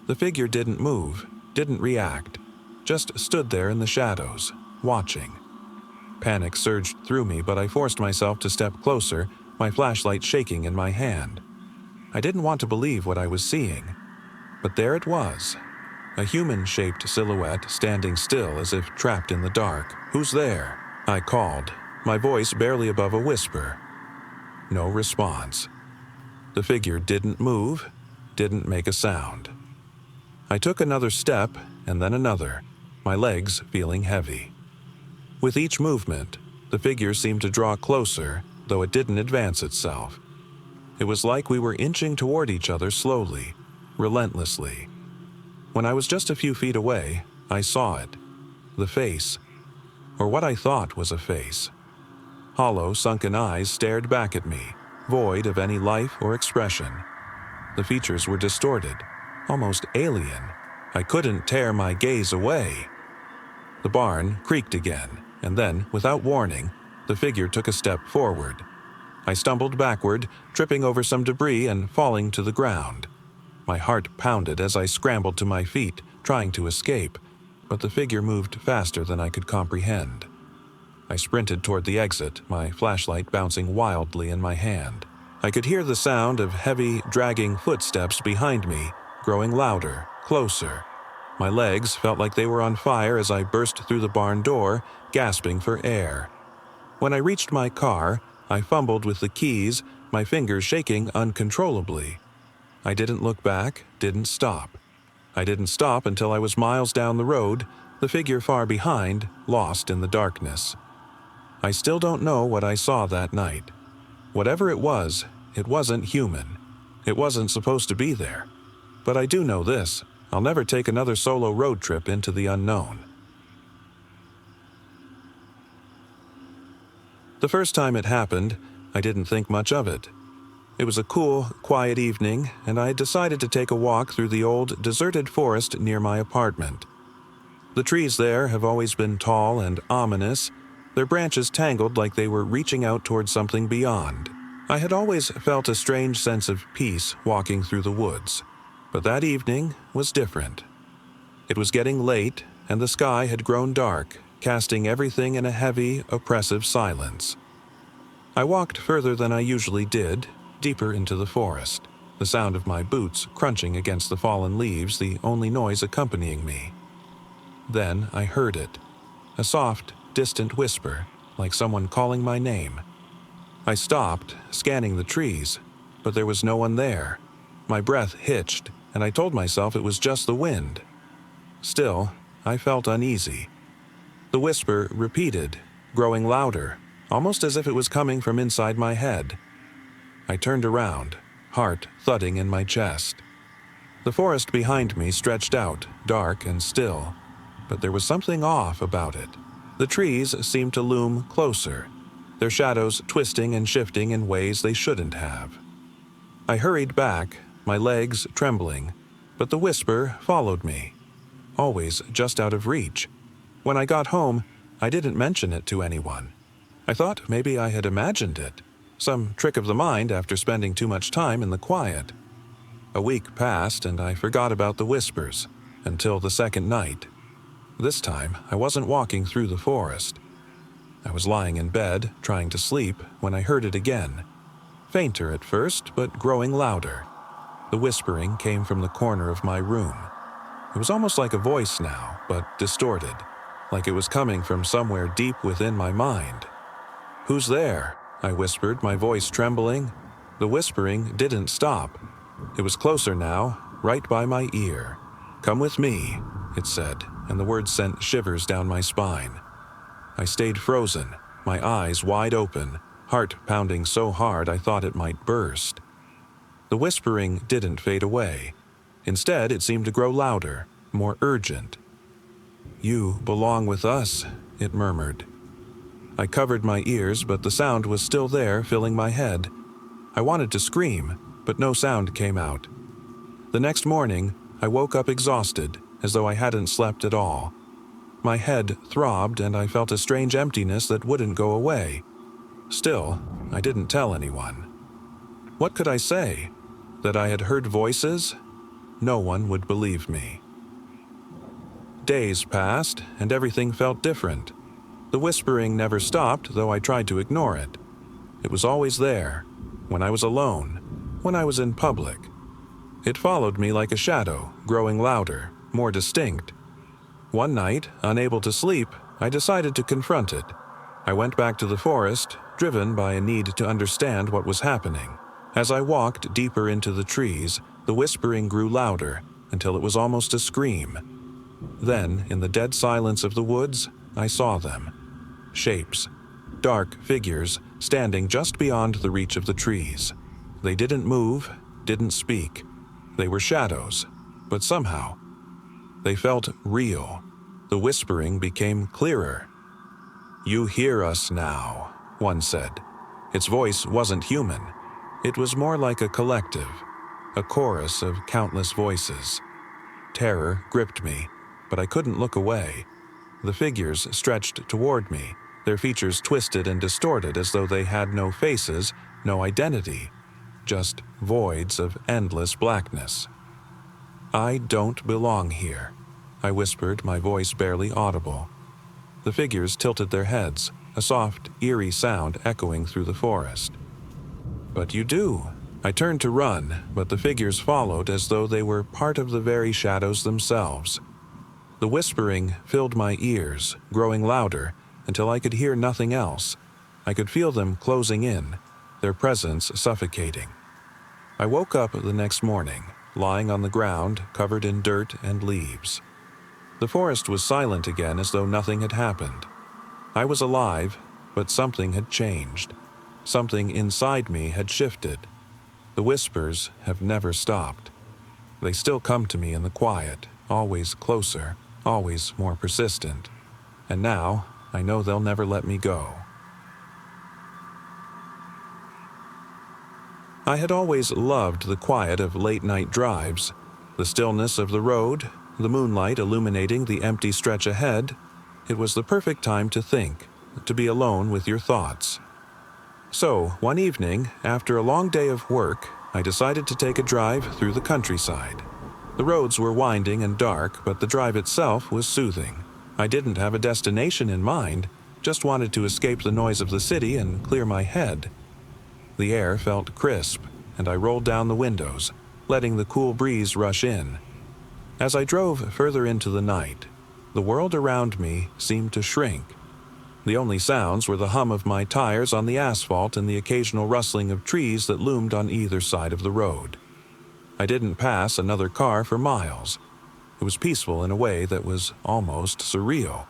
The figure didn't move, didn't react, just stood there in the shadows, watching. Panic surged through me, but I forced myself to step closer, my flashlight shaking in my hand. I didn't want to believe what I was seeing, but there it was. A human-shaped silhouette standing still as if trapped in the dark. "Who's there?" I called, my voice barely above a whisper. No response. The figure didn't move, didn't make a sound. I took another step, and then another, my legs feeling heavy. With each movement, the figure seemed to draw closer, though it didn't advance itself. It was like we were inching toward each other slowly, relentlessly. When I was just a few feet away, I saw it. The face, or what I thought was a face. Hollow, sunken eyes stared back at me, void of any life or expression. The features were distorted, almost alien. I couldn't tear my gaze away. The barn creaked again, and then, without warning, the figure took a step forward. I stumbled backward, tripping over some debris and falling to the ground. My heart pounded as I scrambled to my feet, trying to escape, but the figure moved faster than I could comprehend. I sprinted toward the exit, my flashlight bouncing wildly in my hand. I could hear the sound of heavy, dragging footsteps behind me, growing louder, closer. My legs felt like they were on fire as I burst through the barn door, gasping for air. When I reached my car, I fumbled with the keys, my fingers shaking uncontrollably. I didn't look back, didn't stop. I didn't stop until I was miles down the road, the figure far behind, lost in the darkness. I still don't know what I saw that night. Whatever it wasn't human. It wasn't supposed to be there. But I do know this: I'll never take another solo road trip into the unknown. The first time it happened, I didn't think much of it. It was a cool, quiet evening, and I decided to take a walk through the old, deserted forest near my apartment. The trees there have always been tall and ominous, their branches tangled like they were reaching out toward something beyond. I had always felt a strange sense of peace walking through the woods, but that evening was different. It was getting late, and the sky had grown dark, casting everything in a heavy, oppressive silence. I walked further than I usually did, deeper into the forest, the sound of my boots crunching against the fallen leaves the only noise accompanying me. Then I heard it, a soft, distant whisper, like someone calling my name. I stopped, scanning the trees, but there was no one there. My breath hitched, and I told myself it was just the wind. Still, I felt uneasy. The whisper repeated, growing louder, almost as if it was coming from inside my head. I turned around, heart thudding in my chest. The forest behind me stretched out, dark and still, but there was something off about it. The trees seemed to loom closer, their shadows twisting and shifting in ways they shouldn't have. I hurried back, my legs trembling, but the whisper followed me, always just out of reach. When I got home, I didn't mention it to anyone. I thought maybe I had imagined it, some trick of the mind after spending too much time in the quiet. A week passed and I forgot about the whispers, until the second night. This time, I wasn't walking through the forest. I was lying in bed, trying to sleep, when I heard it again. Fainter at first, but growing louder. The whispering came from the corner of my room. It was almost like a voice now, but distorted, like it was coming from somewhere deep within my mind. "Who's there?" I whispered, my voice trembling. The whispering didn't stop. It was closer now, right by my ear. "Come with me," it said, and the words sent shivers down my spine. I stayed frozen, my eyes wide open, heart pounding so hard I thought it might burst. The whispering didn't fade away. Instead, it seemed to grow louder, more urgent. "You belong with us," it murmured. I covered my ears, but the sound was still there, filling my head. I wanted to scream, but no sound came out. The next morning, I woke up exhausted, as though I hadn't slept at all. My head throbbed, and I felt a strange emptiness that wouldn't go away. Still, I didn't tell anyone. What could I say? That I had heard voices? No one would believe me. Days passed, and everything felt different. The whispering never stopped, though I tried to ignore it. It was always there, when I was alone, when I was in public. It followed me like a shadow, growing louder, more distinct. One night, unable to sleep, I decided to confront it. I went back to the forest, driven by a need to understand what was happening. As I walked deeper into the trees, the whispering grew louder, until it was almost a scream. Then, in the dead silence of the woods, I saw them. Shapes, dark figures, standing just beyond the reach of the trees. They didn't move, didn't speak. They were shadows, but somehow, they felt real. The whispering became clearer. "You hear us now," one said. Its voice wasn't human. It was more like a collective, a chorus of countless voices. Terror gripped me, but I couldn't look away. The figures stretched toward me, their features twisted and distorted as though they had no faces, no identity, just voids of endless blackness. "I don't belong here," I whispered, my voice barely audible. The figures tilted their heads, a soft, eerie sound echoing through the forest. "But you do." I turned to run, but the figures followed as though they were part of the very shadows themselves. The whispering filled my ears, growing louder, until I could hear nothing else. I could feel them closing in, their presence suffocating. I woke up the next morning, lying on the ground, covered in dirt and leaves. The forest was silent again, as though nothing had happened. I was alive, but something had changed. Something inside me had shifted. The whispers have never stopped. They still come to me in the quiet, always closer, always more persistent. And now, I know they'll never let me go. I had always loved the quiet of late-night drives, the stillness of the road, the moonlight illuminating the empty stretch ahead. It was the perfect time to think, to be alone with your thoughts. So, one evening, after a long day of work, I decided to take a drive through the countryside. The roads were winding and dark, but the drive itself was soothing. I didn't have a destination in mind, just wanted to escape the noise of the city and clear my head. The air felt crisp, and I rolled down the windows, letting the cool breeze rush in. As I drove further into the night, the world around me seemed to shrink. The only sounds were the hum of my tires on the asphalt and the occasional rustling of trees that loomed on either side of the road. I didn't pass another car for miles. It was peaceful in a way that was almost surreal.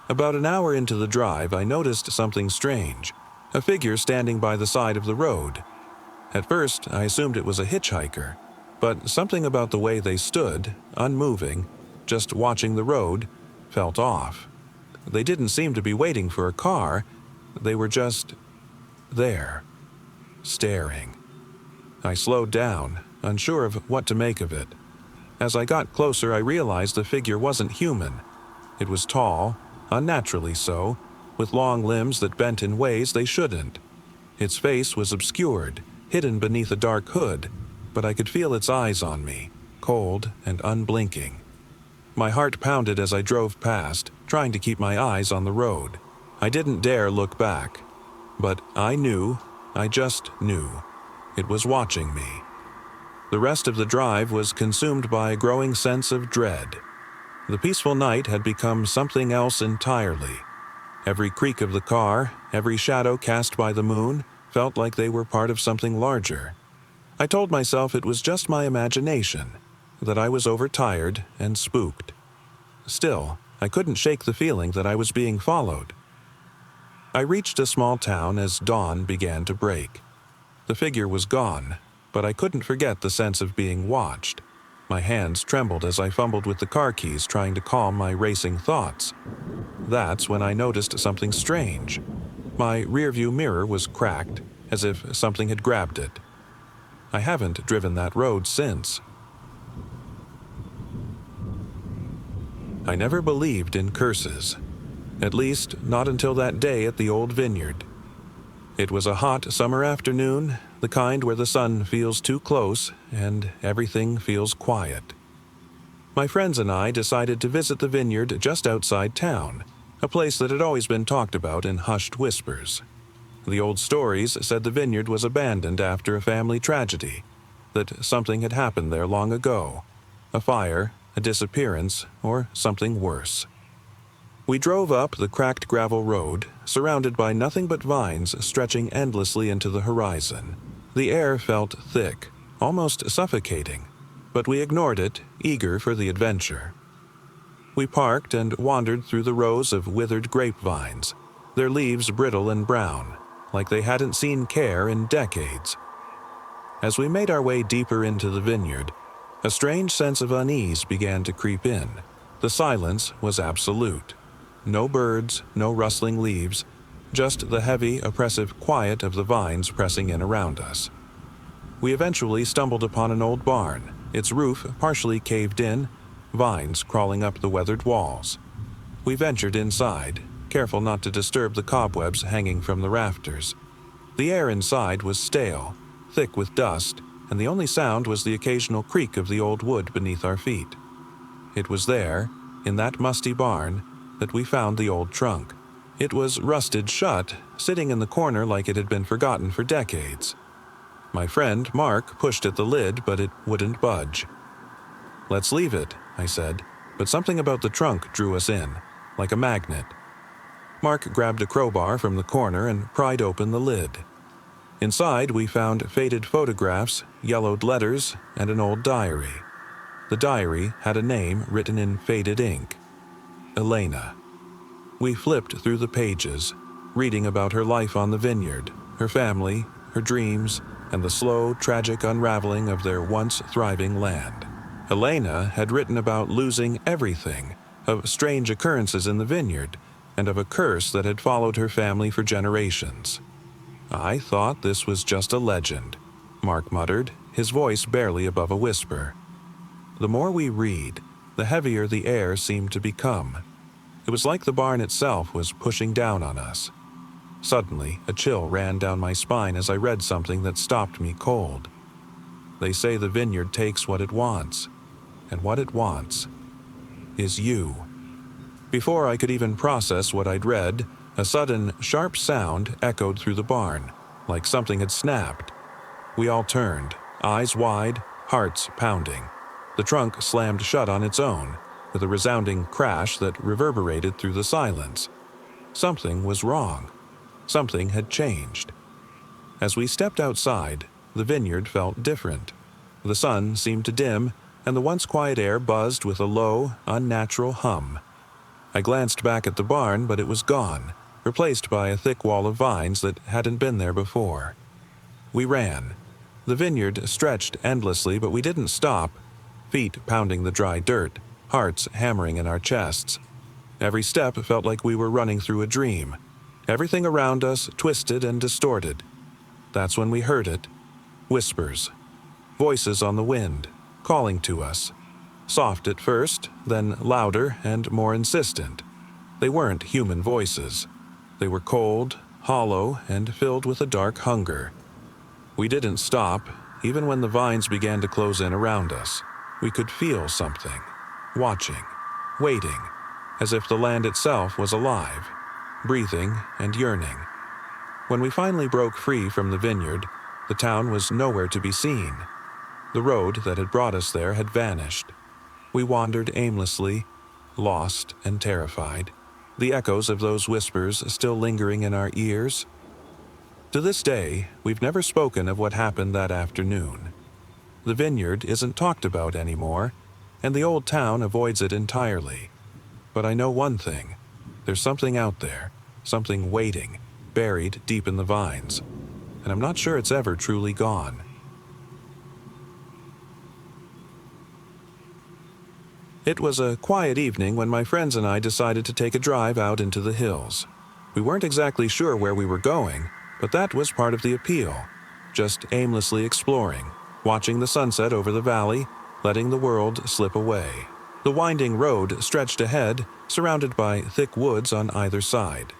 About an hour into the drive, I noticed something strange. A figure standing by the side of the road. At first, I assumed it was a hitchhiker, but something about the way they stood, unmoving, just watching the road, felt off. They didn't seem to be waiting for a car. They were just there, staring. I slowed down, unsure of what to make of it. As I got closer, I realized the figure wasn't human. It was tall, unnaturally so, with long limbs that bent in ways they shouldn't. Its face was obscured, hidden beneath a dark hood, but I could feel its eyes on me, cold and unblinking. My heart pounded as I drove past, trying to keep my eyes on the road. I didn't dare look back, but I just knew. It was watching me. The rest of the drive was consumed by a growing sense of dread. The peaceful night had become something else entirely. Every creak of the car, every shadow cast by the moon, felt like they were part of something larger. I told myself it was just my imagination, that I was overtired and spooked. Still, I couldn't shake the feeling that I was being followed. I reached a small town as dawn began to break. The figure was gone, but I couldn't forget the sense of being watched. My hands trembled as I fumbled with the car keys, trying to calm my racing thoughts. That's when I noticed something strange. My rearview mirror was cracked, as if something had grabbed it. I haven't driven that road since. I never believed in curses. At least, not until that day at the old vineyard. It was a hot summer afternoon, the kind where the sun feels too close and everything feels quiet. My friends and I decided to visit the vineyard just outside town, a place that had always been talked about in hushed whispers. The old stories said the vineyard was abandoned after a family tragedy, that something had happened there long ago, a fire, a disappearance, or something worse. We drove up the cracked gravel road, surrounded by nothing but vines stretching endlessly into the horizon. The air felt thick, almost suffocating, but we ignored it, eager for the adventure. We parked and wandered through the rows of withered grapevines, their leaves brittle and brown, like they hadn't seen care in decades. As we made our way deeper into the vineyard, a strange sense of unease began to creep in. The silence was absolute. No birds, no rustling leaves, just the heavy, oppressive quiet of the vines pressing in around us. We eventually stumbled upon an old barn, its roof partially caved in, vines crawling up the weathered walls. We ventured inside, careful not to disturb the cobwebs hanging from the rafters. The air inside was stale, thick with dust, and the only sound was the occasional creak of the old wood beneath our feet. It was there, in that musty barn, that we found the old trunk. It was rusted shut, sitting in the corner like it had been forgotten for decades. My friend, Mark, pushed at the lid, but it wouldn't budge. "Let's leave it," I said, but something about the trunk drew us in, like a magnet. Mark grabbed a crowbar from the corner and pried open the lid. Inside, we found faded photographs, yellowed letters, and an old diary. The diary had a name written in faded ink: Elena. We flipped through the pages, reading about her life on the vineyard, her family, her dreams, and the slow, tragic unraveling of their once thriving land. Elena had written about losing everything, of strange occurrences in the vineyard, and of a curse that had followed her family for generations. I thought this was just a legend, Mark muttered, his voice barely above a whisper. The more we read, the heavier the air seemed to become. It was like the barn itself was pushing down on us. Suddenly, a chill ran down my spine as I read something that stopped me cold. They say the vineyard takes what it wants, and what it wants is you. Before I could even process what I'd read, a sudden, sharp sound echoed through the barn, like something had snapped. We all turned, eyes wide, hearts pounding. The trunk slammed shut on its own, with a resounding crash that reverberated through the silence. Something was wrong. Something had changed. As we stepped outside, the vineyard felt different. The sun seemed to dim, and the once quiet air buzzed with a low, unnatural hum. I glanced back at the barn, but it was gone, replaced by a thick wall of vines that hadn't been there before. We ran. The vineyard stretched endlessly, but we didn't stop, feet pounding the dry dirt, hearts hammering in our chests. Every step felt like we were running through a dream. Everything around us twisted and distorted. That's when we heard it. Whispers. Voices on the wind, calling to us. Soft at first, then louder and more insistent. They weren't human voices. They were cold, hollow, and filled with a dark hunger. We didn't stop, even when the vines began to close in around us. We could feel something, watching, waiting, as if the land itself was alive, breathing and yearning. When we finally broke free from the vineyard, the town was nowhere to be seen. The road that had brought us there had vanished. We wandered aimlessly, lost and terrified, the echoes of those whispers still lingering in our ears. To this day, we've never spoken of what happened that afternoon. The vineyard isn't talked about anymore, and the old town avoids it entirely. But I know one thing. There's something out there, something waiting, buried deep in the vines, and I'm not sure it's ever truly gone. It was a quiet evening when my friends and I decided to take a drive out into the hills. We weren't exactly sure where we were going, but that was part of the appeal. Just aimlessly exploring, watching the sunset over the valley, letting the world slip away. The winding road stretched ahead, surrounded by thick woods on either side.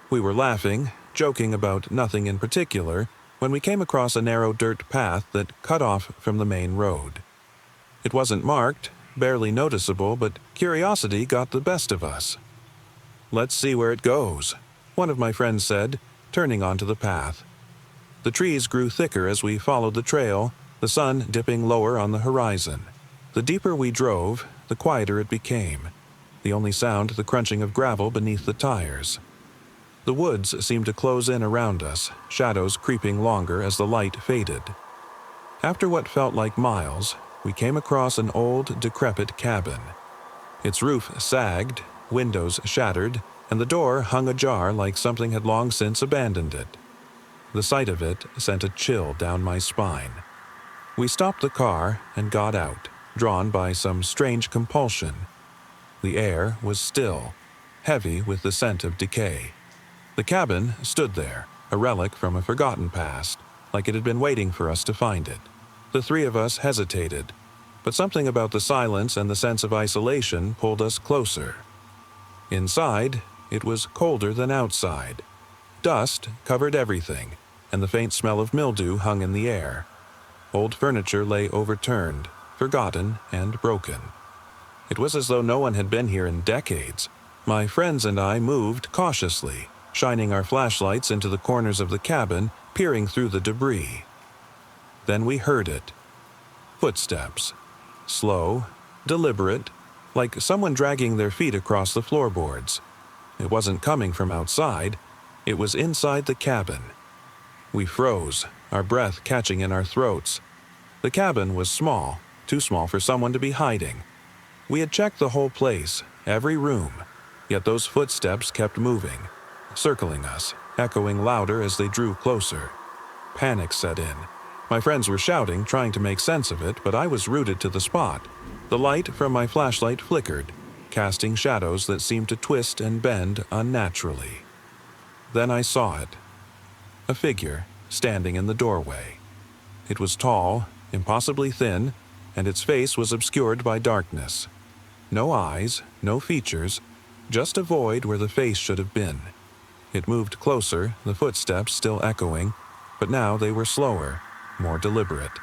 We were laughing, joking about nothing in particular, when we came across a narrow dirt path that cut off from the main road. It wasn't marked, barely noticeable, but curiosity got the best of us. "Let's see where it goes," one of my friends said, turning onto the path. The trees grew thicker as we followed the trail, the sun dipping lower on the horizon. The deeper we drove, the quieter it became. The only sound the crunching of gravel beneath the tires. The woods seemed to close in around us, shadows creeping longer as the light faded. After what felt like miles, we came across an old, decrepit cabin. Its roof sagged, windows shattered, and the door hung ajar like something had long since abandoned it. The sight of it sent a chill down my spine. We stopped the car and got out, drawn by some strange compulsion. The air was still, heavy with the scent of decay. The cabin stood there, a relic from a forgotten past, like it had been waiting for us to find it. The three of us hesitated, but something about the silence and the sense of isolation pulled us closer. Inside, it was colder than outside. Dust covered everything, and the faint smell of mildew hung in the air. Old furniture lay overturned, forgotten and broken. It was as though no one had been here in decades. My friends and I moved cautiously, shining our flashlights into the corners of the cabin, peering through the debris. Then we heard it. Footsteps. Slow, deliberate, like someone dragging their feet across the floorboards. It wasn't coming from outside. It was inside the cabin. We froze, our breath catching in our throats. The cabin was small, too small for someone to be hiding. We had checked the whole place, every room, yet those footsteps kept moving, circling us, echoing louder as they drew closer. Panic set in. My friends were shouting, trying to make sense of it, but I was rooted to the spot. The light from my flashlight flickered, casting shadows that seemed to twist and bend unnaturally. Then I saw it. A figure standing in the doorway. It was tall, impossibly thin, and its face was obscured by darkness. No eyes, no features, just a void where the face should have been. It moved closer, the footsteps still echoing, but now they were slower, more deliberate.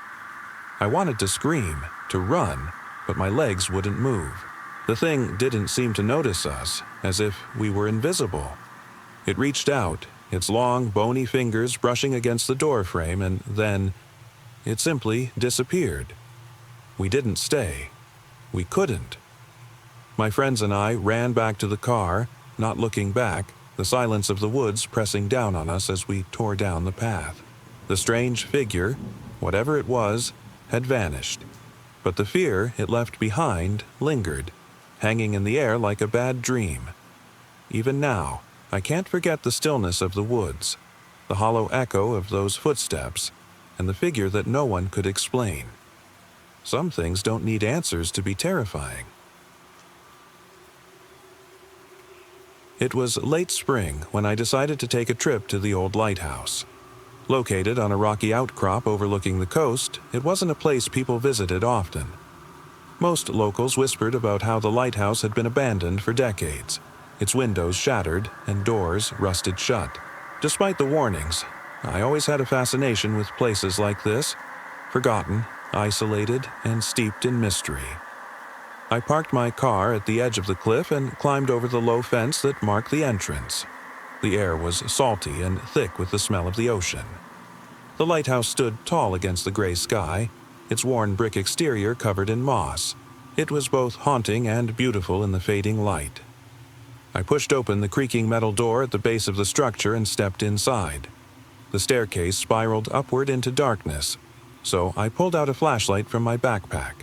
I wanted to scream, to run, but my legs wouldn't move. The thing didn't seem to notice us, as if we were invisible. It reached out, its long, bony fingers brushing against the doorframe, and then it simply disappeared. We didn't stay. We couldn't. My friends and I ran back to the car, not looking back, the silence of the woods pressing down on us as we tore down the path. The strange figure, whatever it was, had vanished, but the fear it left behind lingered, hanging in the air like a bad dream. Even now, I can't forget the stillness of the woods, the hollow echo of those footsteps, and the figure that no one could explain. Some things don't need answers to be terrifying. It was late spring when I decided to take a trip to the old lighthouse. Located on a rocky outcrop overlooking the coast, it wasn't a place people visited often. Most locals whispered about how the lighthouse had been abandoned for decades, its windows shattered and doors rusted shut. Despite the warnings, I always had a fascination with places like this, forgotten, isolated, and steeped in mystery. I parked my car at the edge of the cliff and climbed over the low fence that marked the entrance. The air was salty and thick with the smell of the ocean. The lighthouse stood tall against the gray sky, its worn brick exterior covered in moss. It was both haunting and beautiful in the fading light. I pushed open the creaking metal door at the base of the structure and stepped inside. The staircase spiraled upward into darkness, so I pulled out a flashlight from my backpack.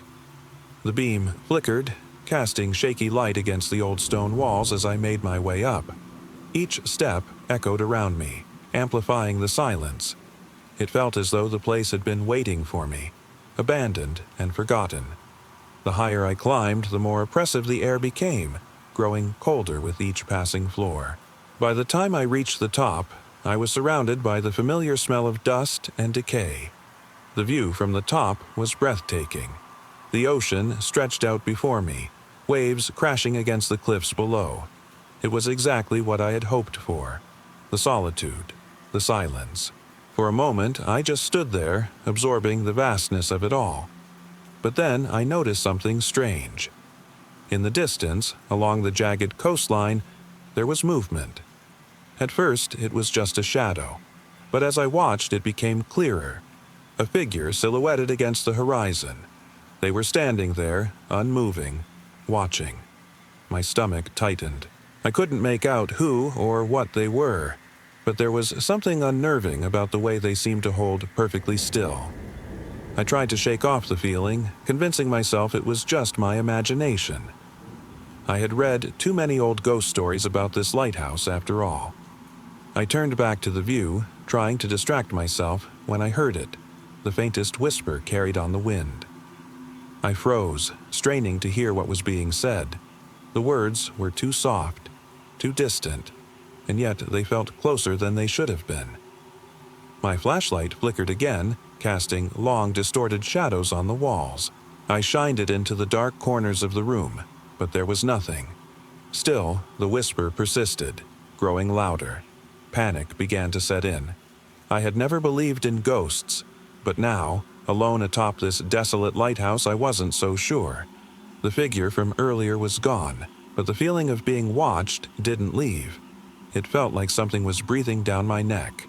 The beam flickered, casting shaky light against the old stone walls as I made my way up. Each step echoed around me, amplifying the silence. It felt as though the place had been waiting for me, abandoned and forgotten. The higher I climbed, the more oppressive the air became, growing colder with each passing floor. By the time I reached the top, I was surrounded by the familiar smell of dust and decay. The view from the top was breathtaking. The ocean stretched out before me, waves crashing against the cliffs below. It was exactly what I had hoped for. The solitude, the silence. For a moment, I just stood there, absorbing the vastness of it all. But then I noticed something strange. In the distance, along the jagged coastline, there was movement. At first, it was just a shadow, but as I watched, it became clearer. A figure silhouetted against the horizon. They were standing there, unmoving, watching. My stomach tightened. I couldn't make out who or what they were, but there was something unnerving about the way they seemed to hold perfectly still. I tried to shake off the feeling, convincing myself it was just my imagination. I had read too many old ghost stories about this lighthouse after all. I turned back to the view, trying to distract myself, when I heard it, the faintest whisper carried on the wind. I froze, straining to hear what was being said. The words were too soft, too distant, and yet they felt closer than they should have been. My flashlight flickered again, casting long, distorted shadows on the walls. I shined it into the dark corners of the room, but there was nothing. Still, the whisper persisted, growing louder. Panic began to set in. I had never believed in ghosts, but now, alone atop this desolate lighthouse, I wasn't so sure. The figure from earlier was gone, but the feeling of being watched didn't leave. It felt like something was breathing down my neck.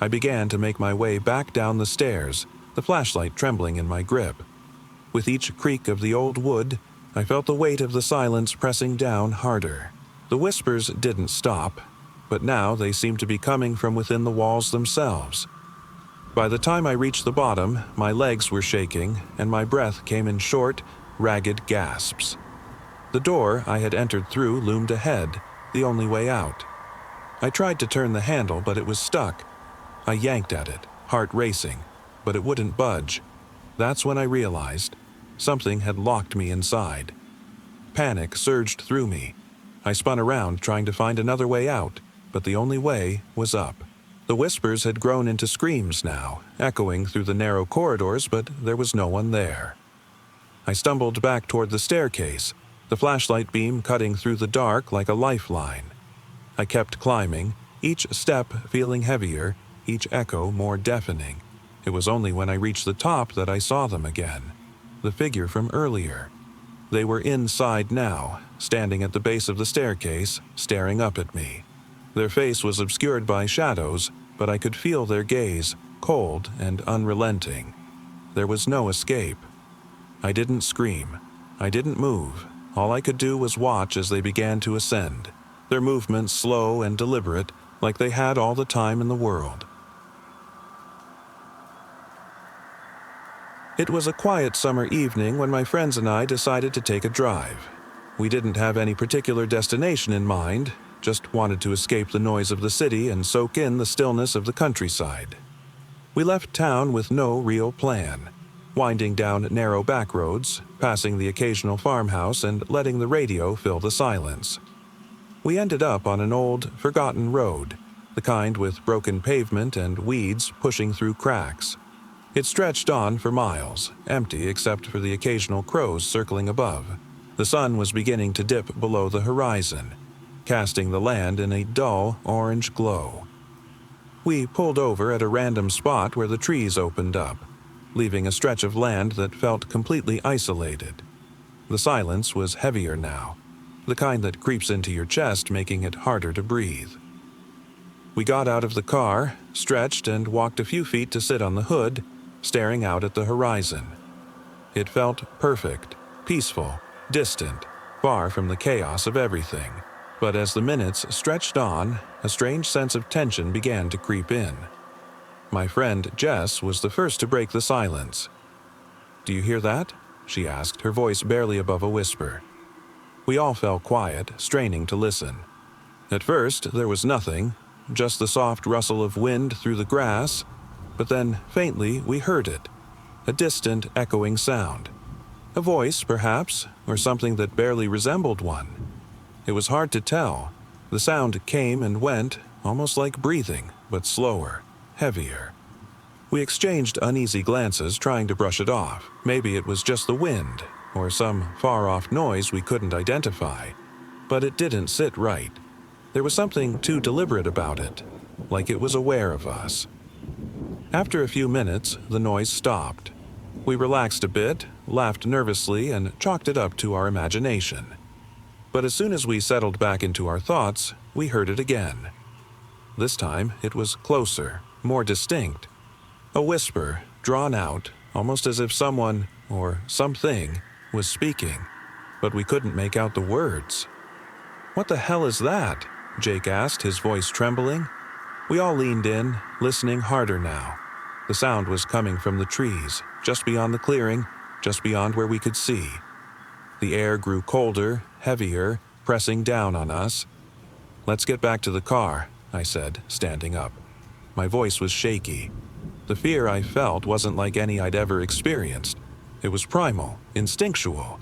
I began to make my way back down the stairs, the flashlight trembling in my grip. With each creak of the old wood, I felt the weight of the silence pressing down harder. The whispers didn't stop. but now they seemed to be coming from within the walls themselves. By the time I reached the bottom, my legs were shaking and my breath came in short, ragged gasps. The door I had entered through loomed ahead, the only way out. I tried to turn the handle, but it was stuck. I yanked at it, heart racing, but it wouldn't budge. That's when I realized something had locked me inside. Panic surged through me. I spun around trying to find another way out, but the only way was up. The whispers had grown into screams now, echoing through the narrow corridors, but there was no one there. I stumbled back toward the staircase, the flashlight beam cutting through the dark like a lifeline. I kept climbing, each step feeling heavier, each echo more deafening. It was only when I reached the top that I saw them again, the figure from earlier. They were inside now, standing at the base of the staircase, staring up at me. Their face was obscured by shadows, but I could feel their gaze, cold and unrelenting. There was no escape. I didn't scream. I didn't move. All I could do was watch as they began to ascend, their movements slow and deliberate, like they had all the time in the world. It was a quiet summer evening when my friends and I decided to take a drive. We didn't have any particular destination in mind, just wanted to escape the noise of the city and soak in the stillness of the countryside. We left town with no real plan, winding down narrow back roads, passing the occasional farmhouse and letting the radio fill the silence. We ended up on an old, forgotten road, the kind with broken pavement and weeds pushing through cracks. It stretched on for miles, empty except for the occasional crows circling above. The sun was beginning to dip below the horizon, casting the land in a dull orange glow. We pulled over at a random spot where the trees opened up, leaving a stretch of land that felt completely isolated. The silence was heavier now, the kind that creeps into your chest, making it harder to breathe. We got out of the car, stretched, and walked a few feet to sit on the hood, staring out at the horizon. It felt perfect, peaceful, distant, far from the chaos of everything. But as the minutes stretched on, a strange sense of tension began to creep in. My friend Jess was the first to break the silence. "Do you hear that?" she asked, her voice barely above a whisper. We all fell quiet, straining to listen. At first, there was nothing, just the soft rustle of wind through the grass, but then, faintly, we heard it, a distant, echoing sound. A voice, perhaps, or something that barely resembled one. It was hard to tell. The sound came and went, almost like breathing, but slower, heavier. We exchanged uneasy glances, trying to brush it off. Maybe it was just the wind, or some far-off noise we couldn't identify. But it didn't sit right. There was something too deliberate about it, like it was aware of us. After a few minutes, the noise stopped. We relaxed a bit, laughed nervously, and chalked it up to our imagination. But as soon as we settled back into our thoughts, we heard it again. This time, it was closer, more distinct. A whisper, drawn out, almost as if someone, or something, was speaking, but we couldn't make out the words. "What the hell is that?" Jake asked, his voice trembling. We all leaned in, listening harder now. The sound was coming from the trees, just beyond the clearing, just beyond where we could see. The air grew colder, heavier, pressing down on us. "Let's get back to the car," I said, standing up. My voice was shaky. The fear I felt wasn't like any I'd ever experienced. It was primal, instinctual.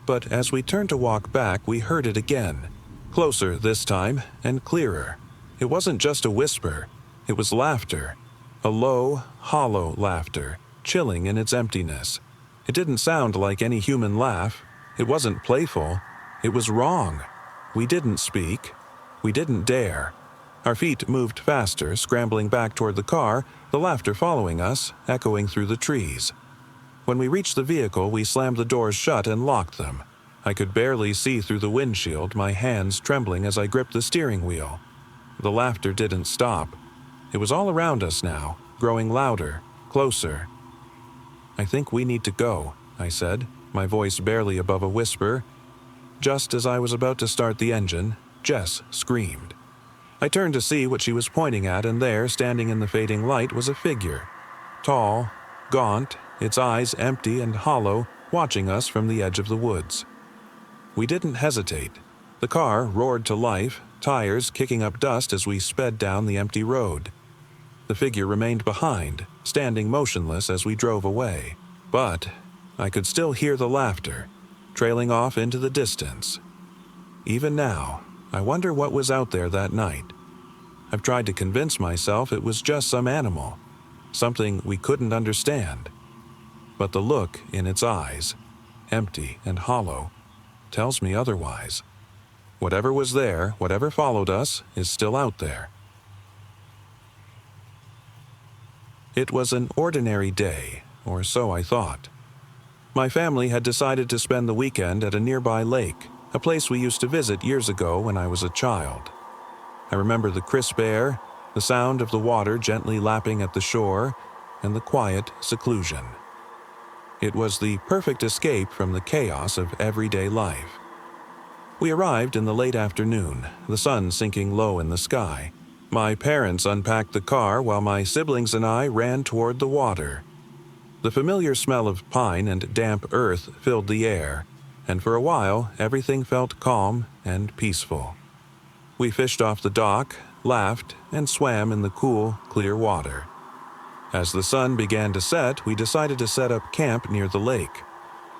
But as we turned to walk back, we heard it again. Closer this time, and clearer. It wasn't just a whisper. It was laughter. A low, hollow laughter, chilling in its emptiness. It didn't sound like any human laugh. It wasn't playful. It was wrong. We didn't speak. We didn't dare. Our feet moved faster, scrambling back toward the car, the laughter following us, echoing through the trees. When we reached the vehicle, we slammed the doors shut and locked them. I could barely see through the windshield, my hands trembling as I gripped the steering wheel. The laughter didn't stop. It was all around us now, growing louder, closer. "I think we need to go," I said, my voice barely above a whisper. Just as I was about to start the engine, Jess screamed. I turned to see what she was pointing at, and there, standing in the fading light, was a figure. Tall, gaunt, its eyes empty and hollow, watching us from the edge of the woods. We didn't hesitate. The car roared to life, tires kicking up dust as we sped down the empty road. The figure remained behind, standing motionless as we drove away. But I could still hear the laughter, trailing off into the distance. Even now, I wonder what was out there that night. I've tried to convince myself it was just some animal, something we couldn't understand. But the look in its eyes, empty and hollow, tells me otherwise. Whatever was there, whatever followed us, is still out there. It was an ordinary day, or so I thought. My family had decided to spend the weekend at a nearby lake, a place we used to visit years ago when I was a child. I remember the crisp air, the sound of the water gently lapping at the shore, and the quiet seclusion. It was the perfect escape from the chaos of everyday life. We arrived in the late afternoon, the sun sinking low in the sky. My parents unpacked the car while my siblings and I ran toward the water. The familiar smell of pine and damp earth filled the air, and for a while everything felt calm and peaceful. We fished off the dock, laughed, and swam in the cool, clear water. As the sun began to set, we decided to set up camp near the lake.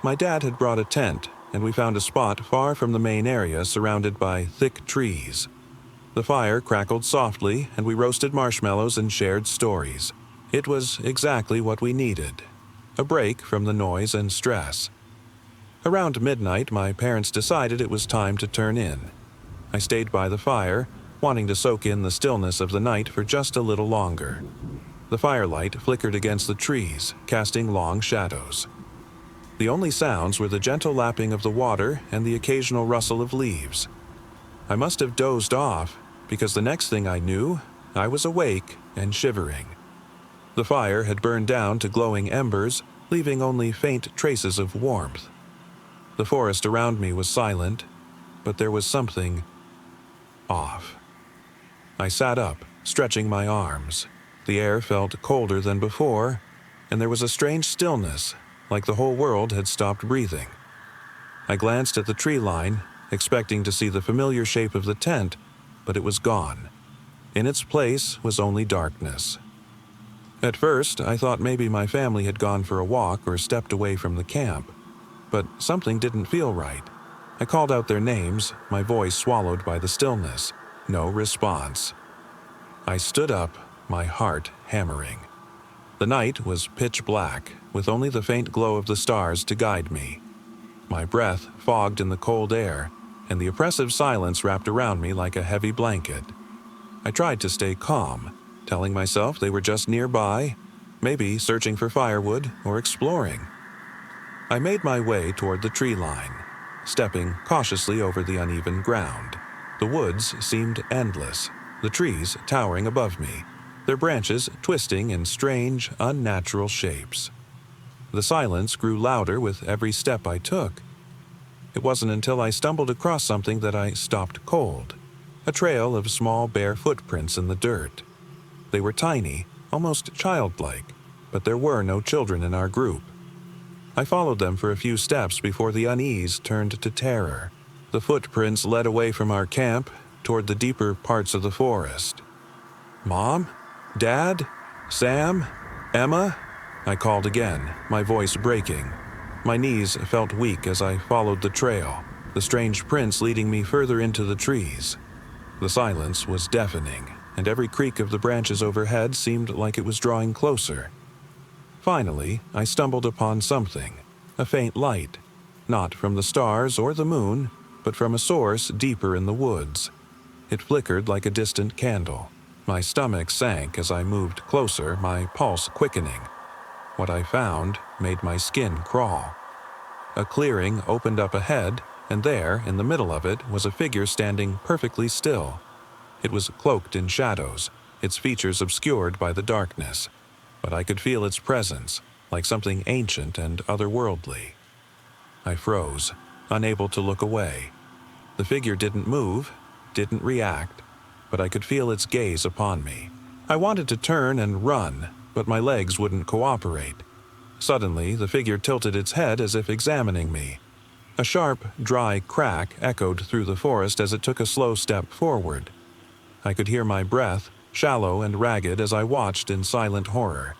My dad had brought a tent, and we found a spot far from the main area surrounded by thick trees. The fire crackled softly, and we roasted marshmallows and shared stories. It was exactly what we needed, a break from the noise and stress. Around midnight, my parents decided it was time to turn in. I stayed by the fire, wanting to soak in the stillness of the night for just a little longer. The firelight flickered against the trees, casting long shadows. The only sounds were the gentle lapping of the water and the occasional rustle of leaves. I must have dozed off, because the next thing I knew, I was awake and shivering. The fire had burned down to glowing embers, leaving only faint traces of warmth. The forest around me was silent, but there was something off. I sat up, stretching my arms. The air felt colder than before, and there was a strange stillness, like the whole world had stopped breathing. I glanced at the tree line, expecting to see the familiar shape of the tent, but it was gone. In its place was only darkness. At first, I thought maybe my family had gone for a walk or stepped away from the camp, but something didn't feel right. I called out their names, my voice swallowed by the stillness. No response. I stood up, my heart hammering. The night was pitch black, with only the faint glow of the stars to guide me. My breath fogged in the cold air, and the oppressive silence wrapped around me like a heavy blanket. I tried to stay calm, telling myself they were just nearby, maybe searching for firewood or exploring. I made my way toward the tree line, stepping cautiously over the uneven ground. The woods seemed endless, the trees towering above me, their branches twisting in strange, unnatural shapes. The silence grew louder with every step I took. It wasn't until I stumbled across something that I stopped cold. A trail of small bare footprints in the dirt. They were tiny, almost childlike, but there were no children in our group. I followed them for a few steps before the unease turned to terror. The footprints led away from our camp toward the deeper parts of the forest. "Mom? Dad? Sam? Emma?" I called again, my voice breaking. My knees felt weak as I followed the trail, the strange prints leading me further into the trees. The silence was deafening, and every creak of the branches overhead seemed like it was drawing closer. Finally, I stumbled upon something, a faint light, not from the stars or the moon, but from a source deeper in the woods. It flickered like a distant candle. My stomach sank as I moved closer, my pulse quickening. What I found made my skin crawl. A clearing opened up ahead, and there, in the middle of it, was a figure standing perfectly still. It was cloaked in shadows, its features obscured by the darkness, but I could feel its presence, like something ancient and otherworldly. I froze, unable to look away. The figure didn't move, didn't react. but I could feel its gaze upon me. I wanted to turn and run, but my legs wouldn't cooperate. Suddenly, the figure tilted its head as if examining me. A sharp, dry crack echoed through the forest as it took a slow step forward. I could hear my breath, shallow and ragged, as I watched in silent horror.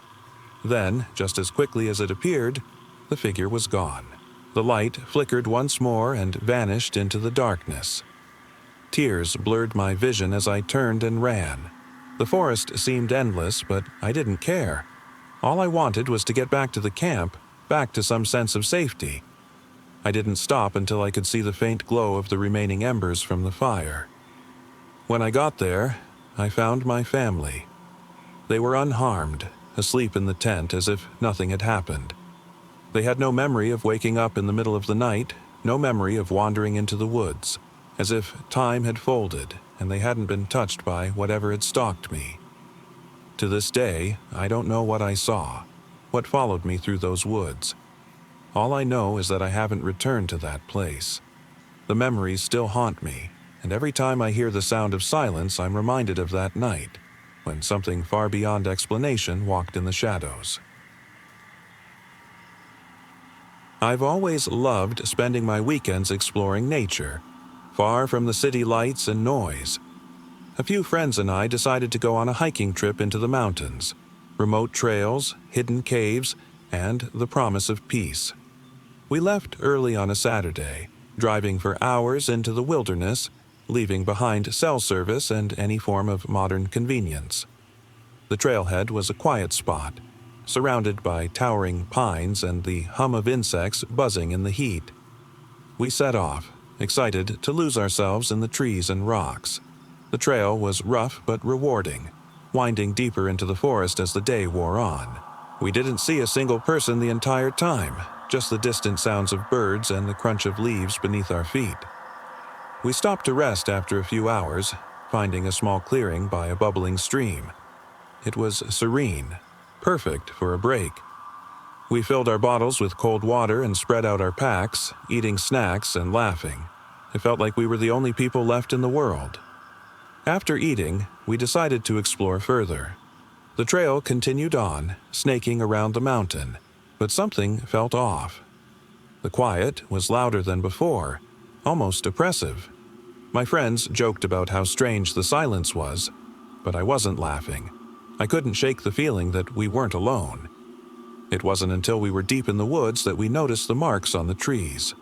Then, just as quickly as it appeared, the figure was gone. The light flickered once more and vanished into the darkness. Tears blurred my vision as I turned and ran. The forest seemed endless, but I didn't care. All I wanted was to get back to the camp, back to some sense of safety. I didn't stop until I could see the faint glow of the remaining embers from the fire. When I got there, I found my family. They were unharmed, asleep in the tent as if nothing had happened. They had no memory of waking up in the middle of the night, no memory of wandering into the woods, as if time had folded and they hadn't been touched by whatever had stalked me. To this day, I don't know what I saw, what followed me through those woods. All I know is that I haven't returned to that place. The memories still haunt me, and every time I hear the sound of silence, I'm reminded of that night, when something far beyond explanation walked in the shadows. I've always loved spending my weekends exploring nature, far from the city lights and noise. A few friends and I decided to go on a hiking trip into the mountains, remote trails, hidden caves, and the promise of peace. We left early on a Saturday, driving for hours into the wilderness, leaving behind cell service and any form of modern convenience. The trailhead was a quiet spot, surrounded by towering pines and the hum of insects buzzing in the heat. We set off, excited to lose ourselves in the trees and rocks. The trail was rough but rewarding, winding deeper into the forest as the day wore on. We didn't see a single person the entire time, just the distant sounds of birds and the crunch of leaves beneath our feet. We stopped to rest after a few hours, finding a small clearing by a bubbling stream. It was serene, perfect for a break. We filled our bottles with cold water and spread out our packs, eating snacks and laughing. It felt like we were the only people left in the world. After eating, we decided to explore further. The trail continued on, snaking around the mountain, but something felt off. The quiet was louder than before, almost oppressive. My friends joked about how strange the silence was, but I wasn't laughing. I couldn't shake the feeling that we weren't alone. It wasn't until we were deep in the woods that we noticed the marks on the trees.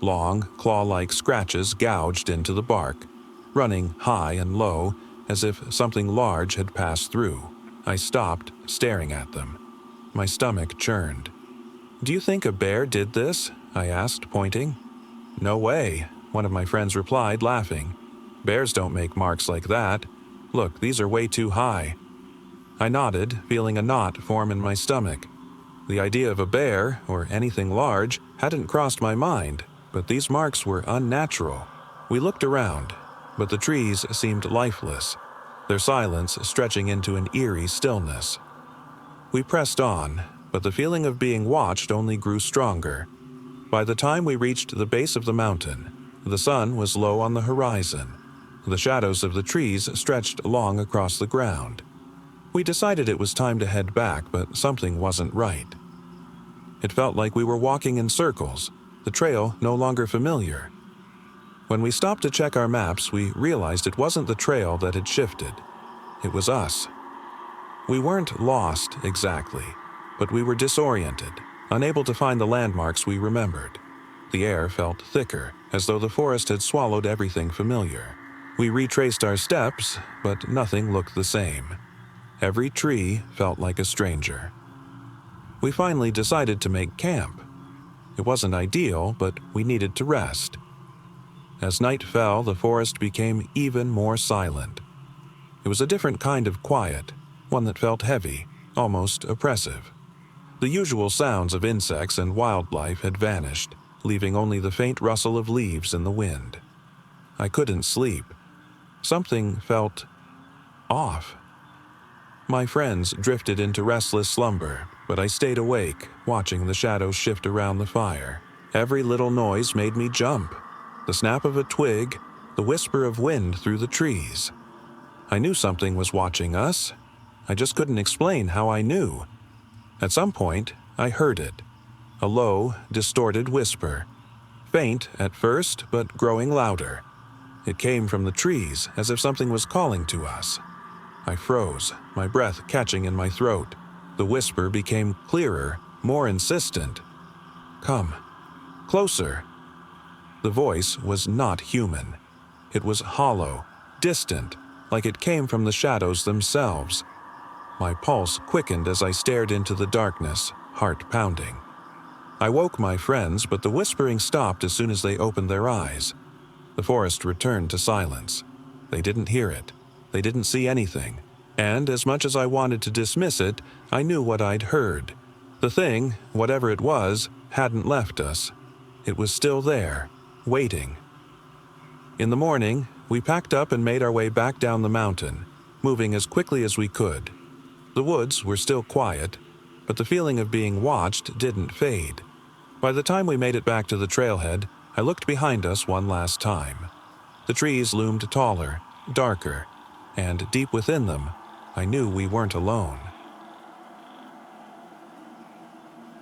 Long, claw-like scratches gouged into the bark, running high and low, as if something large had passed through. I stopped, staring at them. My stomach churned. "Do you think a bear did this?" I asked, pointing. "No way," one of my friends replied, laughing. "Bears don't make marks like that. Look, these are way too high." I nodded, feeling a knot form in my stomach. The idea of a bear, or anything large, hadn't crossed my mind, but these marks were unnatural. We looked around, but the trees seemed lifeless, their silence stretching into an eerie stillness. We pressed on, but the feeling of being watched only grew stronger. By the time we reached the base of the mountain, the sun was low on the horizon. The shadows of the trees stretched long across the ground. We decided it was time to head back, but something wasn't right. It felt like we were walking in circles, the trail no longer familiar. When we stopped to check our maps, we realized it wasn't the trail that had shifted. It was us. We weren't lost, exactly, but we were disoriented, unable to find the landmarks we remembered. The air felt thicker, as though the forest had swallowed everything familiar. We retraced our steps, but nothing looked the same. Every tree felt like a stranger. We finally decided to make camp. It wasn't ideal, but we needed to rest. As night fell, the forest became even more silent. It was a different kind of quiet, one that felt heavy, almost oppressive. The usual sounds of insects and wildlife had vanished, leaving only the faint rustle of leaves in the wind. I couldn't sleep. Something felt off. My friends drifted into restless slumber, but I stayed awake, watching the shadows shift around the fire. Every little noise made me jump. The snap of a twig, the whisper of wind through the trees. I knew something was watching us. I just couldn't explain how I knew. At some point, I heard it. A low, distorted whisper. Faint at first, but growing louder. It came from the trees, as if something was calling to us. I froze, my breath catching in my throat. The whisper became clearer, more insistent. Come. Closer. The voice was not human. It was hollow, distant, like it came from the shadows themselves. My pulse quickened as I stared into the darkness, heart pounding. I woke my friends, but the whispering stopped as soon as they opened their eyes. The forest returned to silence. They didn't hear it. They didn't see anything. And as much as I wanted to dismiss it, I knew what I'd heard. The thing, whatever it was, hadn't left us. It was still there, waiting. In the morning, we packed up and made our way back down the mountain, moving as quickly as we could. The woods were still quiet, but the feeling of being watched didn't fade. By the time we made it back to the trailhead, I looked behind us one last time. The trees loomed taller, darker, and deep within them, I knew we weren't alone.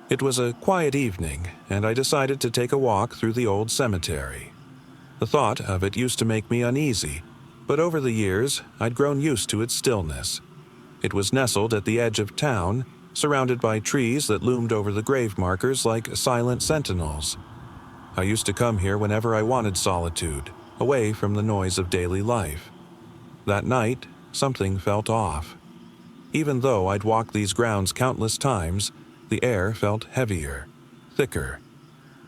It was a quiet evening, and I decided to take a walk through the old cemetery. The thought of it used to make me uneasy, but over the years, I'd grown used to its stillness. It was nestled at the edge of town, surrounded by trees that loomed over the grave markers like silent sentinels. I used to come here whenever I wanted solitude, away from the noise of daily life. That night, something felt off. Even though I'd walked these grounds countless times, the air felt heavier, thicker.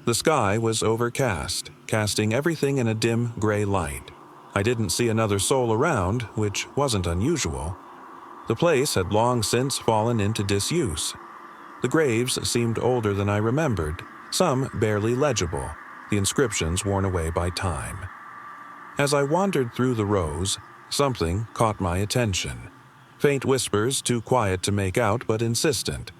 The sky was overcast, casting everything in a dim gray light. I didn't see another soul around, which wasn't unusual. The place had long since fallen into disuse. The graves seemed older than I remembered, some barely legible, the inscriptions worn away by time. As I wandered through the rows, something caught my attention. Faint whispers, too quiet to make out but insistent.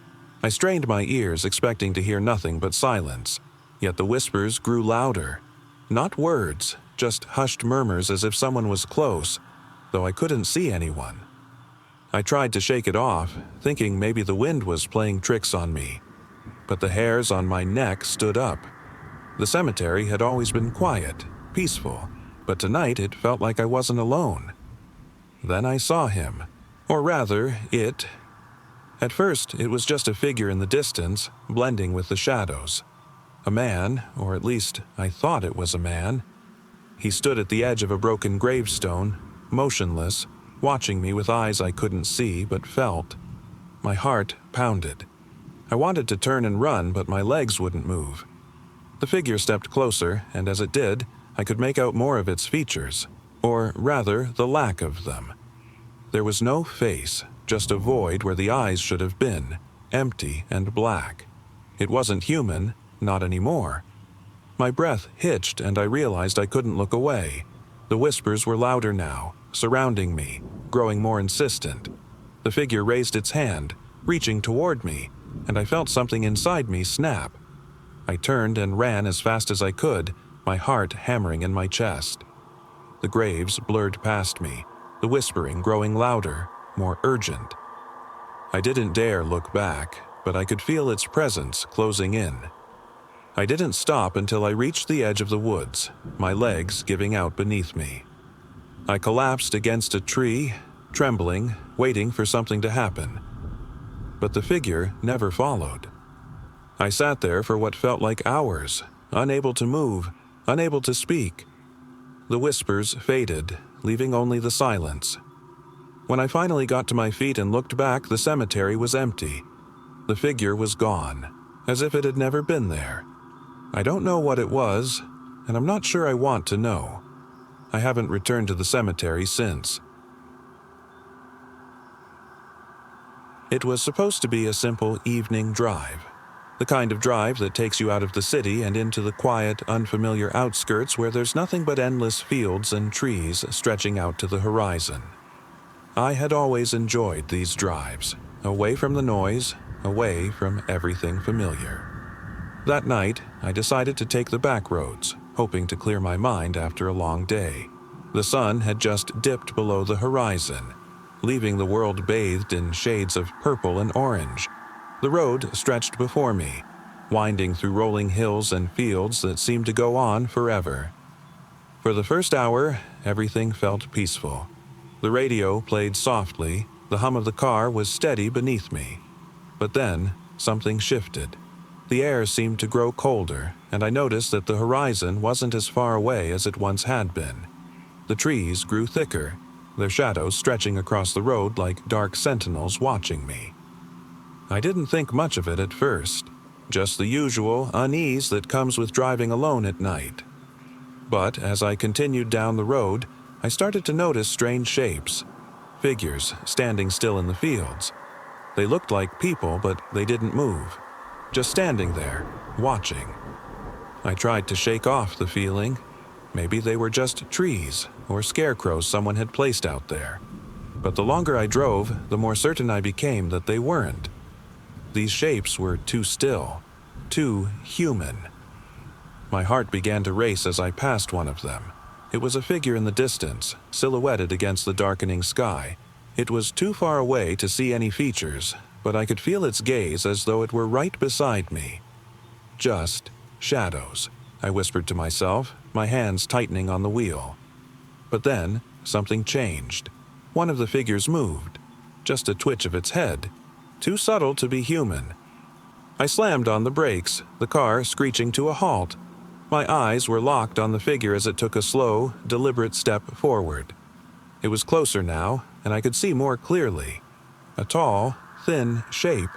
I strained my ears, expecting to hear nothing but silence, yet the whispers grew louder. Not words, just hushed murmurs as if someone was close, though I couldn't see anyone. I tried to shake it off, thinking maybe the wind was playing tricks on me. But the hairs on my neck stood up. The cemetery had always been quiet, peaceful, but tonight it felt like I wasn't alone. Then I saw him, or rather, it. At first, it was just a figure in the distance, blending with the shadows. A man, or at least I thought it was a man. He stood at the edge of a broken gravestone, motionless, watching me with eyes I couldn't see but felt. My heart pounded. I wanted to turn and run, but my legs wouldn't move. The figure stepped closer, and as it did, I could make out more of its features, or rather, the lack of them. There was no face, just a void where the eyes should have been, empty and black. It wasn't human, not anymore. My breath hitched, and I realized I couldn't look away. The whispers were louder now, surrounding me, growing more insistent. The figure raised its hand, reaching toward me, and I felt something inside me snap. I turned and ran as fast as I could, my heart hammering in my chest. The graves blurred past me, the whispering growing louder, more urgent. I didn't dare look back, but I could feel its presence closing in. I didn't stop until I reached the edge of the woods, my legs giving out beneath me. I collapsed against a tree, trembling, waiting for something to happen. But the figure never followed. I sat there for what felt like hours, unable to move, unable to speak. The whispers faded, leaving only the silence. When I finally got to my feet and looked back, the cemetery was empty. The figure was gone, as if it had never been there. I don't know what it was, and I'm not sure I want to know. I haven't returned to the cemetery since. It was supposed to be a simple evening drive. The kind of drive that takes you out of the city and into the quiet, unfamiliar outskirts where there's nothing but endless fields and trees stretching out to the horizon. I had always enjoyed these drives, away from the noise, away from everything familiar. That night, I decided to take the back roads, hoping to clear my mind after a long day. The sun had just dipped below the horizon, leaving the world bathed in shades of purple and orange. The road stretched before me, winding through rolling hills and fields that seemed to go on forever. For the first hour, everything felt peaceful. The radio played softly, the hum of the car was steady beneath me. But then, something shifted. The air seemed to grow colder, and I noticed that the horizon wasn't as far away as it once had been. The trees grew thicker, their shadows stretching across the road like dark sentinels watching me. I didn't think much of it at first, just the usual unease that comes with driving alone at night. But as I continued down the road, I started to notice strange shapes, figures standing still in the fields. They looked like people, but they didn't move, just standing there, watching. I tried to shake off the feeling. Maybe they were just trees or scarecrows someone had placed out there. But the longer I drove, the more certain I became that they weren't. These shapes were too still, too human. My heart began to race as I passed one of them. It was a figure in the distance, silhouetted against the darkening sky. It was too far away to see any features, but I could feel its gaze as though it were right beside me. Just shadows, I whispered to myself, my hands tightening on the wheel. But then, something changed. One of the figures moved, just a twitch of its head, too subtle to be human. I slammed on the brakes, the car screeching to a halt. My eyes were locked on the figure as it took a slow, deliberate step forward. It was closer now, and I could see more clearly. A tall, thin shape,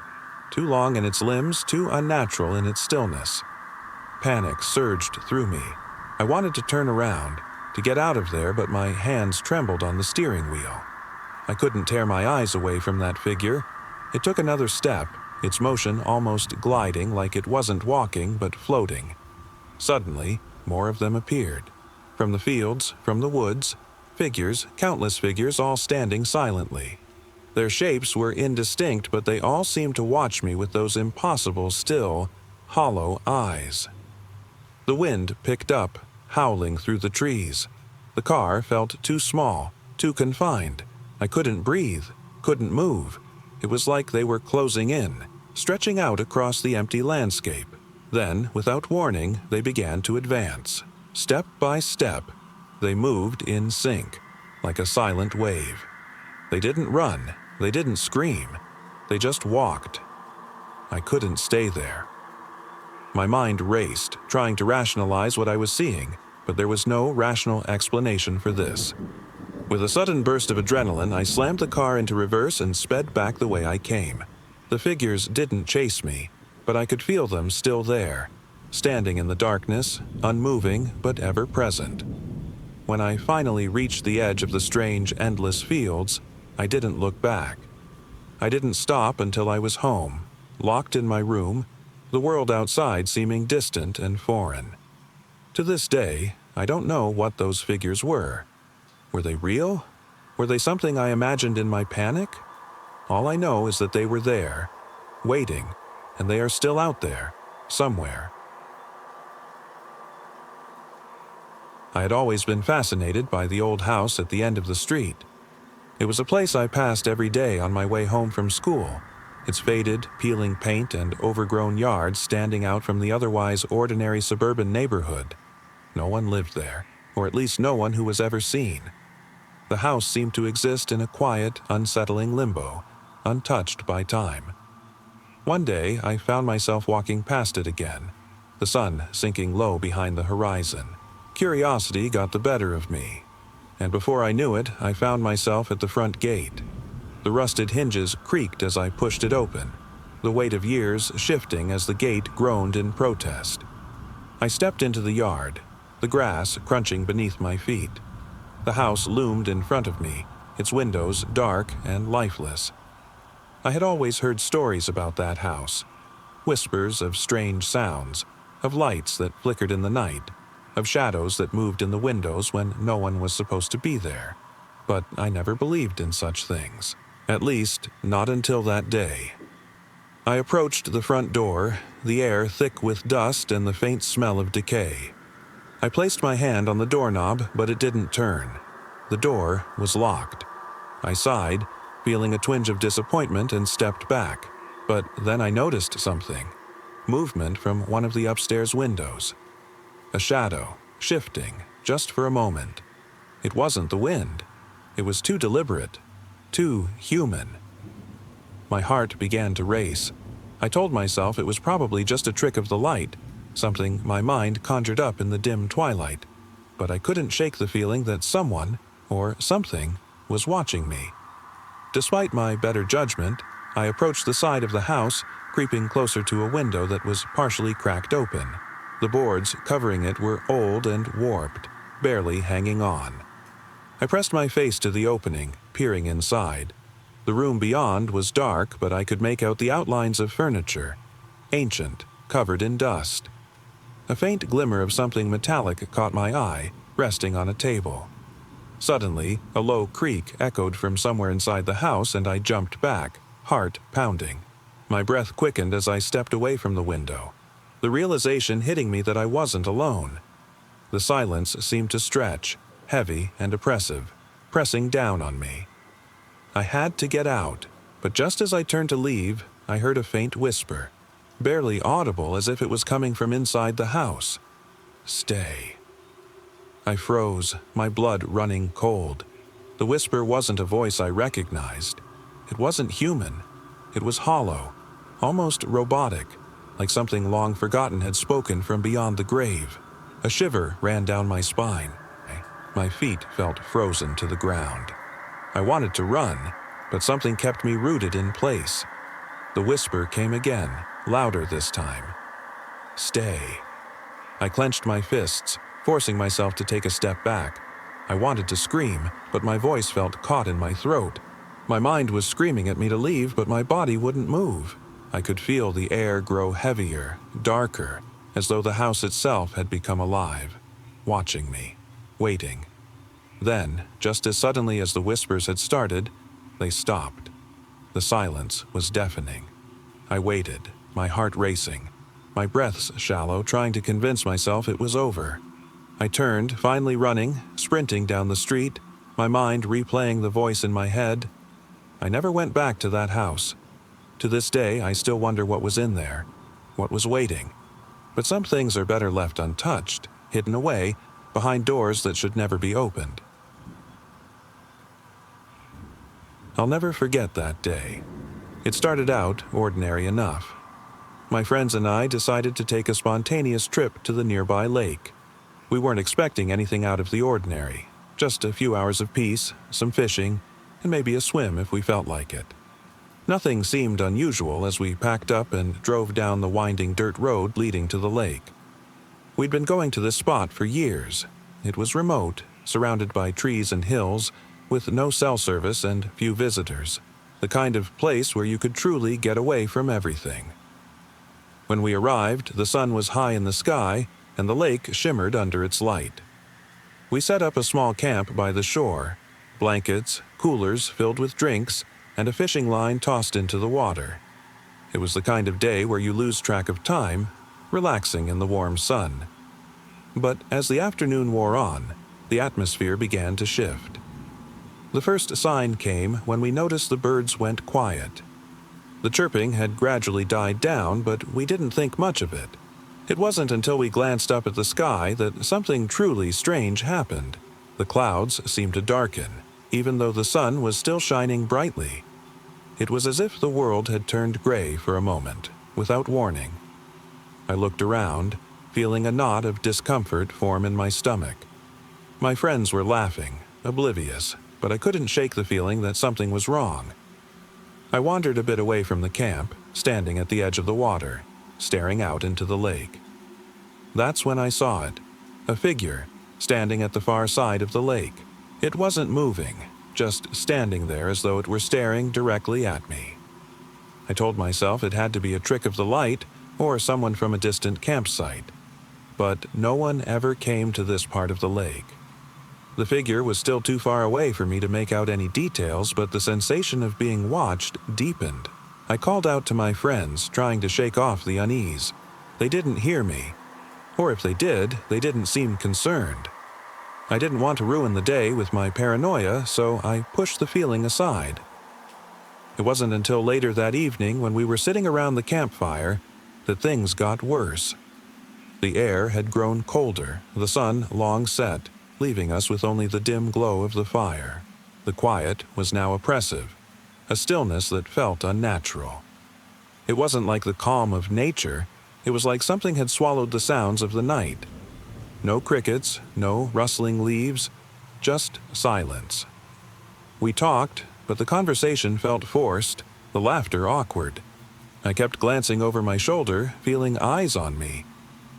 too long in its limbs, too unnatural in its stillness. Panic surged through me. I wanted to turn around, to get out of there, but my hands trembled on the steering wheel. I couldn't tear my eyes away from that figure. It took another step, its motion almost gliding like it wasn't walking but floating. Suddenly, more of them appeared. From the fields, from the woods, figures, countless figures, all standing silently. Their shapes were indistinct, but they all seemed to watch me with those impossible, still, hollow eyes. The wind picked up, howling through the trees. The car felt too small, too confined. I couldn't breathe, couldn't move. It was like they were closing in, stretching out across the empty landscape. Then, without warning, they began to advance. Step by step, they moved in sync, like a silent wave. They didn't run, they didn't scream. They just walked. I couldn't stay there. My mind raced, trying to rationalize what I was seeing, but there was no rational explanation for this. With a sudden burst of adrenaline, I slammed the car into reverse and sped back the way I came. The figures didn't chase me, but I could feel them still there, standing in the darkness, unmoving but ever present. When I finally reached the edge of the strange, endless fields, I didn't look back. I didn't stop until I was home, locked in my room, the world outside seeming distant and foreign. To this day, I don't know what those figures were. Were they real? Were they something I imagined in my panic? All I know is that they were there, waiting, and they are still out there, somewhere. I had always been fascinated by the old house at the end of the street. It was a place I passed every day on my way home from school, its faded, peeling paint and overgrown yards standing out from the otherwise ordinary suburban neighborhood. No one lived there, or at least no one who was ever seen. The house seemed to exist in a quiet, unsettling limbo, untouched by time. One day, I found myself walking past it again, the sun sinking low behind the horizon. Curiosity got the better of me, and before I knew it, I found myself at the front gate. The rusted hinges creaked as I pushed it open, the weight of years shifting as the gate groaned in protest. I stepped into the yard, the grass crunching beneath my feet. The house loomed in front of me, its windows dark and lifeless. I had always heard stories about that house, whispers of strange sounds, of lights that flickered in the night, of shadows that moved in the windows when no one was supposed to be there. But I never believed in such things, at least not until that day. I approached the front door, the air thick with dust and the faint smell of decay. I placed my hand on the doorknob, but it didn't turn. The door was locked. I sighed, feeling a twinge of disappointment, and stepped back. But then I noticed something. Movement from one of the upstairs windows. A shadow, shifting, just for a moment. It wasn't the wind. It was too deliberate, too human. My heart began to race. I told myself it was probably just a trick of the light, something my mind conjured up in the dim twilight. But I couldn't shake the feeling that someone, or something, was watching me. Despite my better judgment, I approached the side of the house, creeping closer to a window that was partially cracked open. The boards covering it were old and warped, barely hanging on. I pressed my face to the opening, peering inside. The room beyond was dark, but I could make out the outlines of furniture, ancient, covered in dust. A faint glimmer of something metallic caught my eye, resting on a table. Suddenly, a low creak echoed from somewhere inside the house, and I jumped back, heart pounding. My breath quickened as I stepped away from the window, the realization hitting me that I wasn't alone. The silence seemed to stretch, heavy and oppressive, pressing down on me. I had to get out, but just as I turned to leave, I heard a faint whisper, barely audible, as if it was coming from inside the house. "Stay." I froze, my blood running cold. The whisper wasn't a voice I recognized. It wasn't human. It was hollow, almost robotic, like something long forgotten had spoken from beyond the grave. A shiver ran down my spine. My feet felt frozen to the ground. I wanted to run, but something kept me rooted in place. The whisper came again, louder this time. "Stay." I clenched my fists, forcing myself to take a step back. I wanted to scream, but my voice felt caught in my throat. My mind was screaming at me to leave, but my body wouldn't move. I could feel the air grow heavier, darker, as though the house itself had become alive, watching me, waiting. Then, just as suddenly as the whispers had started, they stopped. The silence was deafening. I waited, my heart racing, my breaths shallow, trying to convince myself it was over. I turned, finally running, sprinting down the street, my mind replaying the voice in my head. I never went back to that house. To this day, I still wonder what was in there, what was waiting. But some things are better left untouched, hidden away, behind doors that should never be opened. I'll never forget that day. It started out ordinary enough. My friends and I decided to take a spontaneous trip to the nearby lake. We weren't expecting anything out of the ordinary, just a few hours of peace, some fishing, and maybe a swim if we felt like it. Nothing seemed unusual as we packed up and drove down the winding dirt road leading to the lake. We'd been going to this spot for years. It was remote, surrounded by trees and hills, with no cell service and few visitors, the kind of place where you could truly get away from everything. When we arrived, the sun was high in the sky, and the lake shimmered under its light. We set up a small camp by the shore, blankets, coolers filled with drinks, and a fishing line tossed into the water. It was the kind of day where you lose track of time, relaxing in the warm sun. But as the afternoon wore on, the atmosphere began to shift. The first sign came when we noticed the birds went quiet. The chirping had gradually died down, but we didn't think much of it. It wasn't until we glanced up at the sky that something truly strange happened. The clouds seemed to darken, even though the sun was still shining brightly. It was as if the world had turned gray for a moment, without warning. I looked around, feeling a knot of discomfort form in my stomach. My friends were laughing, oblivious, but I couldn't shake the feeling that something was wrong. I wandered a bit away from the camp, standing at the edge of the water, staring out into the lake. That's when I saw it, a figure, standing at the far side of the lake. It wasn't moving, just standing there as though it were staring directly at me. I told myself it had to be a trick of the light or someone from a distant campsite. But no one ever came to this part of the lake. The figure was still too far away for me to make out any details, but the sensation of being watched deepened. I called out to my friends, trying to shake off the unease. They didn't hear me. Or if they did, they didn't seem concerned. I didn't want to ruin the day with my paranoia, so I pushed the feeling aside. It wasn't until later that evening, when we were sitting around the campfire, that things got worse. The air had grown colder, the sun long set, leaving us with only the dim glow of the fire. The quiet was now oppressive, a stillness that felt unnatural. It wasn't like the calm of nature, it was like something had swallowed the sounds of the night. No crickets, no rustling leaves, just silence. We talked, but the conversation felt forced, the laughter awkward. I kept glancing over my shoulder, feeling eyes on me.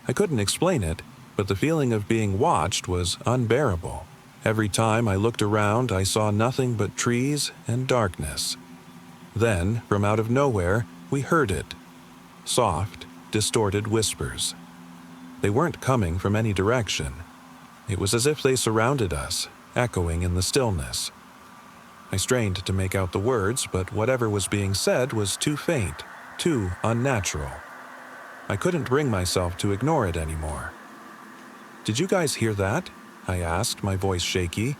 I couldn't explain it, but the feeling of being watched was unbearable. Every time I looked around, I saw nothing but trees and darkness. Then, from out of nowhere, we heard it. Soft, distorted whispers. They weren't coming from any direction. It was as if they surrounded us, echoing in the stillness. I strained to make out the words, but whatever was being said was too faint, too unnatural. I couldn't bring myself to ignore it anymore. "Did you guys hear that?" I asked, my voice shaky.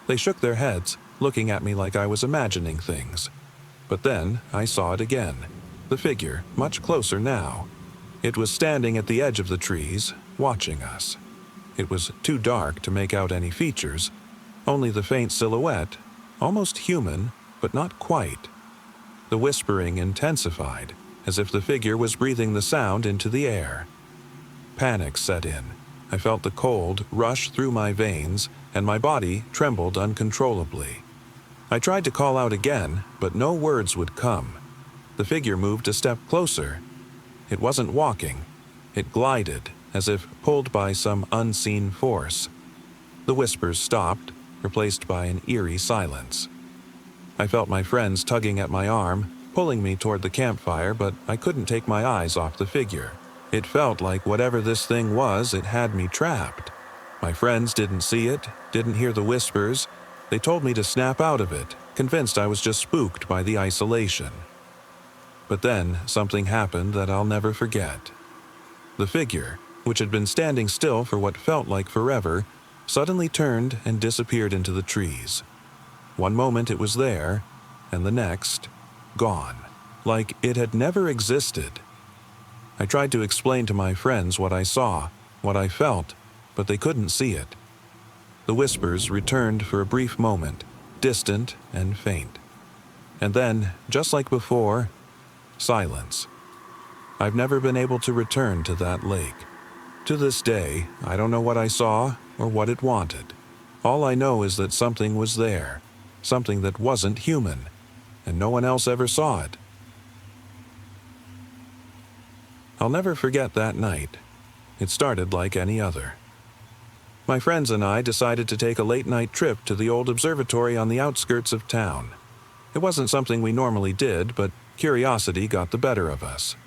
They shook their heads, looking at me like I was imagining things. But then I saw it again, the figure, much closer now. It was standing at the edge of the trees, watching us. It was too dark to make out any features, only the faint silhouette, almost human, but not quite. The whispering intensified, as if the figure was breathing the sound into the air. Panic set in. I felt the cold rush through my veins, and my body trembled uncontrollably. I tried to call out again, but no words would come. The figure moved a step closer. It wasn't walking. It glided, as if pulled by some unseen force. The whispers stopped, replaced by an eerie silence. I felt my friends tugging at my arm, pulling me toward the campfire, but I couldn't take my eyes off the figure. It felt like whatever this thing was, it had me trapped. My friends didn't see it, didn't hear the whispers. They told me to snap out of it, convinced I was just spooked by the isolation. But then something happened that I'll never forget. The figure, which had been standing still for what felt like forever, suddenly turned and disappeared into the trees. One moment it was there, and the next, gone, like it had never existed. I tried to explain to my friends what I saw, what I felt, but they couldn't see it. The whispers returned for a brief moment, distant and faint. And then, just like before, silence. I've never been able to return to that lake. To this day, I don't know what I saw or what it wanted. All I know is that something was there, something that wasn't human, and no one else ever saw it. I'll never forget that night. It started like any other. My friends and I decided to take a late-night trip to the old observatory on the outskirts of town. It wasn't something we normally did, but curiosity got the better of us.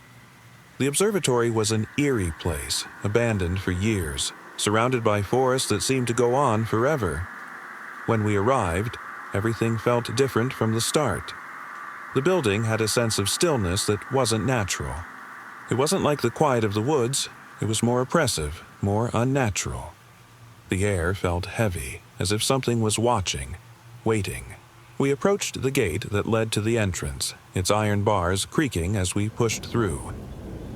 The observatory was an eerie place, abandoned for years, surrounded by forests that seemed to go on forever. When we arrived, everything felt different from the start. The building had a sense of stillness that wasn't natural. It wasn't like the quiet of the woods, it was more oppressive, more unnatural. The air felt heavy, as if something was watching, waiting. We approached the gate that led to the entrance, its iron bars creaking as we pushed through.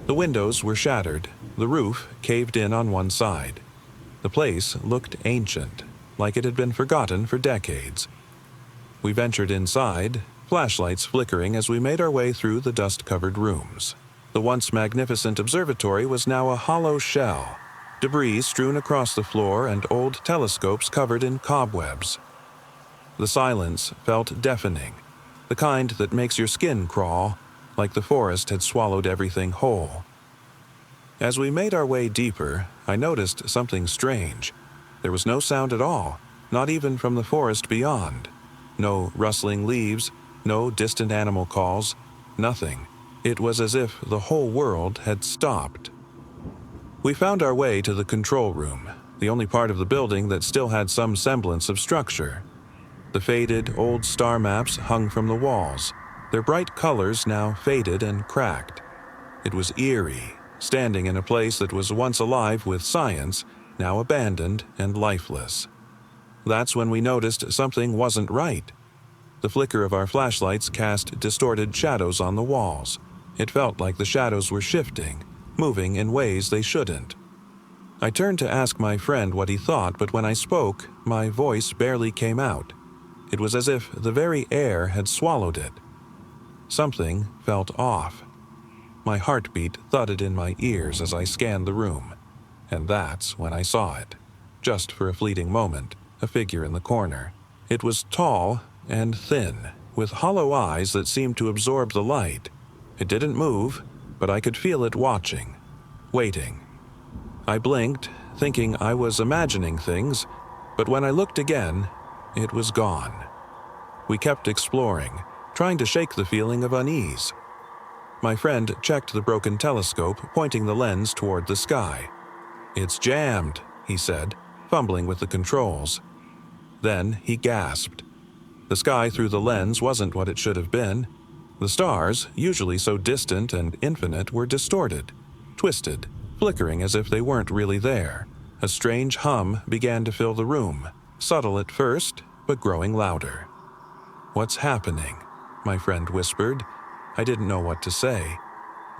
The windows were shattered, the roof caved in on one side. The place looked ancient, like it had been forgotten for decades. We ventured inside, flashlights flickering as we made our way through the dust-covered rooms. The once magnificent observatory was now a hollow shell, debris strewn across the floor and old telescopes covered in cobwebs. The silence felt deafening, the kind that makes your skin crawl, like the forest had swallowed everything whole. As we made our way deeper, I noticed something strange. There was no sound at all, not even from the forest beyond. No rustling leaves, no distant animal calls, nothing. It was as if the whole world had stopped. We found our way to the control room, the only part of the building that still had some semblance of structure. The faded, old star maps hung from the walls, their bright colors now faded and cracked. It was eerie, standing in a place that was once alive with science, now abandoned and lifeless. That's when we noticed something wasn't right. The flicker of our flashlights cast distorted shadows on the walls. It felt like the shadows were shifting, moving in ways they shouldn't. I turned to ask my friend what he thought, but when I spoke, my voice barely came out. It was as if the very air had swallowed it. Something felt off. My heartbeat thudded in my ears as I scanned the room. And that's when I saw it. Just for a fleeting moment, a figure in the corner. It was tall and thin, with hollow eyes that seemed to absorb the light. It didn't move, but I could feel it watching, waiting. I blinked, thinking I was imagining things, but when I looked again, it was gone. We kept exploring, trying to shake the feeling of unease. My friend checked the broken telescope, pointing the lens toward the sky. "It's jammed," he said, fumbling with the controls. Then he gasped. The sky through the lens wasn't what it should have been. The stars, usually so distant and infinite, were distorted, twisted, flickering as if they weren't really there. A strange hum began to fill the room, subtle at first, but growing louder. "What's happening?" my friend whispered. I didn't know what to say.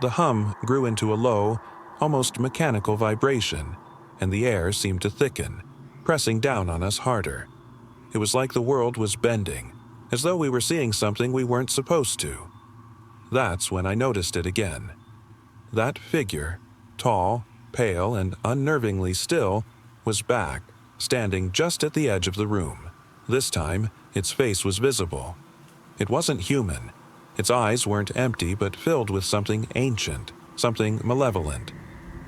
The hum grew into a low, almost mechanical vibration, and the air seemed to thicken, pressing down on us harder. It was like the world was bending, as though we were seeing something we weren't supposed to. That's when I noticed it again. That figure, tall, pale, and unnervingly still, was back, standing just at the edge of the room. This time, its face was visible. It wasn't human. Its eyes weren't empty, but filled with something ancient, something malevolent.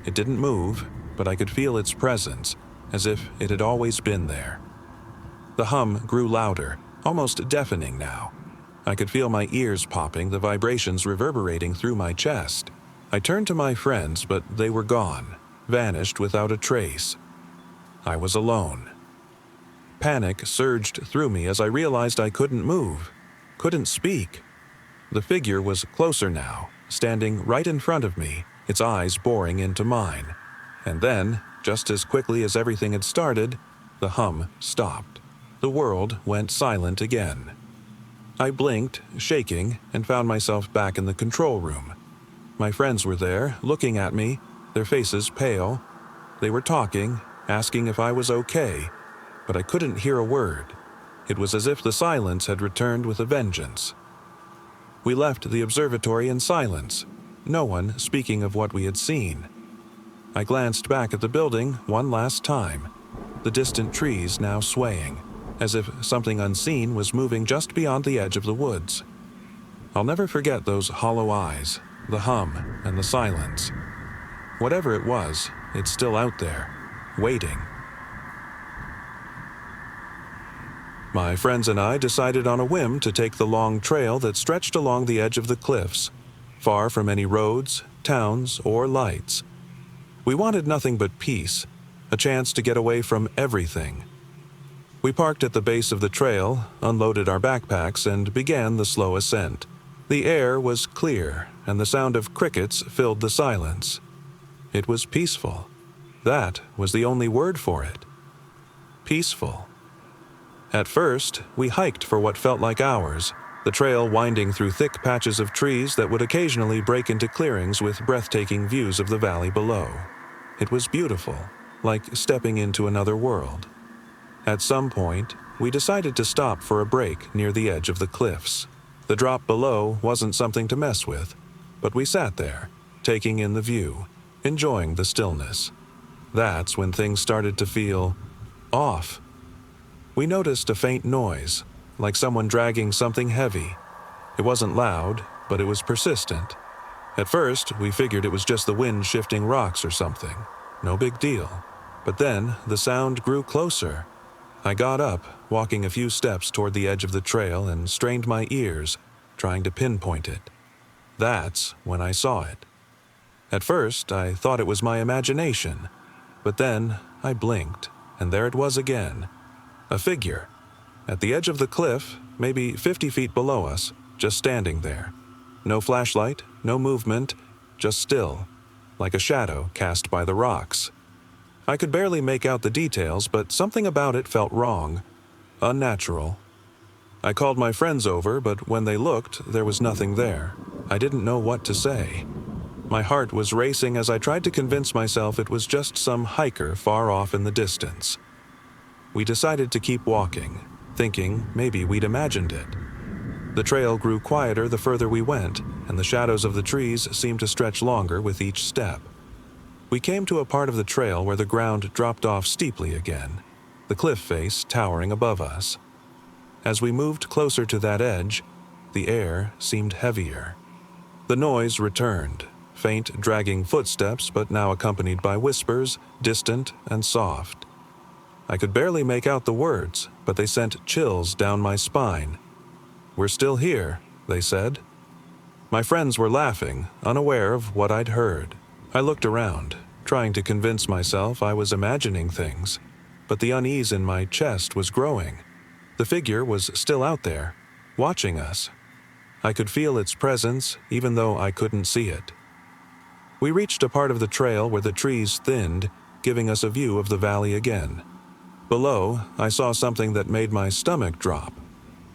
It didn't move, but I could feel its presence, as if it had always been there. The hum grew louder, almost deafening now. I could feel my ears popping, the vibrations reverberating through my chest. I turned to my friends, but they were gone, vanished without a trace. I was alone. Panic surged through me as I realized I couldn't move, couldn't speak. The figure was closer now, standing right in front of me, its eyes boring into mine. And then, just as quickly as everything had started, the hum stopped. The world went silent again. I blinked, shaking, and found myself back in the control room. My friends were there, looking at me, their faces pale. They were talking, asking if I was okay, but I couldn't hear a word. It was as if the silence had returned with a vengeance. We left the observatory in silence, no one speaking of what we had seen. I glanced back at the building one last time, the distant trees now swaying, as if something unseen was moving just beyond the edge of the woods. I'll never forget those hollow eyes, the hum, and the silence. Whatever it was, it's still out there, waiting. My friends and I decided on a whim to take the long trail that stretched along the edge of the cliffs, far from any roads, towns, or lights. We wanted nothing but peace, a chance to get away from everything. We parked at the base of the trail, unloaded our backpacks, and began the slow ascent. The air was clear, and the sound of crickets filled the silence. It was peaceful. That was the only word for it. Peaceful. At first, we hiked for what felt like hours, the trail winding through thick patches of trees that would occasionally break into clearings with breathtaking views of the valley below. It was beautiful, like stepping into another world. At some point, we decided to stop for a break near the edge of the cliffs. The drop below wasn't something to mess with, but we sat there, taking in the view, enjoying the stillness. That's when things started to feel off. We noticed a faint noise, like someone dragging something heavy. It wasn't loud, but it was persistent. At first, we figured it was just the wind shifting rocks or something. No big deal. But then, the sound grew closer. I got up, walking a few steps toward the edge of the trail, and strained my ears, trying to pinpoint it. That's when I saw it. At first, I thought it was my imagination, but then I blinked, and there it was again. A figure. At the edge of the cliff, maybe 50 feet below us, just standing there. No flashlight, no movement, just still, like a shadow cast by the rocks. I could barely make out the details, but something about it felt wrong, unnatural. I called my friends over, but when they looked, there was nothing there. I didn't know what to say. My heart was racing as I tried to convince myself it was just some hiker far off in the distance. We decided to keep walking, thinking maybe we'd imagined it. The trail grew quieter the further we went, and the shadows of the trees seemed to stretch longer with each step. We came to a part of the trail where the ground dropped off steeply again, the cliff face towering above us. As we moved closer to that edge, the air seemed heavier. The noise returned, faint, dragging footsteps, but now accompanied by whispers, distant and soft. I could barely make out the words, but they sent chills down my spine. "We're still here," they said. My friends were laughing, unaware of what I'd heard. I looked around, trying to convince myself I was imagining things, but the unease in my chest was growing. The figure was still out there, watching us. I could feel its presence, even though I couldn't see it. We reached a part of the trail where the trees thinned, giving us a view of the valley again. Below, I saw something that made my stomach drop.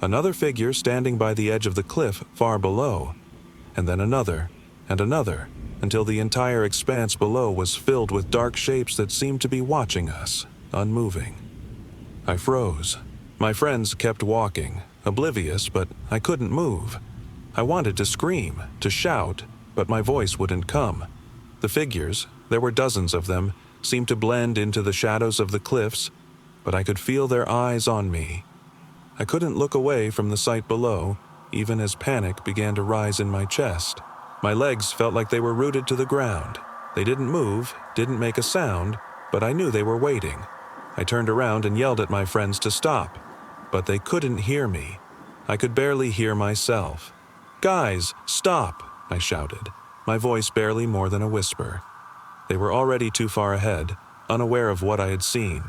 Another figure standing by the edge of the cliff far below, and then another, and another, until the entire expanse below was filled with dark shapes that seemed to be watching us, unmoving. I froze. My friends kept walking, oblivious, but I couldn't move. I wanted to scream, to shout, but my voice wouldn't come. The figures, there were dozens of them, seemed to blend into the shadows of the cliffs, but I could feel their eyes on me. I couldn't look away from the sight below, even as panic began to rise in my chest. My legs felt like they were rooted to the ground. They didn't move, didn't make a sound, but I knew they were waiting. I turned around and yelled at my friends to stop, but they couldn't hear me. I could barely hear myself. "Guys, stop!" I shouted, my voice barely more than a whisper. They were already too far ahead, unaware of what I had seen.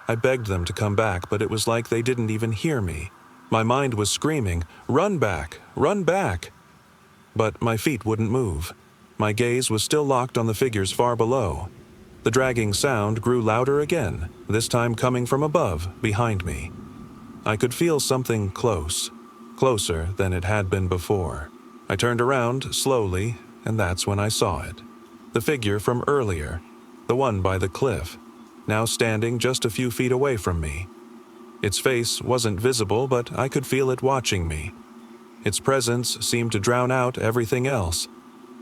I begged them to come back, but it was like they didn't even hear me. My mind was screaming, "Run back! Run back!" But my feet wouldn't move. My gaze was still locked on the figures far below. The dragging sound grew louder again, this time coming from above, behind me. I could feel something close, closer than it had been before. I turned around slowly, and that's when I saw it. The figure from earlier, the one by the cliff, now standing just a few feet away from me. Its face wasn't visible, but I could feel it watching me. Its presence seemed to drown out everything else.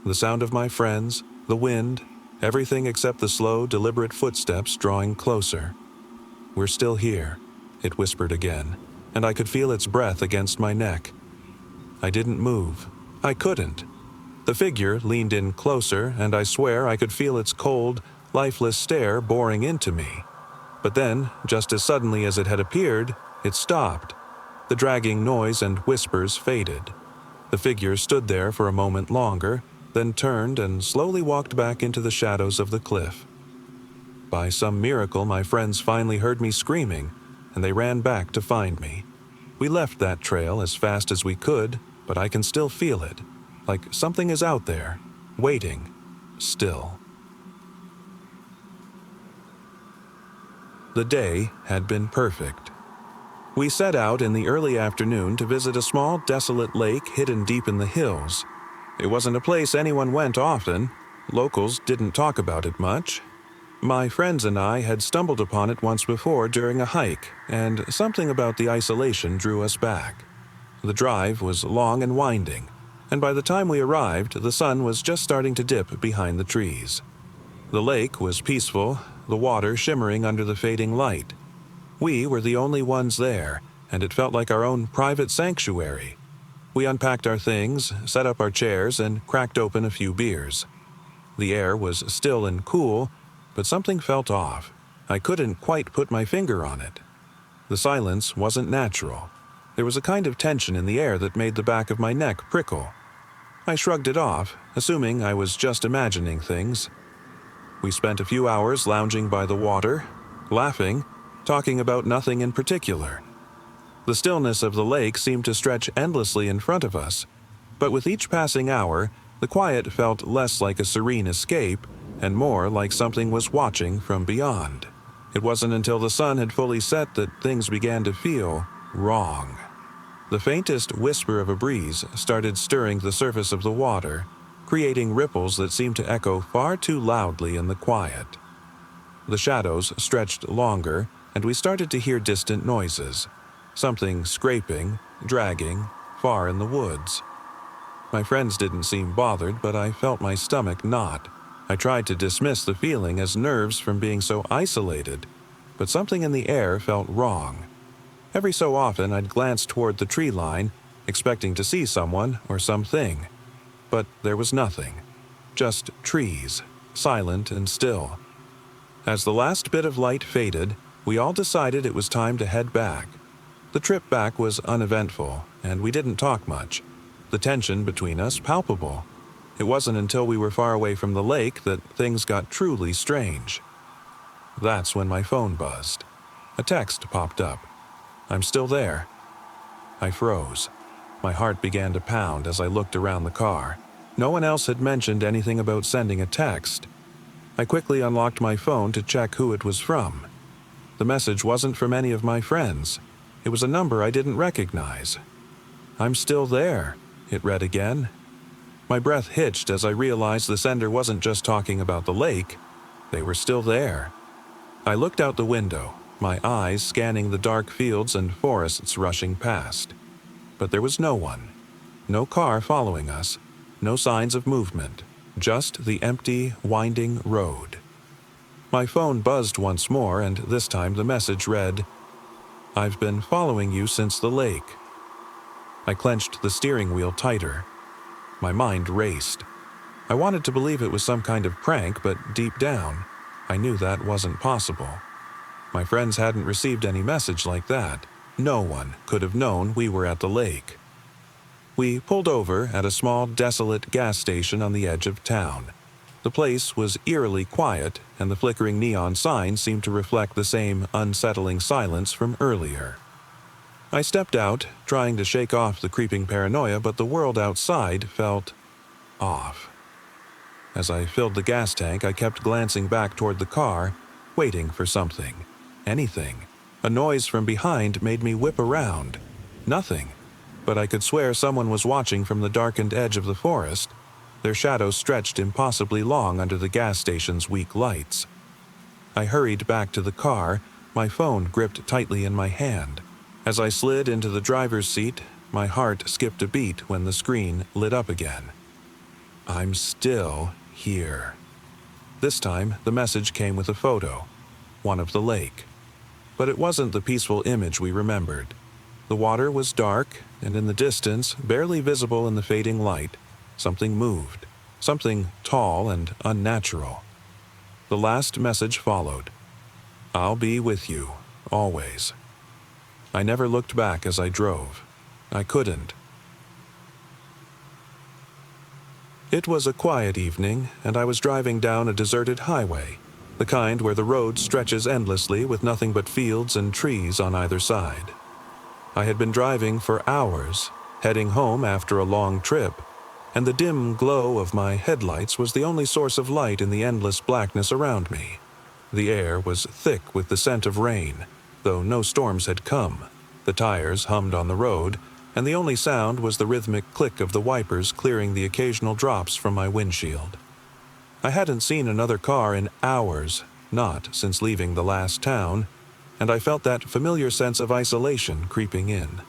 The sound of my friends, the wind, everything except the slow, deliberate footsteps drawing closer. "We're still here," it whispered again, and I could feel its breath against my neck. I didn't move. I couldn't. The figure leaned in closer, and I swear I could feel its cold, lifeless stare boring into me. But then, just as suddenly as it had appeared, it stopped. The dragging noise and whispers faded. The figure stood there for a moment longer, then turned and slowly walked back into the shadows of the cliff. By some miracle, my friends finally heard me screaming, and they ran back to find me. We left that trail as fast as we could, but I can still feel it, like something is out there, waiting, still. The day had been perfect. We set out in the early afternoon to visit a small, desolate lake hidden deep in the hills. It wasn't a place anyone went often. Locals didn't talk about it much. My friends and I had stumbled upon it once before during a hike, and something about the isolation drew us back. The drive was long and winding, and by the time we arrived, the sun was just starting to dip behind the trees. The lake was peaceful, the water shimmering under the fading light. We were the only ones there, and it felt like our own private sanctuary. We unpacked our things, set up our chairs, and cracked open a few beers. The air was still and cool, but something felt off. I couldn't quite put my finger on it. The silence wasn't natural. There was a kind of tension in the air that made the back of my neck prickle. I shrugged it off, assuming I was just imagining things. We spent a few hours lounging by the water, laughing, talking about nothing in particular. The stillness of the lake seemed to stretch endlessly in front of us, but with each passing hour, The quiet felt less like a serene escape and more like something was watching from beyond. It wasn't until the sun had fully set that things began to feel wrong. The faintest whisper of a breeze started stirring the surface of the water, creating ripples that seemed to echo far too loudly in the quiet. The shadows stretched longer, and we started to hear distant noises, something scraping, dragging, far in the woods. My friends didn't seem bothered, but I felt my stomach knot. I tried to dismiss the feeling as nerves from being so isolated, but something in the air felt wrong. Every so often I'd glance toward the tree line, expecting to see someone or something. But there was nothing. Just trees, silent and still. As the last bit of light faded, we all decided it was time to head back. The trip back was uneventful, and we didn't talk much. The tension between us palpable. It wasn't until we were far away from the lake that things got truly strange. That's when my phone buzzed. A text popped up. "I'm still there." I froze. My heart began to pound as I looked around the car. No one else had mentioned anything about sending a text. I quickly unlocked my phone to check who it was from. The message wasn't from any of my friends. It was a number I didn't recognize. "I'm still there," it read again. My breath hitched as I realized the sender wasn't just talking about the lake. They were still there. I looked out the window, my eyes scanning the dark fields and forests rushing past. But there was no one. No car following us. No signs of movement. Just the empty, winding road. My phone buzzed once more, and this time the message read, "I've been following you since the lake." I clenched the steering wheel tighter. My mind raced. I wanted to believe it was some kind of prank, but deep down, I knew that wasn't possible. My friends hadn't received any message like that. No one could have known we were at the lake. We pulled over at a small, desolate gas station on the edge of town. The place was eerily quiet, and the flickering neon sign seemed to reflect the same unsettling silence from earlier. I stepped out, trying to shake off the creeping paranoia, but the world outside felt off. As I filled the gas tank, I kept glancing back toward the car, waiting for something. Anything. A noise from behind made me whip around. Nothing. But I could swear someone was watching from the darkened edge of the forest. Their shadows stretched impossibly long under the gas station's weak lights. I hurried back to the car, my phone gripped tightly in my hand. As I slid into the driver's seat, my heart skipped a beat when the screen lit up again. "I'm still here." This time, the message came with a photo. One of the lake. But it wasn't the peaceful image we remembered. The water was dark, and in the distance, barely visible in the fading light, something moved. Something tall and unnatural. The last message followed. "I'll be with you, always." I never looked back as I drove. I couldn't. It was a quiet evening, and I was driving down a deserted highway, the kind where the road stretches endlessly with nothing but fields and trees on either side. I had been driving for hours, heading home after a long trip, and the dim glow of my headlights was the only source of light in the endless blackness around me. The air was thick with the scent of rain, though no storms had come. The tires hummed on the road, and the only sound was the rhythmic click of the wipers clearing the occasional drops from my windshield. I hadn't seen another car in hours, not since leaving the last town, and I felt that familiar sense of isolation creeping in.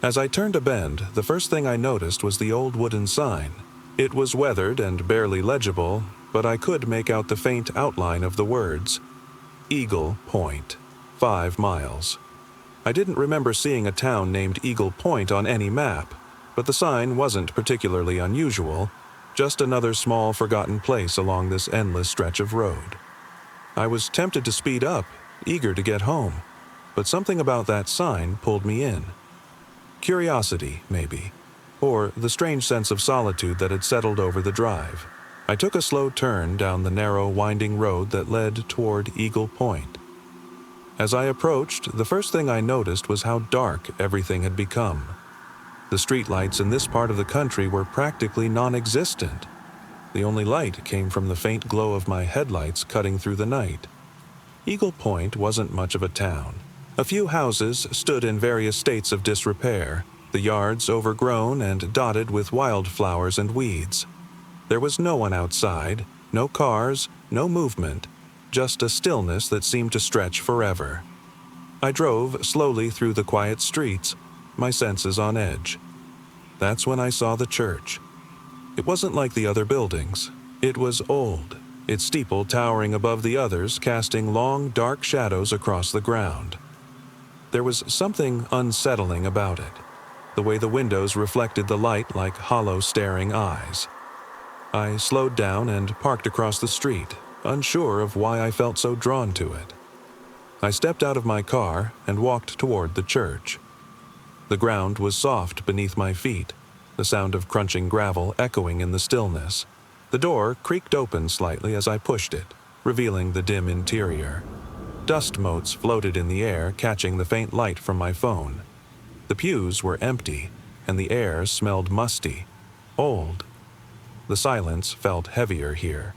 As I turned a bend, the first thing I noticed was the old wooden sign. It was weathered and barely legible, but I could make out the faint outline of the words, "Eagle Point, 5 miles." I didn't remember seeing a town named Eagle Point on any map, but the sign wasn't particularly unusual, just another small forgotten place along this endless stretch of road. I was tempted to speed up, eager to get home, but something about that sign pulled me in. Curiosity, maybe, or the strange sense of solitude that had settled over the drive. I took a slow turn down the narrow, winding road that led toward Eagle Point. As I approached, the first thing I noticed was how dark everything had become. The streetlights in this part of the country were practically non-existent. The only light came from the faint glow of my headlights cutting through the night. Eagle Point wasn't much of a town. A few houses stood in various states of disrepair, the yards overgrown and dotted with wildflowers and weeds. There was no one outside, no cars, no movement, just a stillness that seemed to stretch forever. I drove slowly through the quiet streets, my senses on edge. That's when I saw the church. It wasn't like the other buildings. It was old, its steeple towering above the others, casting long, dark shadows across the ground. There was something unsettling about it, the way the windows reflected the light like hollow, staring eyes. I slowed down and parked across the street, unsure of why I felt so drawn to it. I stepped out of my car and walked toward the church. The ground was soft beneath my feet, the sound of crunching gravel echoing in the stillness. The door creaked open slightly as I pushed it, revealing the dim interior. Dust motes floated in the air, catching the faint light from my phone. The pews were empty, and the air smelled musty, old. The silence felt heavier here.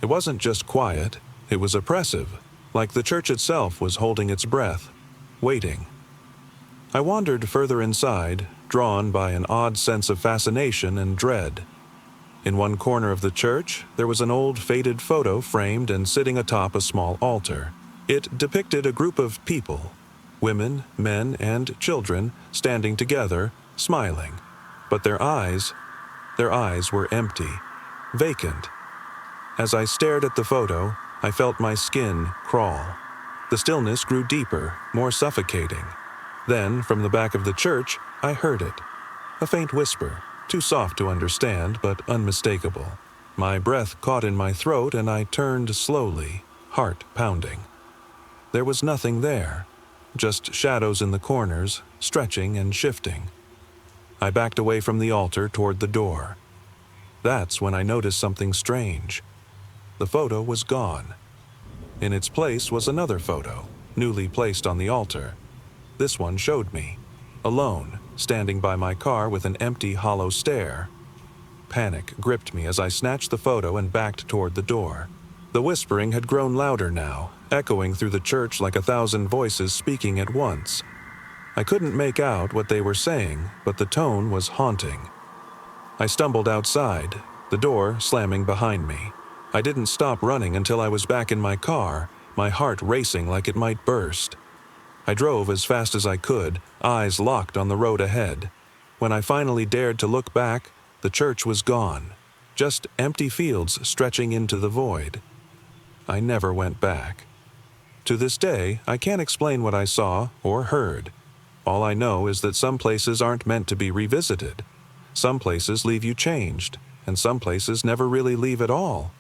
It wasn't just quiet, it was oppressive, like the church itself was holding its breath, waiting. I wandered further inside, drawn by an odd sense of fascination and dread. In one corner of the church, there was an old faded photo framed and sitting atop a small altar. It depicted a group of people, women, men, and children, standing together, smiling. But their eyes were empty, vacant. As I stared at the photo, I felt my skin crawl. The stillness grew deeper, more suffocating. Then, from the back of the church, I heard it. A faint whisper, too soft to understand, but unmistakable. My breath caught in my throat and I turned slowly, heart pounding. There was nothing there, just shadows in the corners, stretching and shifting. I backed away from the altar toward the door. That's when I noticed something strange. The photo was gone. In its place was another photo, newly placed on the altar. This one showed me, alone, standing by my car with an empty, hollow stare. Panic gripped me as I snatched the photo and backed toward the door. The whispering had grown louder now, echoing through the church like 1,000 voices speaking at once. I couldn't make out what they were saying, but the tone was haunting. I stumbled outside, the door slamming behind me. I didn't stop running until I was back in my car, my heart racing like it might burst. I drove as fast as I could, eyes locked on the road ahead. When I finally dared to look back, the church was gone, just empty fields stretching into the void. I never went back. To this day, I can't explain what I saw or heard. All I know is that some places aren't meant to be revisited. Some places leave you changed, and some places never really leave at all.